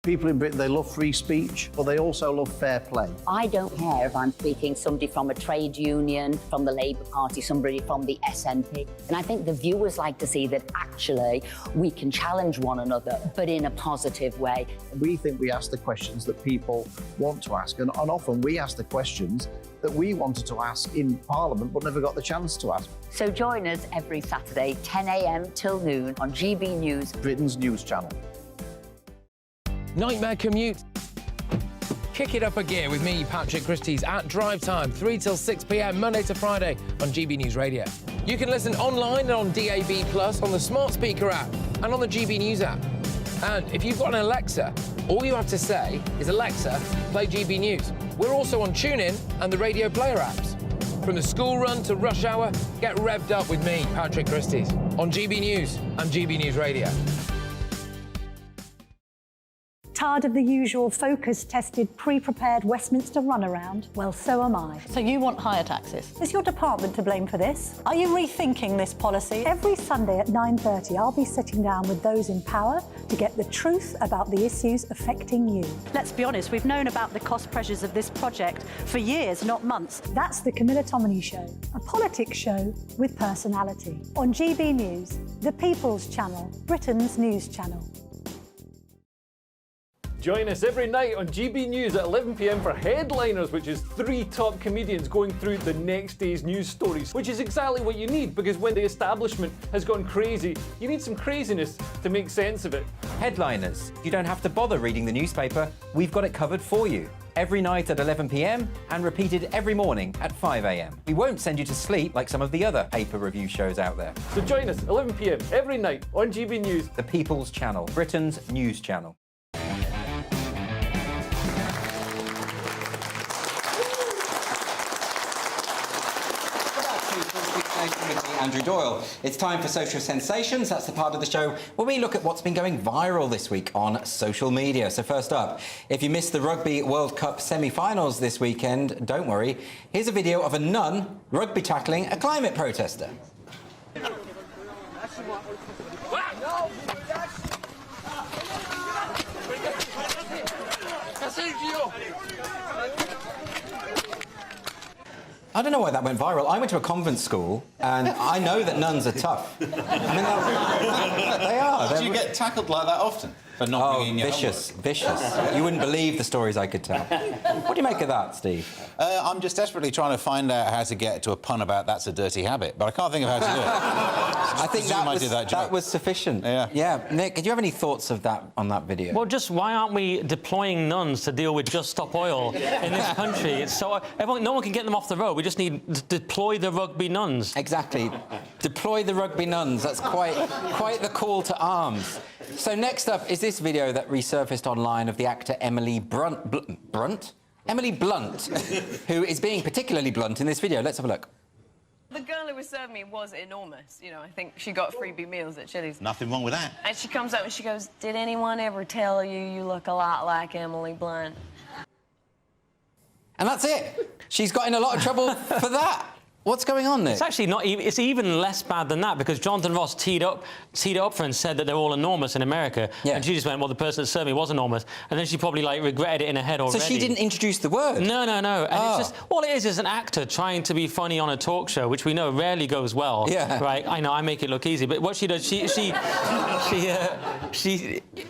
People in Britain, they love free speech, but they also love fair play. I don't care if I'm speaking somebody from a trade union, from the Labour Party, somebody from the SNP. And I think the viewers like to see that actually we can challenge one another, but in a positive way. We think we ask the questions that people want to ask, and often we ask the questions that we wanted to ask in Parliament but never got the chance to ask. So join us every Saturday, 10 a.m. till noon on GB News, Britain's news channel. Nightmare commute. Kick it up a gear with me, Patrick Christie's, at drive time, 3 till 6 p.m, Monday to Friday on GB News Radio. You can listen online and on DAB+, on the smart speaker app, and on the GB News app. And if you've got an Alexa, all you have to say is, Alexa, play GB News. We're also on TuneIn and the Radio Player apps. From the school run to rush hour, get revved up with me, Patrick Christie's, on GB News and GB News Radio. Tired of the usual focus-tested, pre-prepared Westminster runaround? Well, so am I. So you want higher taxes? Is your department to blame for this? Are you rethinking this policy? Every Sunday at 9:30, I'll be sitting down with those in power to get the truth about the issues affecting you. Let's be honest, we've known about the cost pressures of this project for years, not months. That's the Camilla Tominey Show, a politics show with personality. On GB News, the People's Channel, Britain's news channel. Join us every night on GB News at 11 p.m. for Headliners, which is 3 top comedians going through the next day's news stories, which is exactly what you need, because when the establishment has gone crazy, you need some craziness to make sense of it. Headliners. You don't have to bother reading the newspaper. We've got it covered for you. Every night at 11 p.m. and repeated every morning at 5 a.m. We won't send you to sleep like some of the other paper review shows out there. So join us 11 p.m. every night on GB News. The People's Channel, Britain's news channel. With me, Andrew Doyle. It's time for Social Sensations. That's the part of the show where we look at what's been going viral this week on social media. So first up, if you missed the Rugby World Cup semi-finals this weekend, don't worry. Here's a video of a nun rugby tackling a climate protester. I don't know why that went viral. I went to a convent school, and I know that nuns are tough. I mean, they are. Do you get tackled like that often? For not bringing your vicious. You wouldn't believe the stories I could tell. What do you make of that, Steve? I'm just desperately trying to find out how to get to a pun about that's a dirty habit, but I can't think of how to do it. I think that was sufficient. Yeah. Nick, do you have any thoughts of that on that video? Well, just why aren't we deploying nuns to deal with Just Stop Oil in this country? It's so no one can get them off the road. We just need to deploy the rugby nuns. Exactly. Deploy the rugby nuns. That's quite the call to arms. So next up is this video that resurfaced online of the actor Emily Blunt, who is being particularly blunt in this video. Let's have a look. The girl who was serving me was enormous. You know, I think she got freebie meals at Chili's. Nothing wrong with that. And she comes up and she goes, "Did anyone ever tell you you look a lot like Emily Blunt?" And that's it. She's got in a lot of trouble for that. What's going on, Nick? It's actually not even. It's even less bad than that, because Jonathan Ross teed up for her and said that they're all enormous in America, and she just went, "Well, the person that served me was enormous," and then she probably regretted it in her head already. So she didn't introduce the word. No. And it's just all it is an actor trying to be funny on a talk show, which we know rarely goes well. Yeah. Right. I know I make it look easy, but what she does, she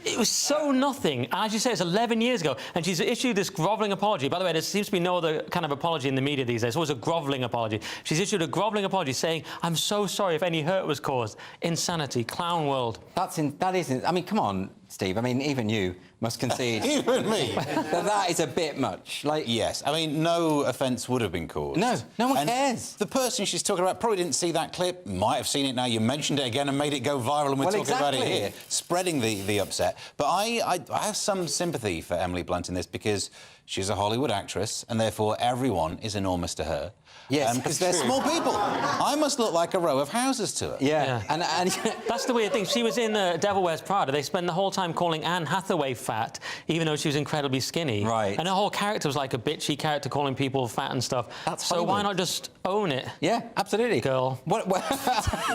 it was so nothing. And as you say, it's 11 years ago, and she's issued this grovelling apology. By the way, there seems to be no other kind of apology in the media these days. It's always a grovelling apology. She's issued a grovelling apology saying, "I'm so sorry if any hurt was caused." Insanity, clown world. That isn't. I mean, come on, Steve. I mean, even you must concede. Even me. that is a bit much. Like, yes. I mean, no offence would have been caused. No one cares. The person she's talking about probably didn't see that clip. Might have seen it now. You mentioned it again and made it go viral, and we're talking about it here, spreading the upset. But I have some sympathy for Emily Blunt in this, because she's a Hollywood actress, and therefore everyone is enormous to her. Yes, because that's they're true. small people. I must look like a row of houses to her. Yeah. And that's the weird thing. She was in Devil Wears Prada. They spent the whole time calling Anne Hathaway fat, even though she was incredibly skinny. Right. And her whole character was like a bitchy character calling people fat and stuff. That's so why not just own it? Yeah, absolutely. Girl. What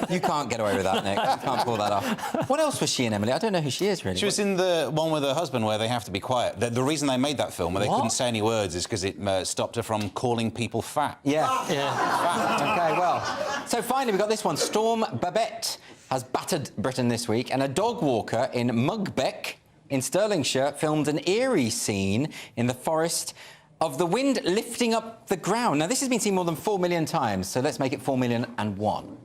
you can't get away with that, Nick. You can't pull that off. What else was she in, Emily? I don't know who she is, really. She was in the one with her husband where they have to be quiet. The reason they made that film where they couldn't say any words is because it stopped her from calling people fat. Yeah. Fat. OK, well. So finally, we've got this one. Storm Babette has battered Britain this week, and a dog walker in Mugbeck in Stirlingshire filmed an eerie scene in the forest of the wind lifting up the ground. Now, this has been seen more than 4 million times, so let's make it 4,000,001.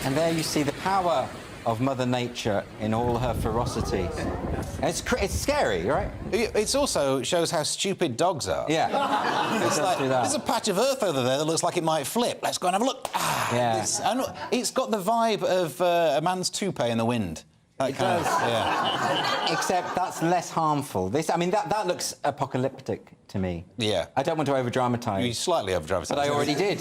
And there you see the power of Mother Nature in all her ferocity. It's scary, right? It also shows how stupid dogs are. Yeah. It's like, there's a patch of earth over there that looks like it might flip. Let's go and have a look. Yeah. It's got the vibe of a man's toupee in the wind. It does. Yeah. Except that's less harmful. That looks apocalyptic to me. Yeah. I don't want to over-dramatise. You slightly over-dramatise. But I already did.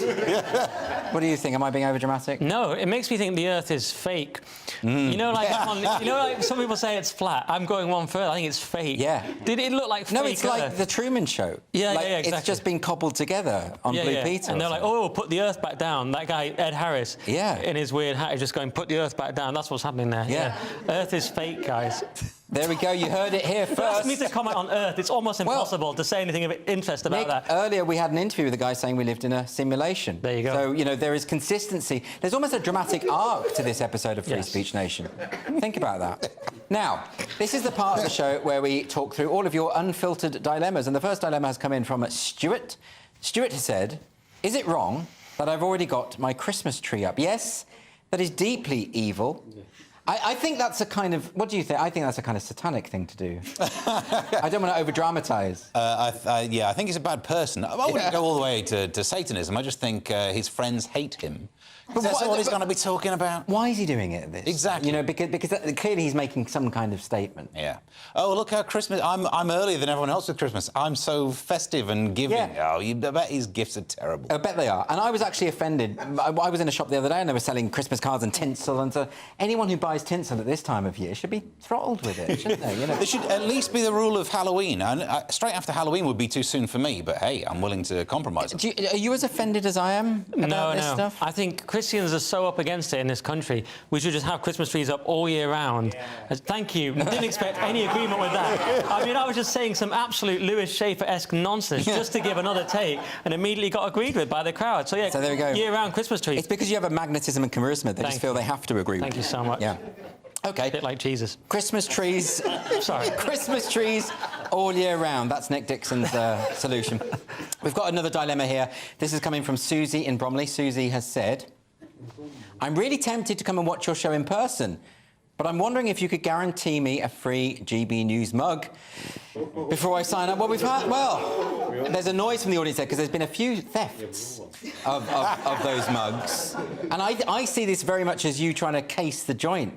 What do you think? Am I being over-dramatic? No, it makes me think the Earth is fake. You know, like some people say it's flat. I'm going one further. I think it's fake. Yeah. Did it look like fake? No, it's like the Truman Show. Yeah, like, yeah, exactly. It's just been cobbled together on Blue Peter. And they're like, oh, put the Earth back down. That guy, Ed Harris, in his weird hat, is just going, put the Earth back down. That's what's happening there. Yeah. Earth is fake, guys. There we go. You heard it here first. Ask me to comment on Earth. It's almost impossible to say anything of interest about that. Earlier we had an interview with a guy saying we lived in a simulation. There you go. So, you know, there is consistency. There's almost a dramatic arc to this episode of Free Speech Nation. Think about that. Now, this is the part of the show where we talk through all of your unfiltered dilemmas. And the first dilemma has come in from Stuart. Stuart has said, is it wrong that I've already got my Christmas tree up? Yes, that is deeply evil. I think that's a kind of... What do you think? I think that's a kind of satanic thing to do. I don't want to over-dramatise. Yeah, I think he's a bad person. I wouldn't go all the way to Satanism. I just think his friends hate him. But that's what he's going to be talking about. Why is he doing it, this? Exactly. You know, because clearly he's making some kind of statement. Yeah. Oh, look how Christmas... I'm earlier than everyone else with Christmas. I'm so festive and giving. Yeah. Oh, I bet his gifts are terrible. I bet they are. And I was actually offended. I was in a shop the other day and they were selling Christmas cards and tinsel, and so anyone who buys tinsel at this time of year should be throttled with it, shouldn't they? You know? There should at least be the rule of Halloween. And straight after Halloween would be too soon for me, but hey, I'm willing to compromise. Are you as offended as I am about this stuff? I think Christians are so up against it in this country. We should just have Christmas trees up all year round. Thank you. Didn't expect any agreement with that. I mean, I was just saying some absolute Lewis Schaefer-esque nonsense just to give another take, and immediately got agreed with by the crowd. So yeah, so there we go. Year-round Christmas trees. It's because you have a magnetism and charisma. They just feel they have to agree with you. Thank you so much. Yeah. OK. A bit like Jesus. Christmas trees... Sorry. Christmas trees all year round. That's Nick Dixon's solution. We've got another dilemma here. This is coming from Susie in Bromley. Susie has said... I'm really tempted to come and watch your show in person, but I'm wondering if you could guarantee me a free GB News mug before I sign up. Well, there's a noise from the audience there because there's been a few thefts of those mugs. And I see this very much as you trying to case the joint,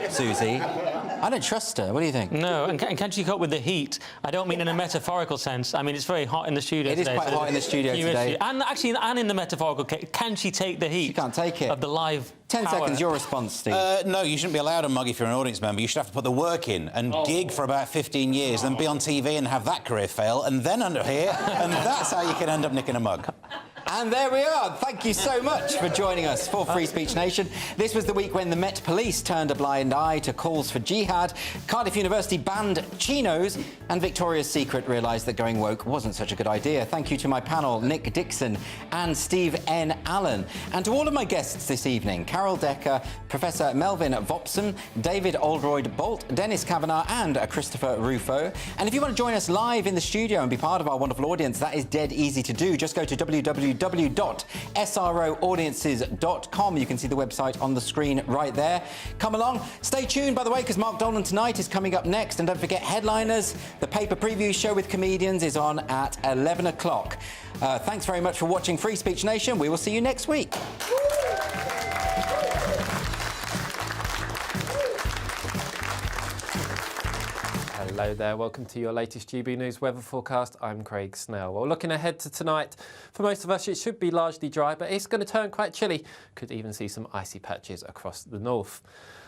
Susie. I don't trust her. What do you think? No, and can she cope with the heat? I don't mean in a metaphorical sense. I mean, it's very hot in the studio today. It is quite hot in the studio today. And actually, and in the metaphorical case, can she take the heat? She can't take it. Of the live 10 power. seconds, your response, Steve. No, you shouldn't be allowed a mug if you're an audience member. You should have to put the work in and gig for about 15 years, then be on TV and have that career fail, and then under here, and that's how you can end up nicking a mug. And there we are. Thank you so much for joining us for Free Speech Nation. This was the week when the Met Police turned a blind eye to calls for jihad, Cardiff University banned chinos, and Victoria's Secret realised that going woke wasn't such a good idea. Thank you to my panel, Nick Dixon and Steve N. Allen. And to all of my guests this evening, Carol Decker, Professor Melvin Vopson, David Oldroyd-Bolt, Dennis Kavanagh and Christopher Rufo. And if you want to join us live in the studio and be part of our wonderful audience, that is dead easy to do. Just go to www.gbnews.com www.sroaudiences.com. You can see the website on the screen right there. Come along. Stay tuned, by the way, because Mark Dolan Tonight is coming up next. And don't forget, Headliners, the paper preview show with comedians, is on at 11 o'clock. Thanks very much for watching Free Speech Nation. We will see you next week. Hello there, welcome to your latest GB News weather forecast. I'm Craig Snell. Well, looking ahead to tonight, for most of us it should be largely dry, but it's going to turn quite chilly. Could even see some icy patches across the north.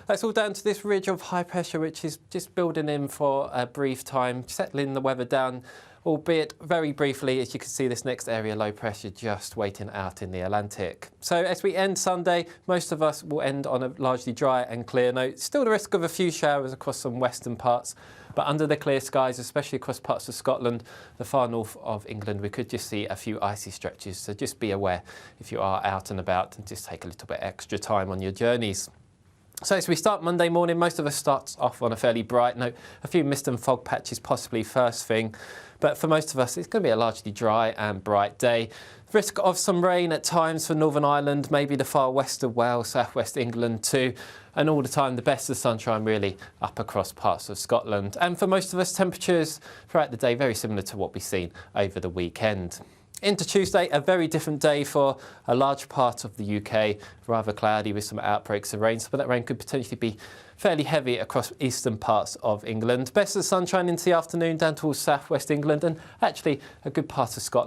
That's all down to this ridge of high pressure, which is just building in for a brief time, settling the weather down, albeit very briefly. As you can see, this next area, low pressure, just waiting out in the Atlantic. So as we end Sunday, most of us will end on a largely dry and clear note. Still the risk of a few showers across some western parts, but under the clear skies, especially across parts of Scotland, the far north of England, we could just see a few icy stretches. So just be aware if you are out and about, and just take a little bit extra time on your journeys. So as we start Monday morning, most of us start off on a fairly bright note. A few mist and fog patches possibly first thing. But for most of us, it's going to be a largely dry and bright day. Risk of some rain at times for Northern Ireland, maybe the far west of Wales, southwest England too. And all the time, the best of sunshine really up across parts of Scotland. And for most of us, temperatures throughout the day very similar to what we've seen over the weekend. Into Tuesday, a very different day for a large part of the UK. Rather cloudy with some outbreaks of rain, so that rain could potentially be fairly heavy across eastern parts of England. Best of sunshine into the afternoon down towards southwest England and actually a good part of Scotland.